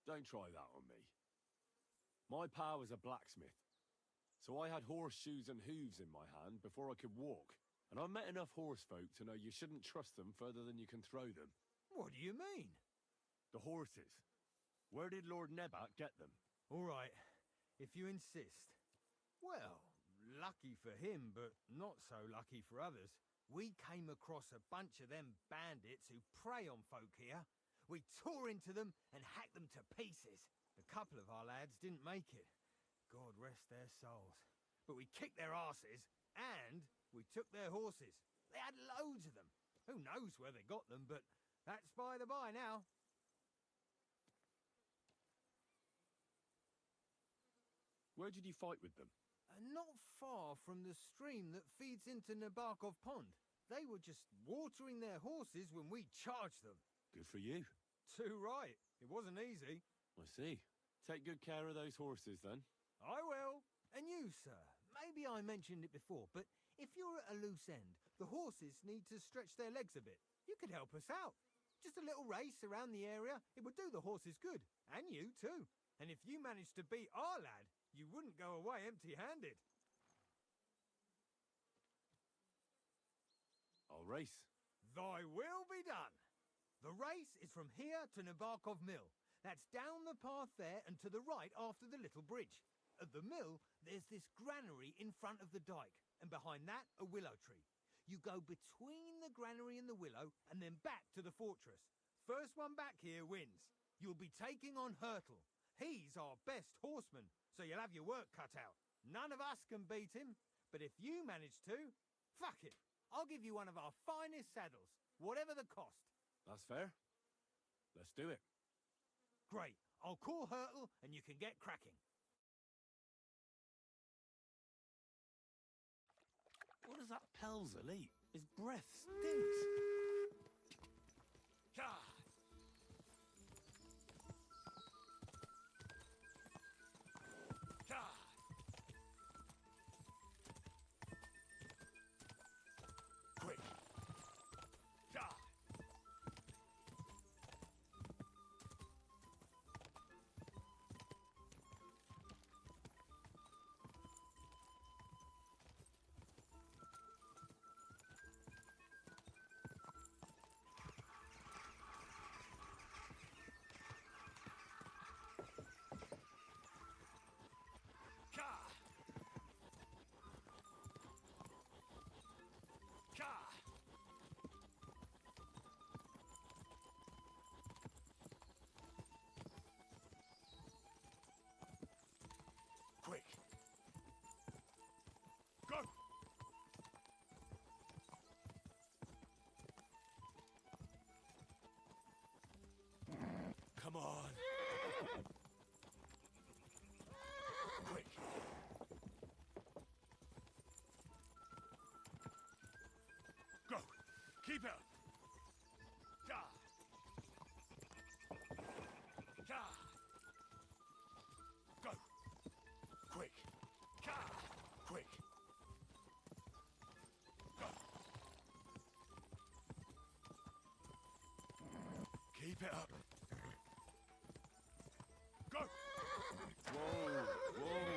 Don't try that on me. My pa was a blacksmith, so I had horseshoes and hooves in my hand before I could walk. And I met enough horse folk to know you shouldn't trust them further than you can throw them. What do you mean? The horses. Where did Lord Nebat get them? All right, if you insist. Well, lucky for him, but not so lucky for others. We came across a bunch of them bandits who prey on folk here. We tore into them and hacked them to pieces. A couple of our lads didn't make it. God rest their souls. But we kicked their asses, and we took their horses. They had loads of them. Who knows where they got them, but that's by the by now. Where did you fight with them? Not far from the stream that feeds into Nabokov Pond. They were just watering their horses when we charged them. Good for you. Too right. It wasn't easy. I see. Take good care of those horses, then. I will. And you, sir. Maybe I mentioned it before, but if you're at a loose end, the horses need to stretch their legs a bit. You could help us out. Just a little race around the area. It would do the horses good. And you, too. And if you managed to beat our lad, you wouldn't go away empty-handed. I'll race. Thy will be done. The race is from here to Nabokov Mill. That's down the path there and to the right after the little bridge. At the mill, there's this granary in front of the dike, and behind that, a willow tree. You go between the granary and the willow, and then back to the fortress. First one back here wins. You'll be taking on Hurtle. He's our best horseman, so you'll have your work cut out. None of us can beat him, but if you manage to, fuck it. I'll give you one of our finest saddles, whatever the cost. That's fair. Let's do it. Great. I'll call Hurtle and you can get cracking. What does that Pelzer eat? His breath stinks. God! God! Quick! God! Quick! Go! Come on! Quick! Go! Keep up! God! God! Go! Quick! God! Quick! Go! Keep it up! Go! Whoa! Whoa!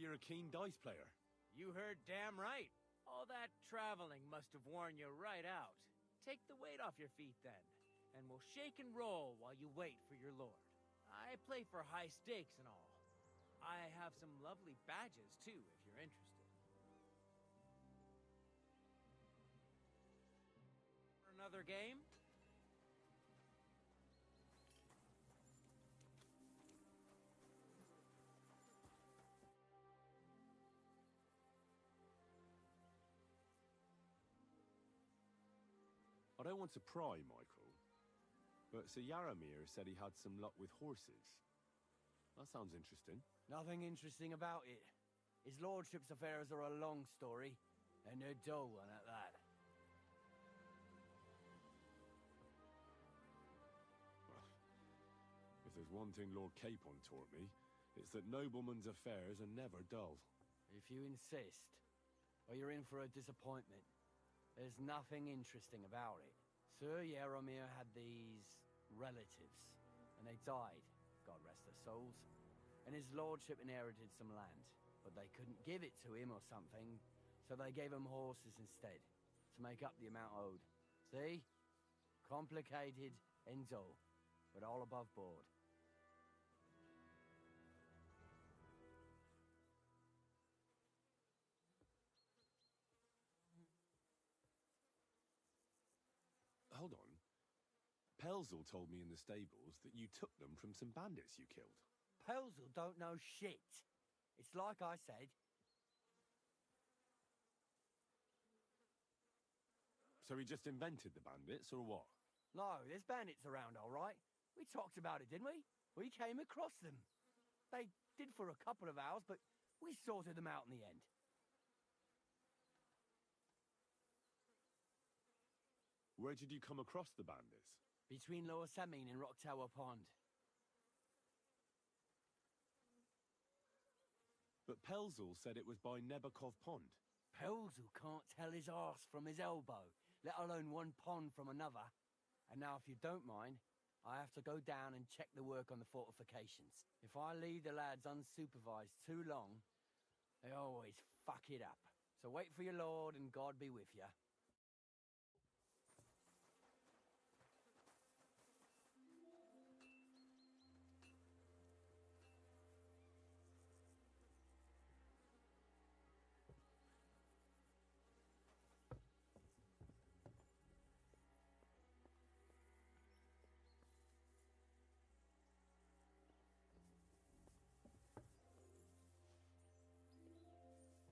you're a keen dice player. You heard damn right. All that traveling must have worn you right out. Take the weight off your feet then, and we'll shake and roll while you wait for your lord. I play for high stakes and all. I have some lovely badges too, if you're interested. Another game? I don't want to pry, Michael, but Sir Yaramir said he had some luck with horses. That sounds interesting. Nothing interesting about it. His lordship's affairs are a long story, and they're dull one at that. If there's one thing Lord Capon taught me, it's that noblemen's affairs are never dull. If you insist, or you're in for a disappointment. There's nothing interesting about it. Sir Yaramir had these relatives, and they died, God rest their souls. And his lordship inherited some land, but they couldn't give it to him or something, so they gave him horses instead, to make up the amount owed. See? Complicated and dull, but all above board. Hold on. Pelzel told me in the stables that you took them from some bandits you killed. Pelzel don't know shit. It's like I said. So he just invented the bandits, or what? No, there's bandits around, all right. We talked about it, didn't we? We came across them. They did for a couple of hours, but we sorted them out in the end. Where did you come across the bandits? Between Lower Samin and Rock Tower Pond. But Pelzel said it was by Nebakov Pond. Pelzel can't tell his arse from his elbow, let alone one pond from another. And now, if you don't mind, I have to go down and check the work on the fortifications. If I leave the lads unsupervised too long, they always fuck it up. So wait for your lord, and God be with you.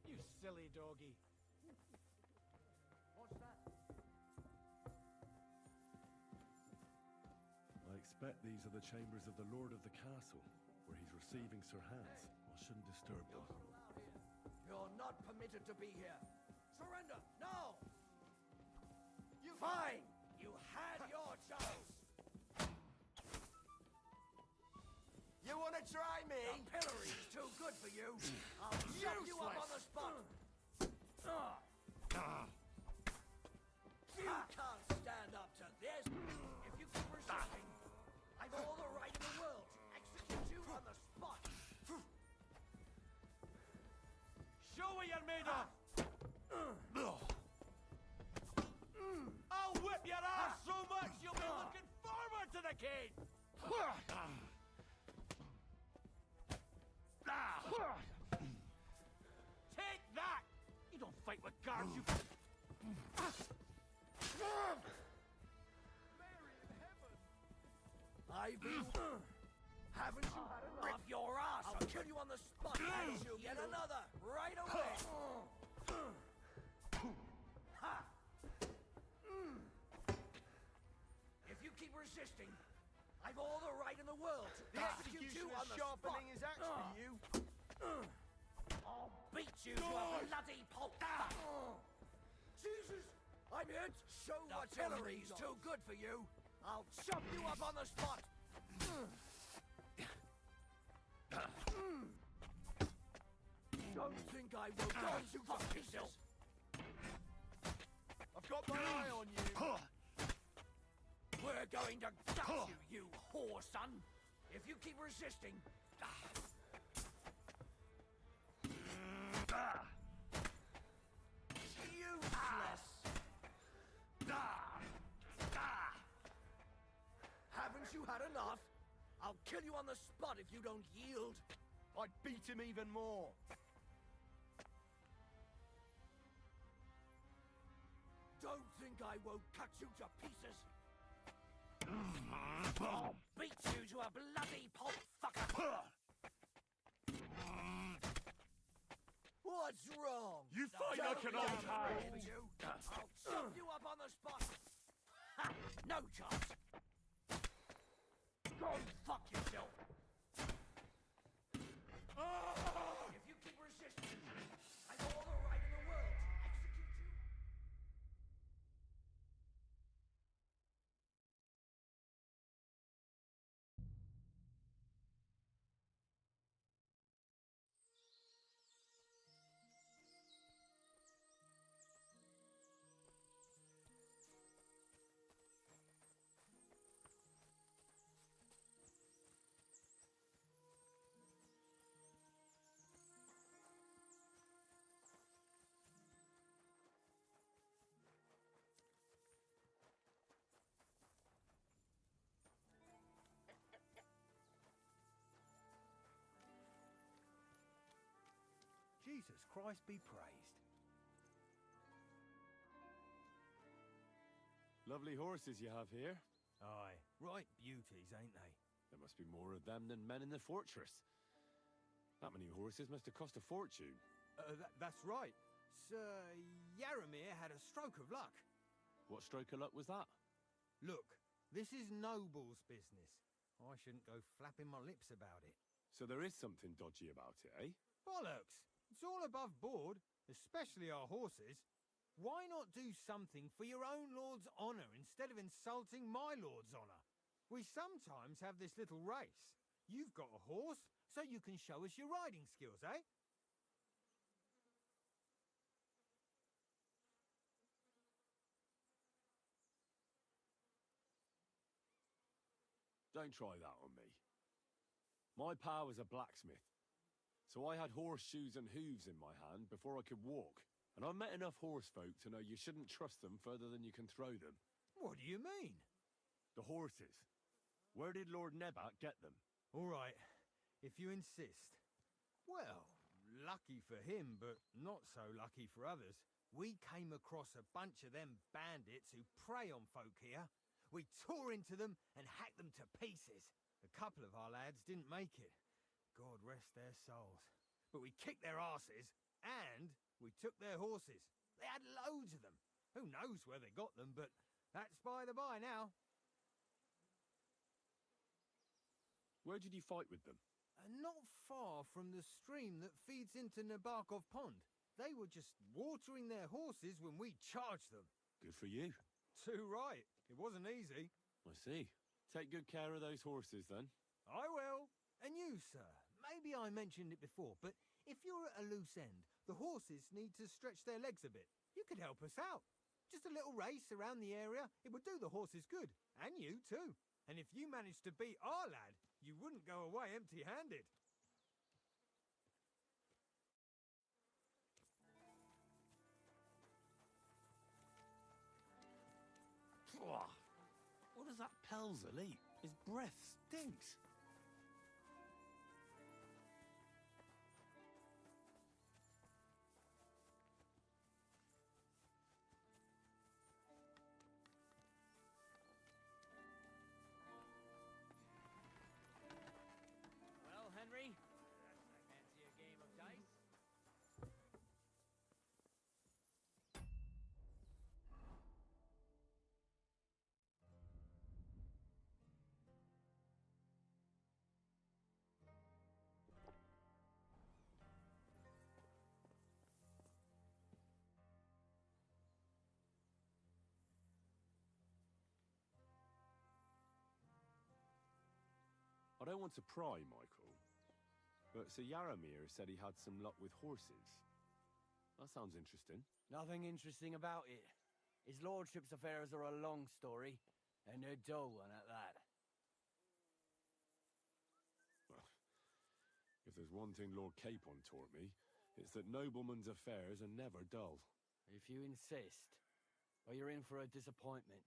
You silly doggy. What's that? I expect these are the chambers of the Lord of the Castle, where he's receiving Sir Hans. I shouldn't disturb them. You're not permitted to be here. Surrender, now! Fine! You had your chance! You want to try me? The pillory's too good for you. I'll shove you up on the spot. You can't stand up to this. If you keep resisting, I've all the right in the world to execute you on the spot. Show what you're made of! I'll whip your ass so much you'll be looking forward to the cage! Take that! You don't fight with guards, you... I've been... Haven't you had enough your ass? I'll kill you on the spot and you get another right away. Ha! If you keep resisting, I've all the right in the world to execute you on the sharpening spot. his axe for you. I'll beat you to a bloody pulp. Jesus! I'm hit! Show what pillory's too good for you! I'll chop you up on the spot! Don't think I will go you to pieces! I've got my eye on you. We're going to gut you, you whore son! If you keep resisting... Useless! Haven't you had enough? I'll kill you on the spot if you don't yield. I'd beat him even more. Don't think I won't cut you to pieces. I'll beat you to a bloody pulp, fucker. What's wrong? You fight like an old hound. I'll chop you up on the spot. Ha! No chance. Go fuck yourself. If you keep resisting, I have all the right in the world to execute you. Jesus Christ be praised. Lovely horses you have here. Aye, right beauties, ain't they? There must be more of them than men in the fortress. That many horses must have cost a fortune. That's right. Sir Yaramir had a stroke of luck. What stroke of luck was that? Look, this is Noble's business. I shouldn't go flapping my lips about it. So there is something dodgy about it, eh? Bollocks! It's all above board, especially our horses. Why not do something for your own lord's honour instead of insulting my lord's honour? We sometimes have this little race. You've got a horse, so you can show us your riding skills, eh? Don't try that on me. My pa was a blacksmith, so I had horseshoes and hooves in my hand before I could walk. And I've met enough horse folk to know you shouldn't trust them further than you can throw them. What do you mean? The horses. Where did Lord Nebat get them? All right, if you insist. Well, lucky for him, but not so lucky for others. We came across a bunch of them bandits who prey on folk here. We tore into them and hacked them to pieces. A couple of our lads didn't make it. God rest their souls. But we kicked their asses, and we took their horses. They had loads of them. Who knows where they got them, but that's by the by now. Where did you fight with them? Not far from the stream that feeds into Nabokov Pond. They were just watering their horses when we charged them. Good for you. Too right. It wasn't easy. I see. Take good care of those horses, then. I will. And you, sir. Maybe I mentioned it before, but if you're at a loose end, the horses need to stretch their legs a bit. You could help us out. Just a little race around the area. It would do the horses good. And you, too. And if you managed to beat our lad, you wouldn't go away empty-handed. What does that Pelzer eat? His breath stinks. Well, Henry, fancy a game of dice? I don't want to pry, Michael, but Sir Yaramir said he had some luck with horses. That sounds interesting. Nothing interesting about it. His lordship's affairs are a long story, and a dull one at that. Well, if there's one thing Lord Capon taught me, It's that noblemen's affairs are never dull. If you insist, well, you're in for a disappointment.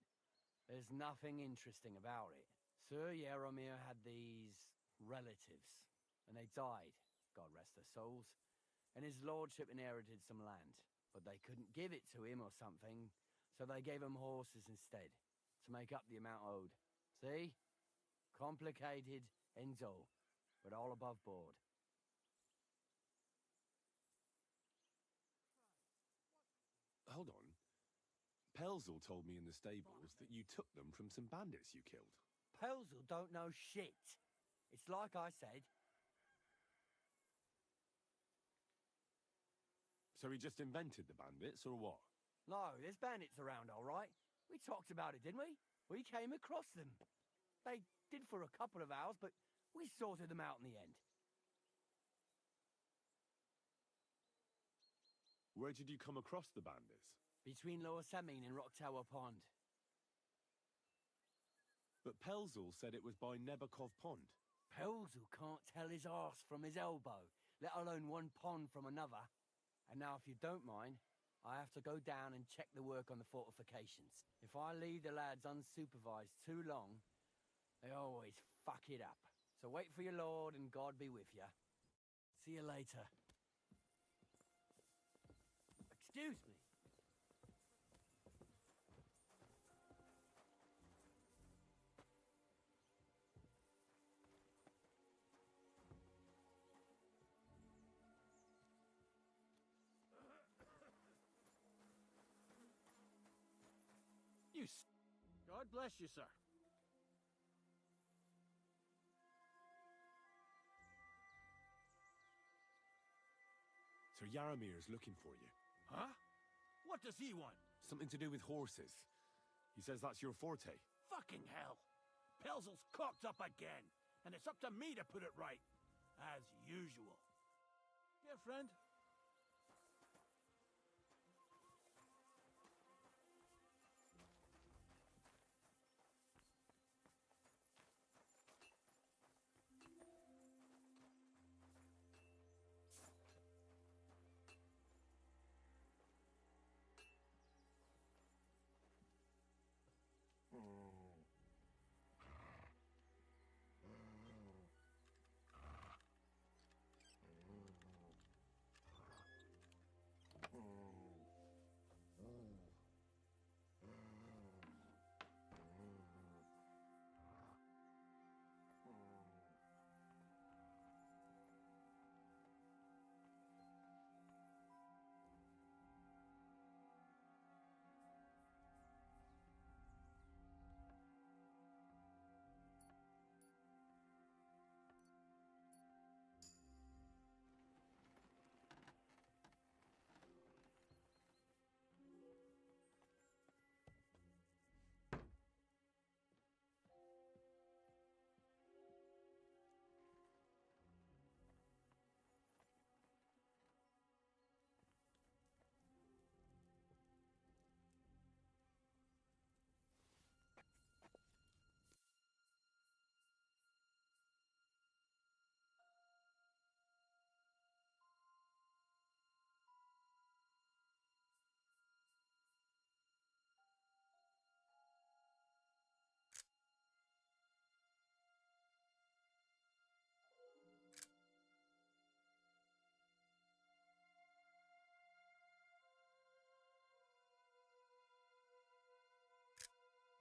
There's nothing interesting about it. Sir Yaromir had these relatives, and they died, God rest their souls, and his lordship inherited some land, but they couldn't give it to him or something, so they gave him horses instead, to make up the amount owed. See? Complicated, ends all, but all above board. Hold on. Pelzel told me in the stables that you took them from some bandits you killed. Pelzel don't know shit. It's like I said. So he just invented the bandits, or what? No, there's bandits around, all right. We talked about it, didn't we? We came across them. They did for a couple of hours, but we sorted them out in the end. Where did you come across the bandits? Between Lower Samin and Rock Tower Pond. But Pelzel said it was by Nebakov Pond. Pelzel can't tell his arse from his elbow, let alone one pond from another. And now, if you don't mind, I have to go down and check the work on the fortifications. If I leave the lads unsupervised too long, they always fuck it up. So wait for your lord and God be with you. See you later. Excuse me. God bless you, sir. Sir Yaramir's looking for you. Huh? What does he want? Something to do with horses. He says that's your forte. Fucking hell. Pelzel's cocked up again, and it's up to me to put it right. As usual. Yeah, friend?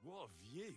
What a view!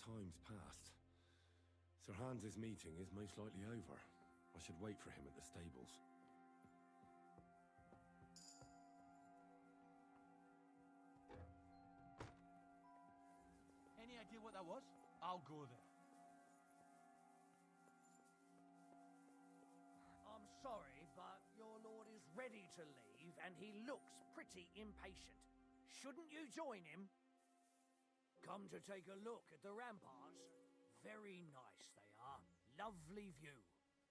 time's passed. Sir Hans's meeting is most likely over. I should wait for him at the stables. Any idea what that was? I'll go there. I'm sorry, but your lord is ready to leave, and he looks pretty impatient. Shouldn't you join him? Come to take a look at the ramparts. Very nice they are. Lovely view.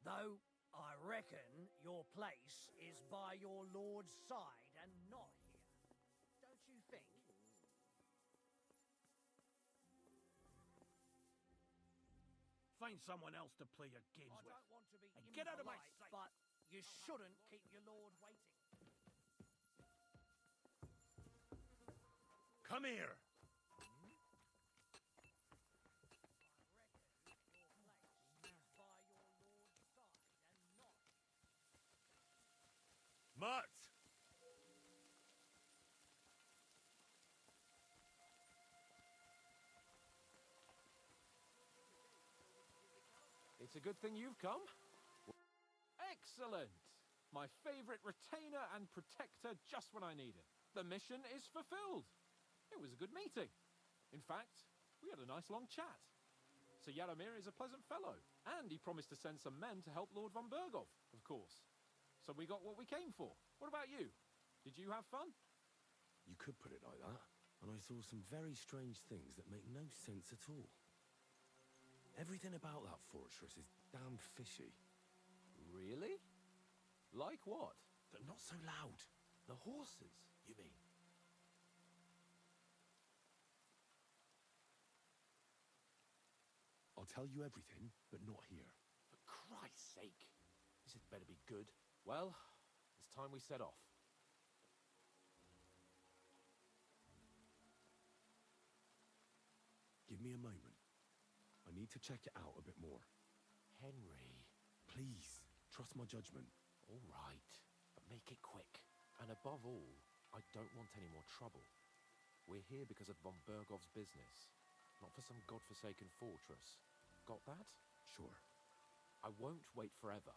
Though, I reckon your place is by your lord's side and not here. Don't you think? Find someone else to play your games with. I don't want to be And get out of my impolite, sight. but you shouldn't keep your lord waiting. Come here! Mutt! It's a good thing you've come. Excellent! My favorite retainer and protector just when I need him. The mission is fulfilled. It was a good meeting. In fact, we had a nice long chat. Sir Yaramir is a pleasant fellow, and he promised to send some men to help Lord von Bergov, of course. So we got what we came for. What about you? Did you have fun? You could put it like that, and I saw some very strange things that make no sense at all. Everything about that fortress is damn fishy. Really? Like what? But not so loud. The horses, you mean? I'll tell you everything, but not here. For Christ's sake. This had better be good. Well, it's time we set off. Give me a moment. I need to check it out a bit more. Henry. Please, trust my judgment. All right, but make it quick. And above all, I don't want any more trouble. We're here because of von Bergov's business, not for some godforsaken fortress. Got that? Sure. I won't wait forever.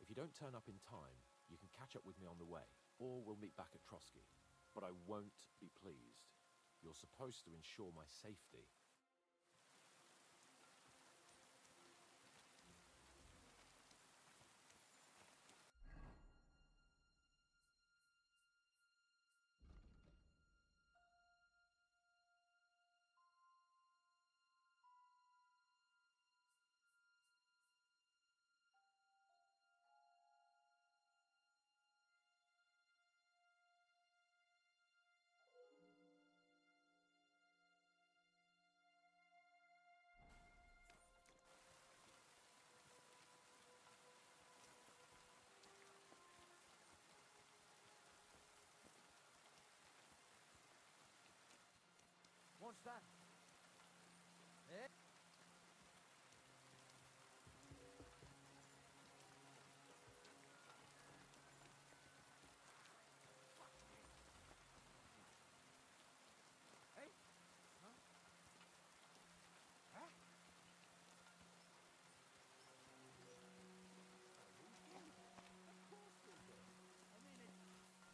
If you don't turn up in time, you can catch up with me on the way, or we'll meet back at Trotsky. But I won't be pleased. You're supposed to ensure my safety. What's that? Eh? Hey? Huh? Huh?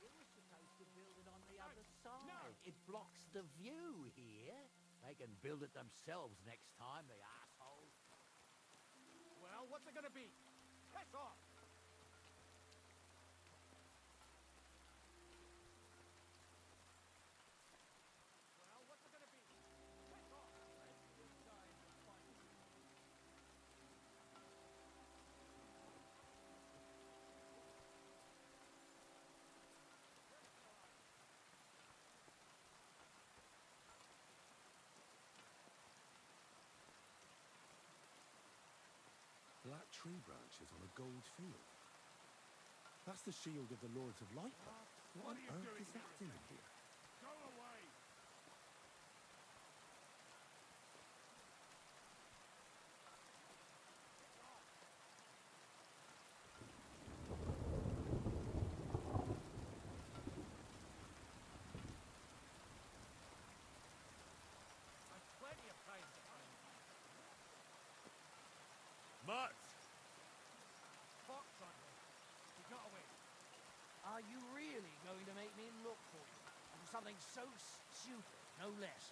You were supposed to build it on the other side. It blocks the view here. They can build it themselves next time, the assholes. Well, what's it gonna be? Piss off! Well, what's it gonna be? Piss off! Black tree branches on a gold field. That's the shield of the Lords of Lightpath. What on earth is that doing here? Go away! I've plenty of time to find you. Are you really going to make me look for you? On something so stupid, no less.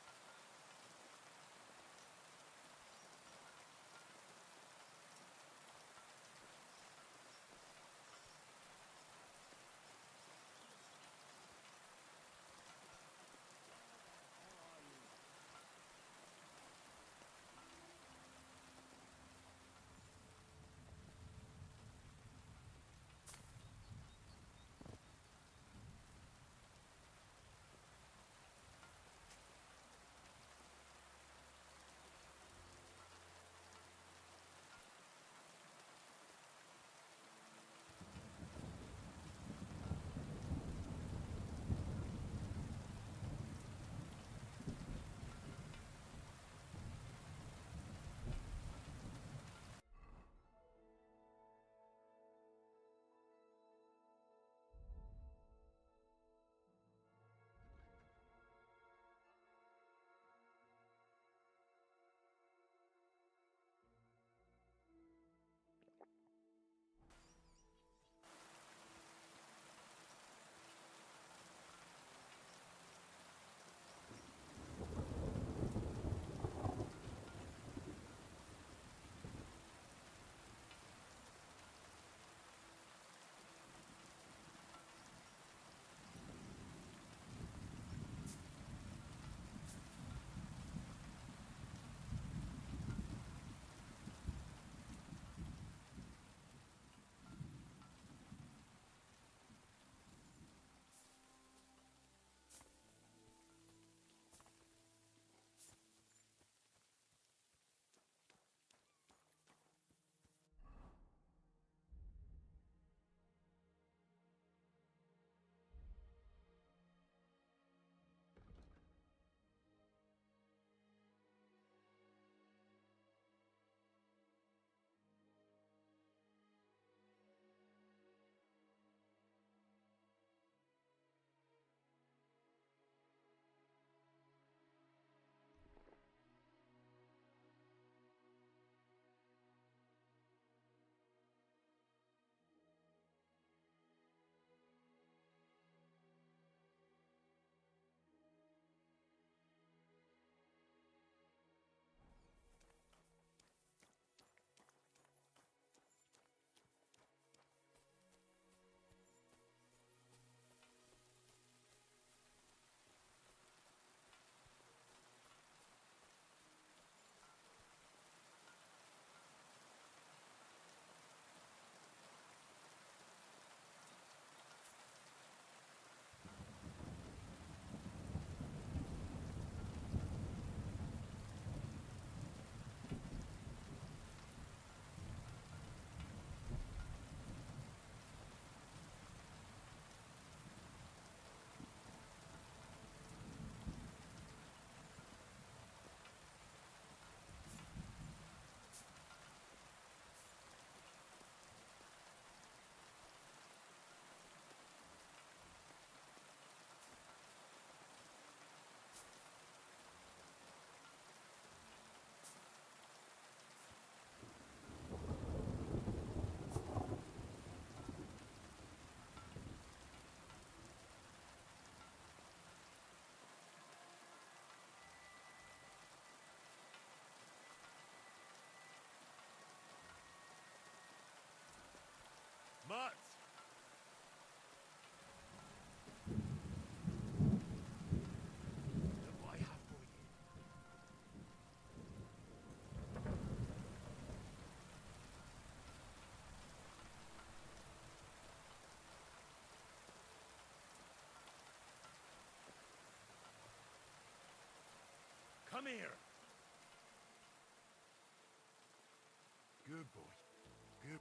Mutt! Look what I have for you. Come here. Good boy. Good.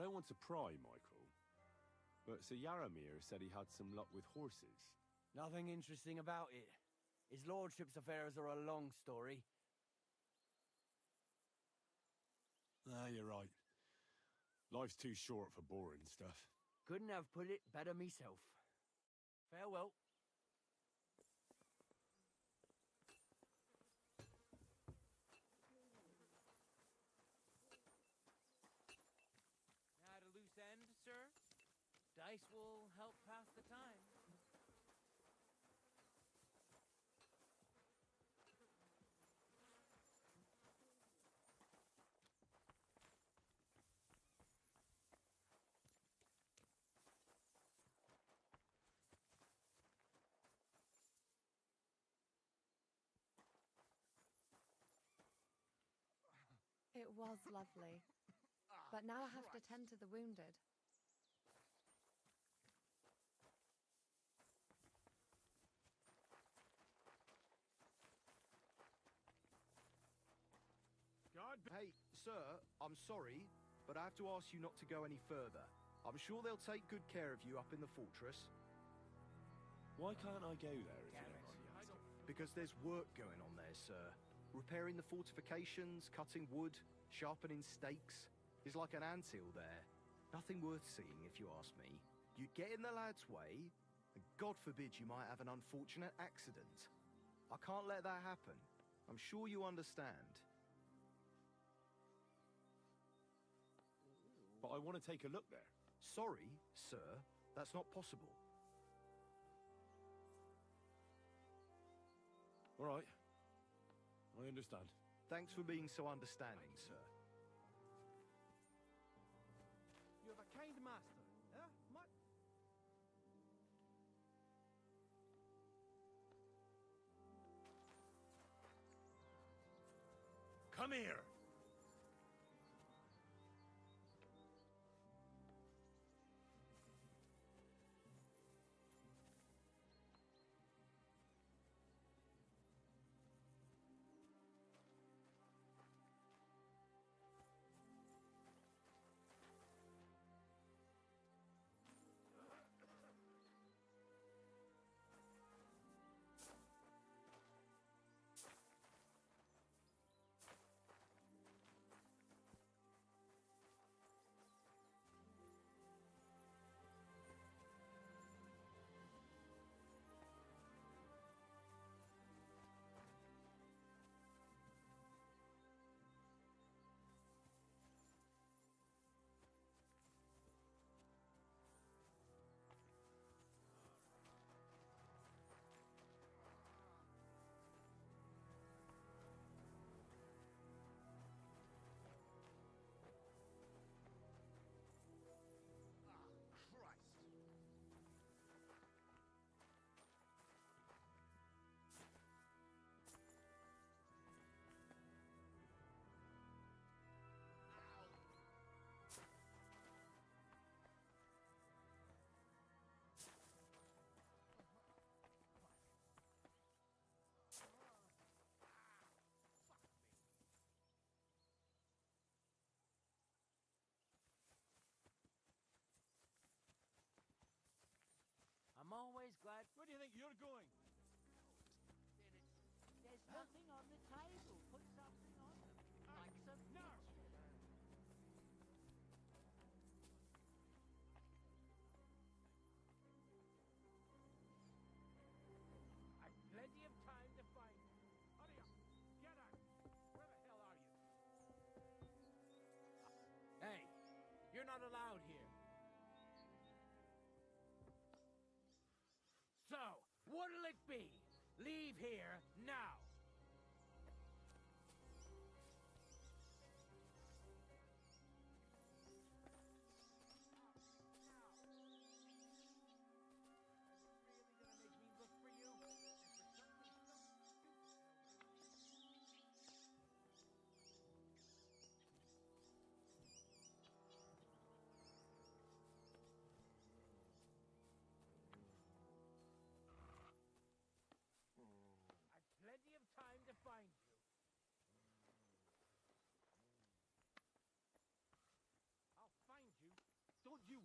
don't want to pry, Michael, but Sir Yaramir said he had some luck with horses. Nothing interesting about it. His lordship's affairs are a long story. Ah, you're right. Life's too short for boring stuff. Couldn't have put it better myself. Farewell. At a loose end, sir? Dice will help pass the time. It was lovely. But now I have to tend to the wounded. Hey, sir, I'm sorry, but I have to ask you not to go any further. I'm sure they'll take good care of you up in the fortress. Why can't I go there if you don't mind me asking? Because there's work going on there, sir. Repairing the fortifications, cutting wood, sharpening stakes. There's like an anthill there. Nothing worth seeing, if you ask me. You get in the lad's way, and God forbid you might have an unfortunate accident. I can't let that happen. I'm sure you understand. But I want to take a look there. Sorry, sir, that's not possible. All right. I understand. Thanks for being so understanding, sir. You have a kind master, eh? Come here! I'm always glad. Where do you think you're going? There's nothing on the table. Put something on them. Like some picture. I've plenty of time to find it. Hurry up. Get out. Where the hell are you? Hey, you're not allowed here. So, what'll it be? Leave here now. Plenty of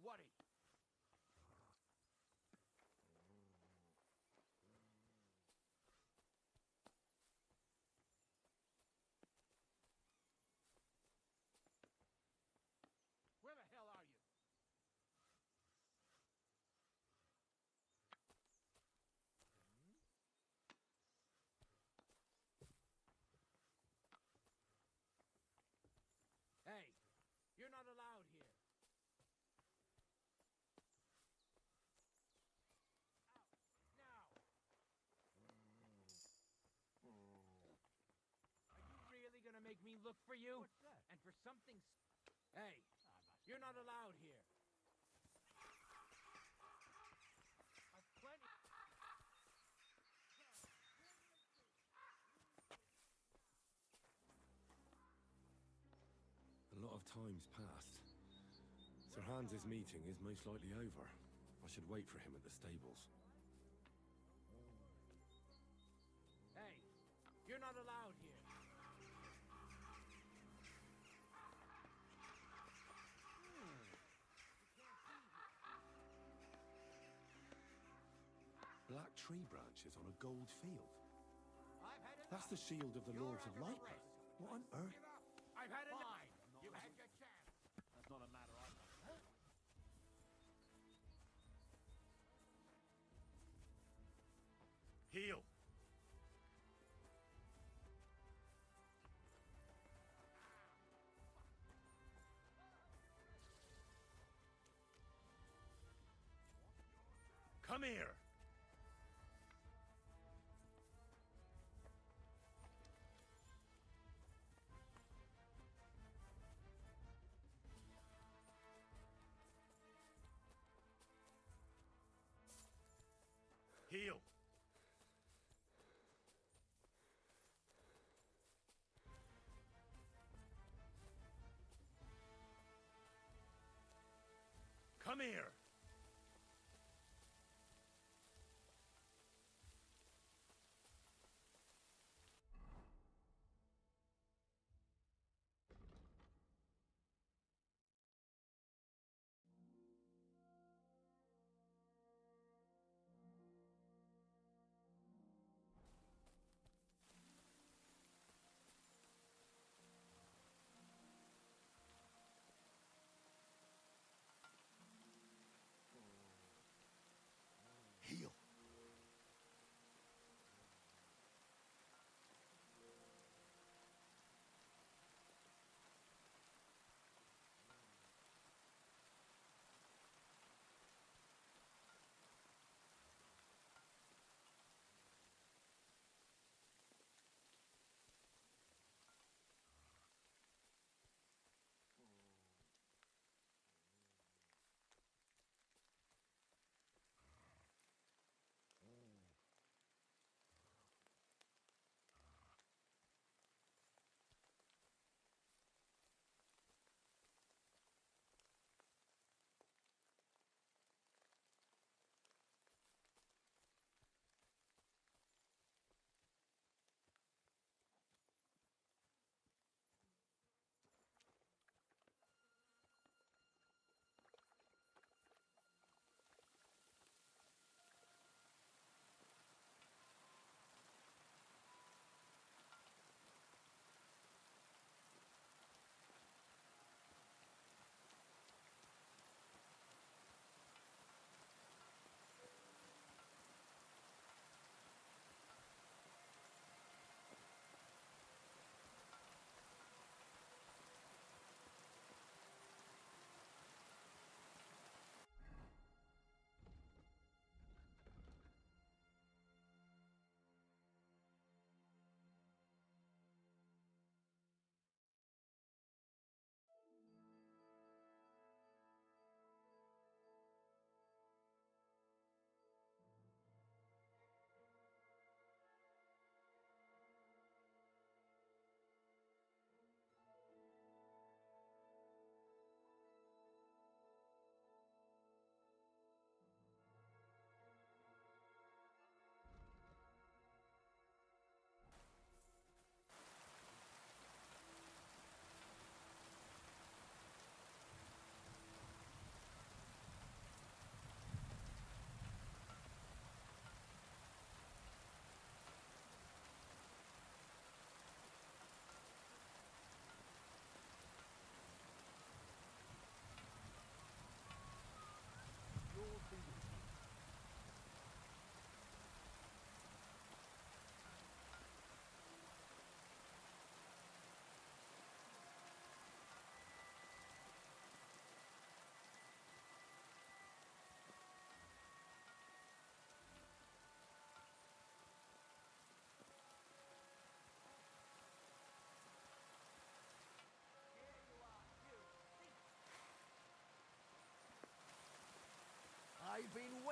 worry. Where the hell are you? Hey, you're not allowed here. Out, now. Are you really gonna make me look for you? What's that? And for something... Hey, you're not allowed here. I've plenty... A lot of time's passed. Sir Hans's meeting is most likely over. I should wait for him at the stables. Hey, you're not allowed here. Black tree branches on a gold field. I've had enough. That's the shield of the You're Lords of under Lightpath. arrest. What on earth? Give up. I've had enough. Fine. You've had your chance. That's not a matter I know. Heal! Come here! Heal! Come here!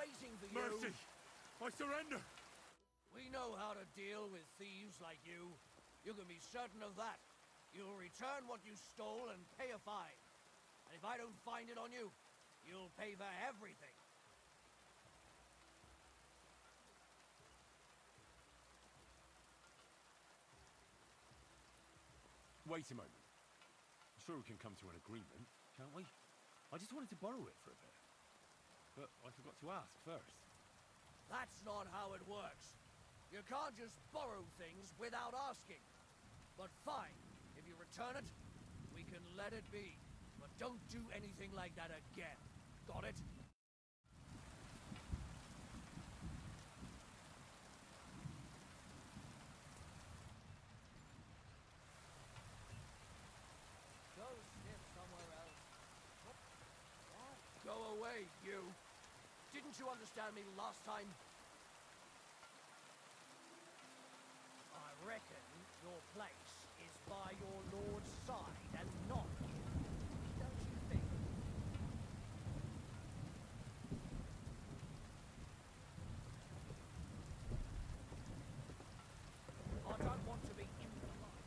waiting for you. Mercy! I surrender! We know how to deal with thieves like you. You can be certain of that. You'll return what you stole and pay a fine. And if I don't find it on you, you'll pay for everything. Wait a moment. I'm sure we can come to an agreement, can't we? I just wanted to borrow it for a bit. But I forgot to ask first. That's not how it works. You can't just borrow things without asking. But fine, if you return it, we can let it be. But don't do anything like that again. Got it? Go sniff somewhere else. What? Go away, you. Didn't you understand me last time? I reckon your place is by your lord's side and not here. Don't you think? I don't want to be impolite.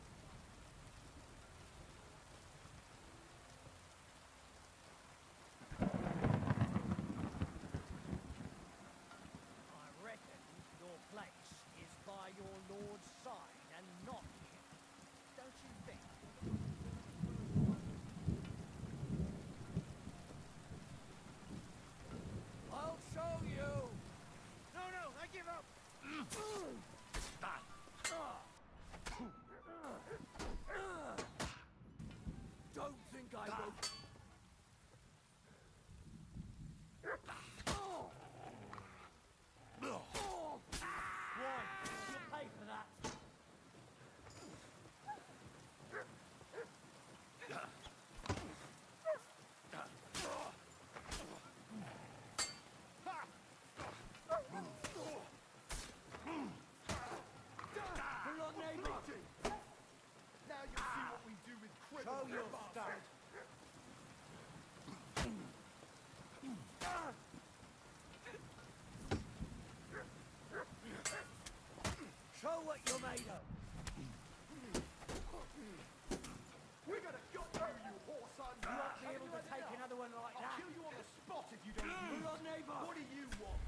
I reckon your place is by your lord's side and not here. Don't you think? I'll show you! No, I give up! Don't think I will. Why? You'll pay for that. Blood neighbor! Now you'll see what we do with criminals. Show your stuff. Show what you're made of. We're gonna go through you, horse son. You won't be able to take another one like I'll that. kill you on the spot if you don't move. Blood neighbor! What do you want?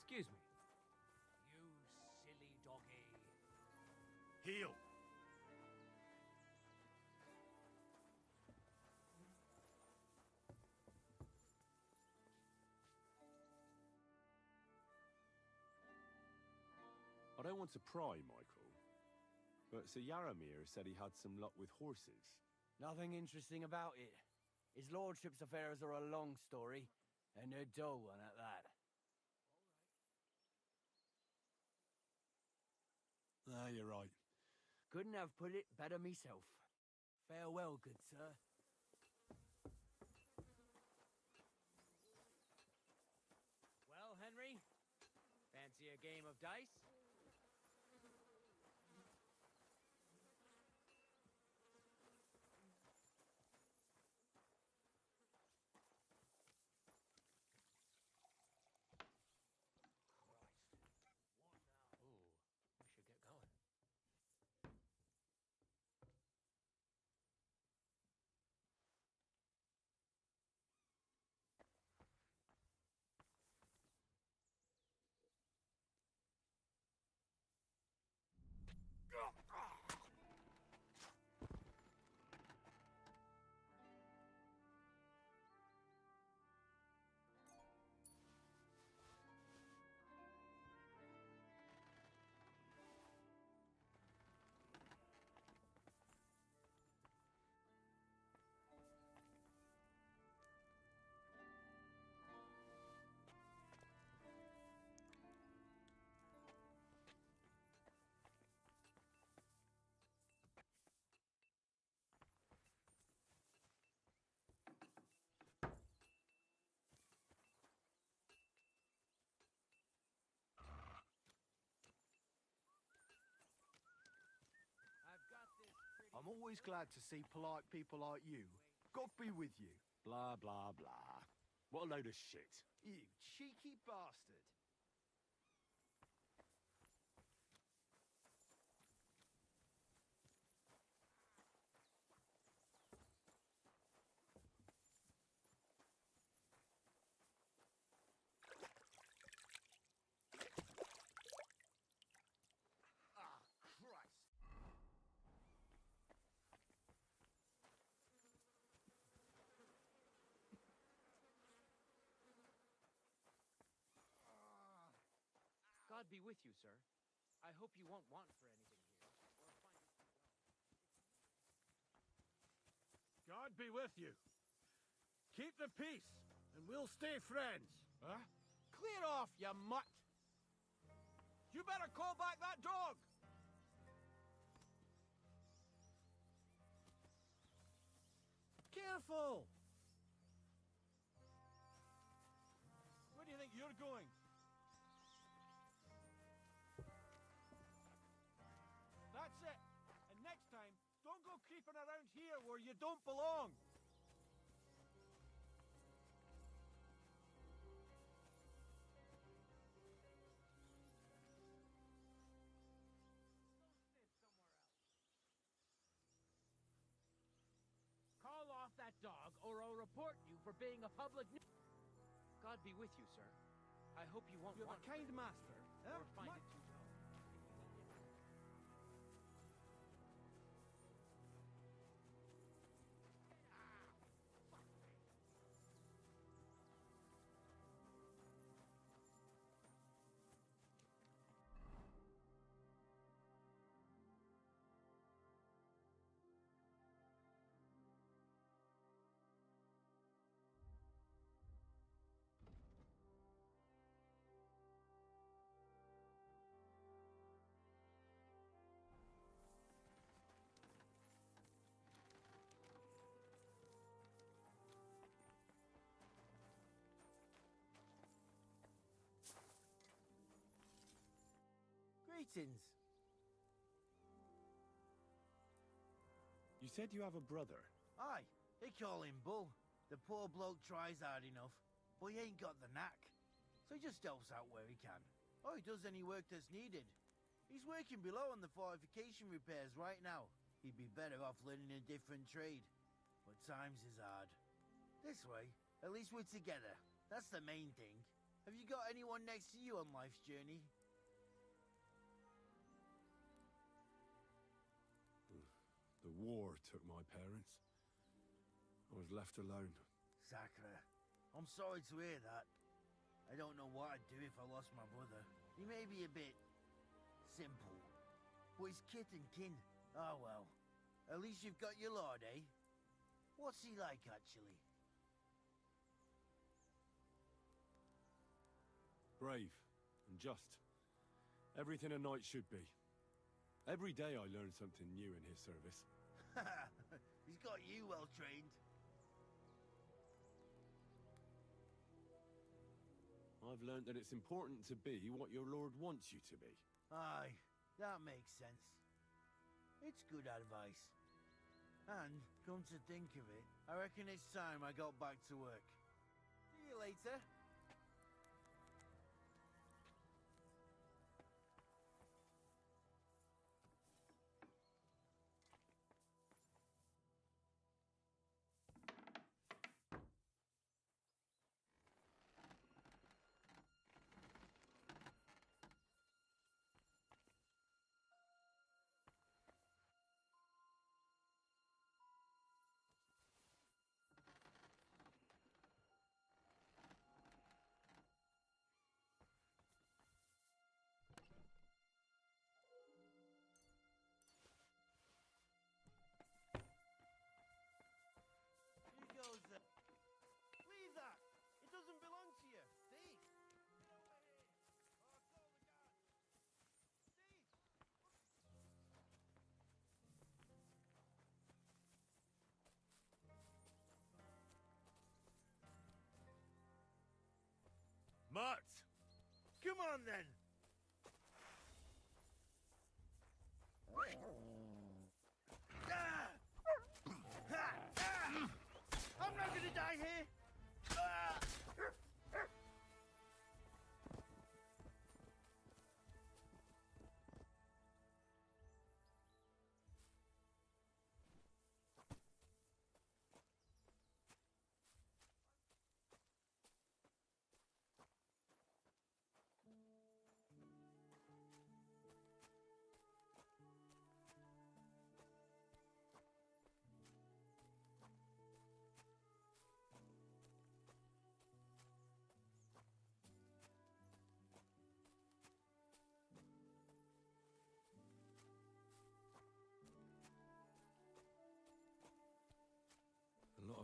Excuse me. You silly doggy. Heel! I don't want to pry, Michael, but Sir Yaramir said he had some luck with horses. Nothing interesting about it. His lordship's affairs are a long story, and a dull one at that. Ah, you're right. Couldn't have put it better myself. Farewell, good sir. Well, Henry, fancy a game of dice? I'm always glad to see polite people like you. God be with you. Blah, blah, blah. What a load of shit. You cheeky bastard. God be with you, sir. I hope you won't want for anything here, or find it too dull. God be with you. Keep the peace, and we'll stay friends. Huh? Clear off, you mutt! You better call back that dog! Careful! Where do you think you're going? That's it. And next time, don't go creeping around here where you don't belong. Call off that dog, or I'll report you for being a public God be with you, sir. I hope you won't You're want a kind master. or find it too dull. Greetings. You said you have a brother. Aye, they call him Bull. The poor bloke tries hard enough, but he ain't got the knack. So he just helps out where he can. Or he does any work that's needed. He's working below on the fortification repairs right now. He'd be better off learning a different trade. But times is hard. This way, at least we're together. That's the main thing. Have you got anyone next to you on life's journey? The war took my parents. I was left alone. Sacre. I'm sorry to hear that. I don't know what I'd do if I lost my brother. He may be a bit simple, but he's kith and kin. Oh well. At least you've got your lord, eh? What's he like, actually? Brave and just. Everything a knight should be. Every day I learn something new in his service. He's got you well trained. I've learned that it's important to be what your lord wants you to be. Aye, that makes sense. It's good advice. And, come to think of it, I reckon it's time I got back to work. See you later. Leave that! It doesn't belong to you! Thief! Get away! Or I'll call the guards! Mutt! Come on then! Ah!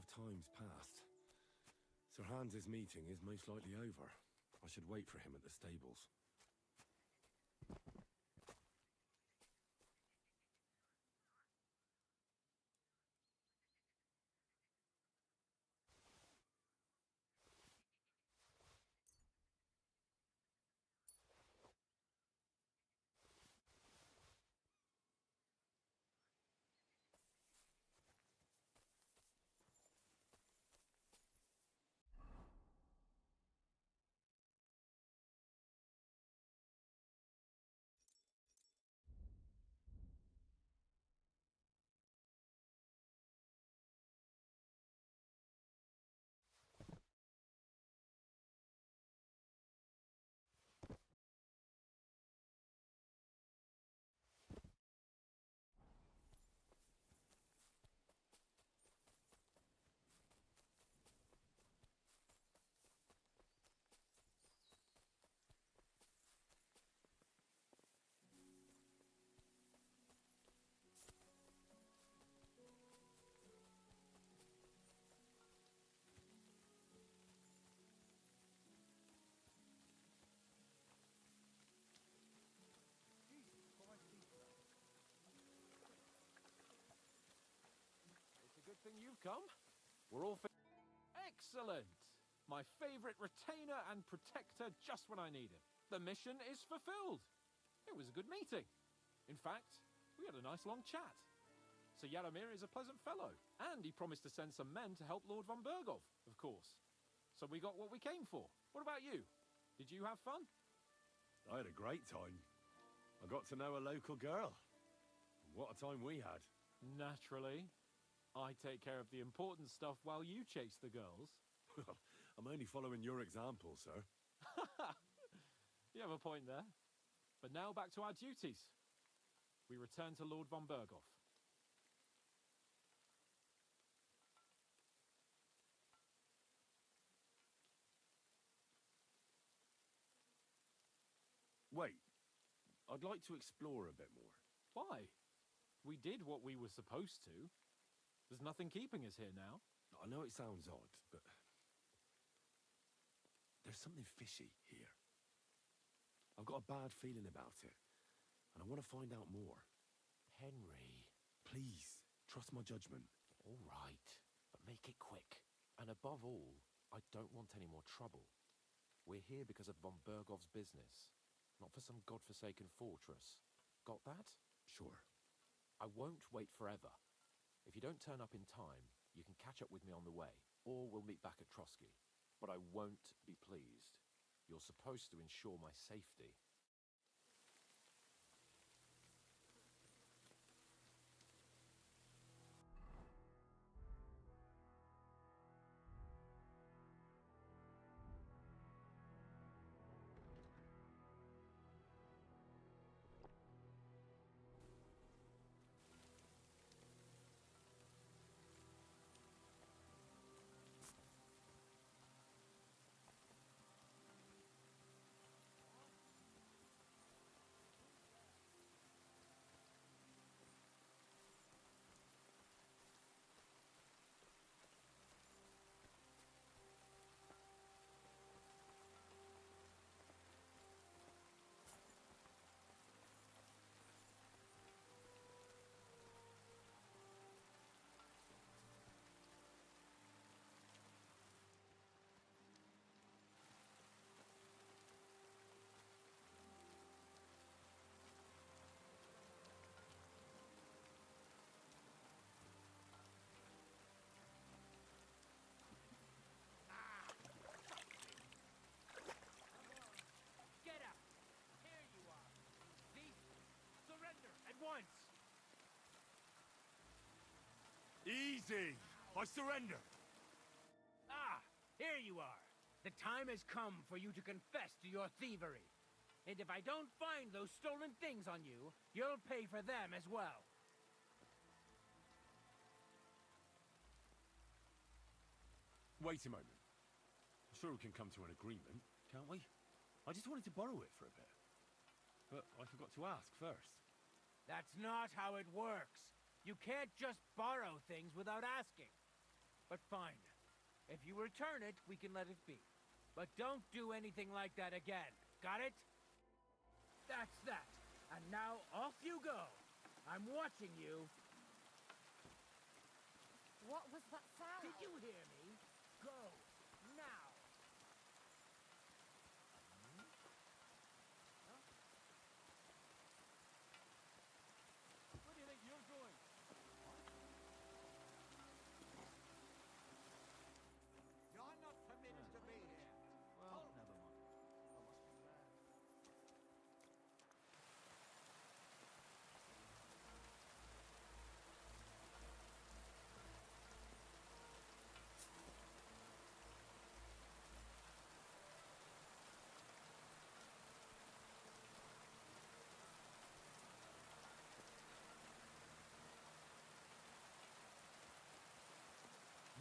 of time's passed. Sir Hans's meeting is most likely over. I should wait for him at the stables. Good thing you've come. We're all excellent. My favorite retainer and protector just when I need him. The mission is fulfilled. It was a good meeting. In fact, we had a nice long chat. Sir Yaramir is a pleasant fellow, and he promised to send some men to help Lord von Bergov, of course. So we got what we came for. What about you? Did you have fun? I had a great time. I got to know a local girl. What a time we had. Naturally. I take care of the important stuff while you chase the girls. Well, I'm only following your example, sir. You have a point there. But now back to our duties. We return to Lord von Bergov. Wait. I'd like to explore a bit more. Why? We did what we were supposed to. There's nothing keeping us here now. I know it sounds odd, but there's something fishy here. I've got a bad feeling about it, and I want to find out more. Henry. Please, trust my judgment. All right, but make it quick. And above all, I don't want any more trouble. We're here because of von Bergov's business, not for some godforsaken fortress. Got that? Sure. I won't wait forever. If you don't turn up in time, you can catch up with me on the way, or we'll meet back at Trotsky. But I won't be pleased. You're supposed to ensure my safety. Once. Easy! I surrender! Ah, here you are. The time has come for you to confess to your thievery. And if I don't find those stolen things on you, you'll pay for them as well. Wait a moment. I'm sure we can come to an agreement, can't we? I just wanted to borrow it for a bit. But I forgot to ask first. That's not how it works. You can't just borrow things without asking. But fine. If you return it, we can let it be. But don't do anything like that again. Got it? That's that. And now off you go. I'm watching you. What was that sound? Did you hear me? Go. Now. Where do you think you're going? You're not permitted to be here. Well, never mind. I must be mad.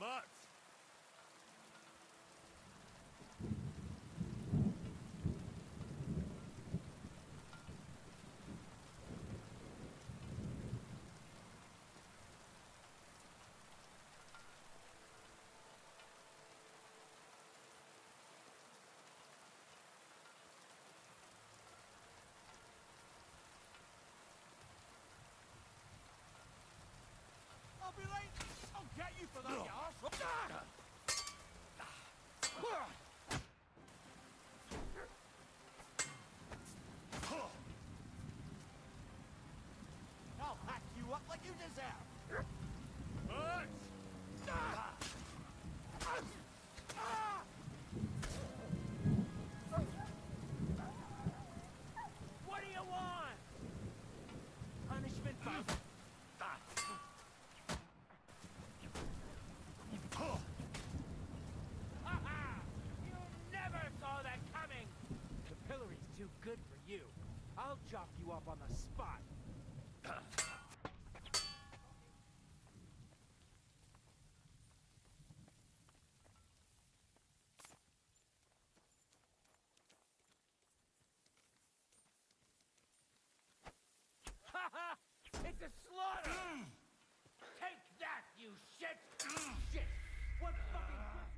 Mutt! I'll be late. I'll get you for that, you arsehole. I'll hack you up like you deserve. Mutt! What do you want? Punishment for... You never saw that coming! The pillory's too good for you. I'll chop you up on the spot. Ha ha! It's a slaughter! Take that, you shit! Shit! What fucking butcher...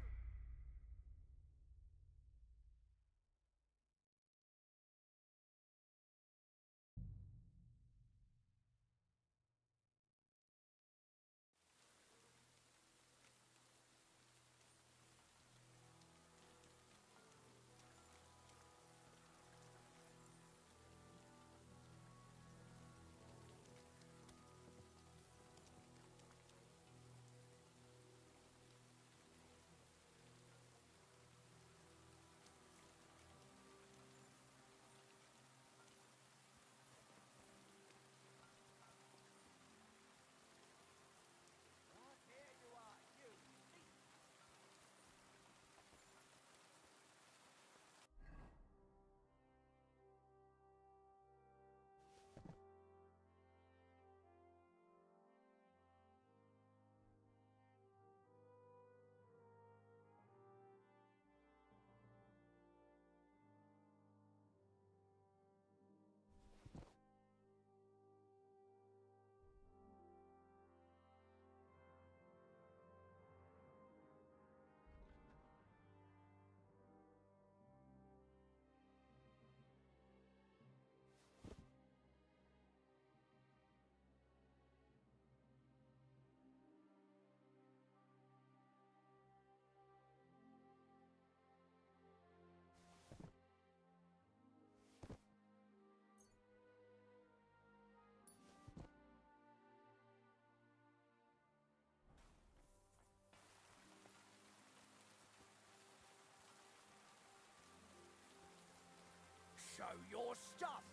Show your stuff!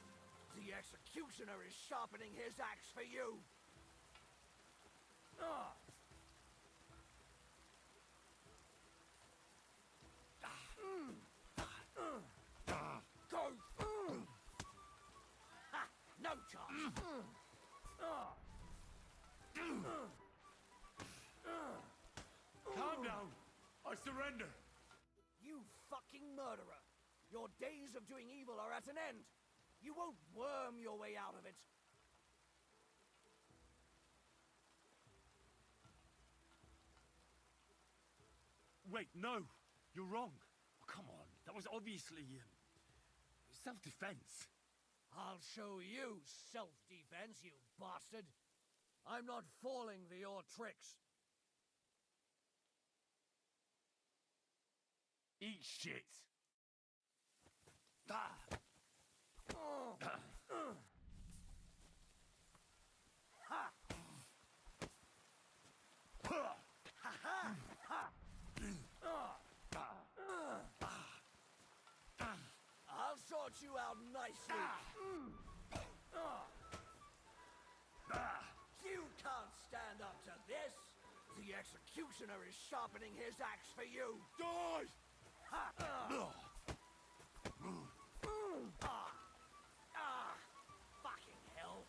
The executioner is sharpening his axe for you! Ah. Go! Ha! No chance! Calm down! I surrender! You fucking murderer! Your days of doing evil are at an end! You won't worm your way out of it! Wait, no! You're wrong. Oh, come on, that was obviously self-defense. I'll show you self-defense, you bastard. I'm not falling for your tricks. Eat shit. Ah. I'll sort you out nicely. You can't stand up to this. The executioner is sharpening his axe for you. Die! Fucking hell.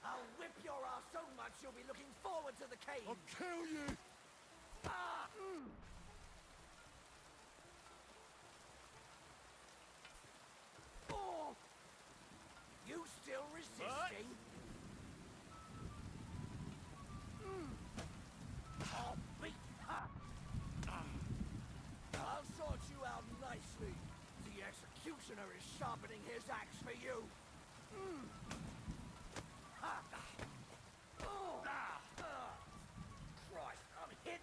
I'll whip your ass so much you'll be looking forward to the cave. I'll kill you! You still resisting? I'll beat. I'll sort you out nicely. The executioner is sharpening his axe for you. Christ, I'm hit.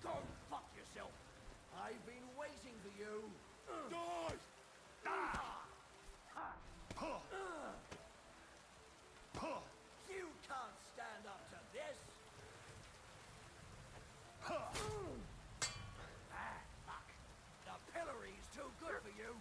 Go fuck yourself. I've been waiting for you. Die! You can't stand up to this. Fuck. The pillory's too good for you.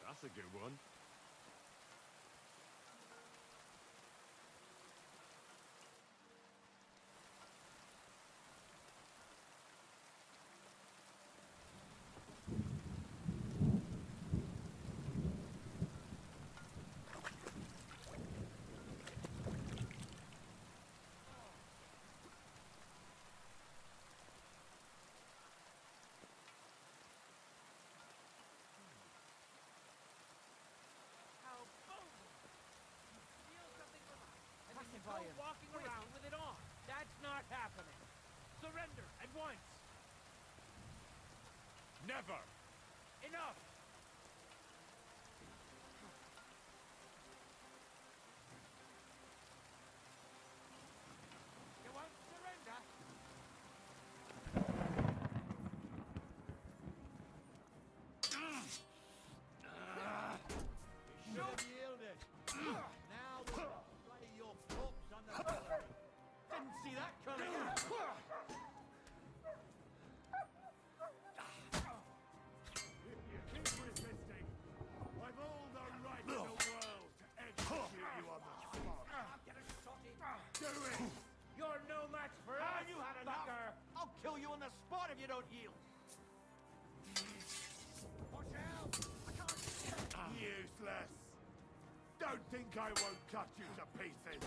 That's a good one. Go walking around with it on. That's not happening. Surrender at once. Never! Enough! won't yield. Watch out! Useless! Don't think I won't cut you to pieces!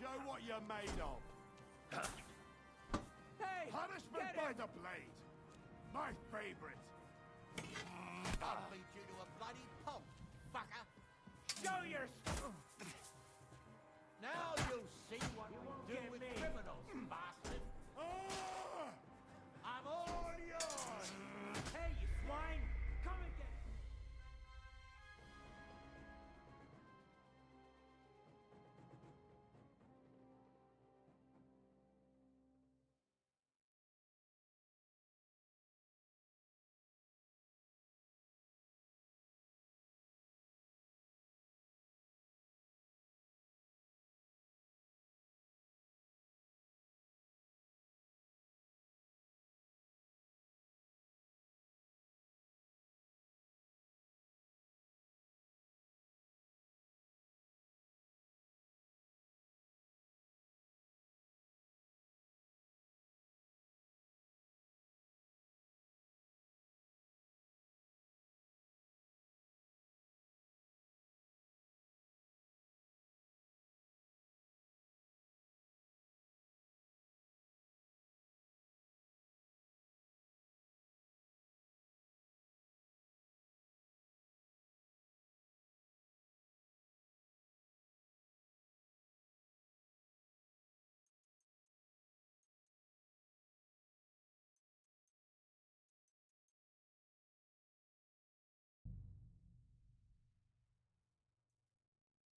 Show what you're made of! Hey! Punishment by the blade! My favorite! I'll beat you to a bloody pulp, fucker! Show your... Now you'll see what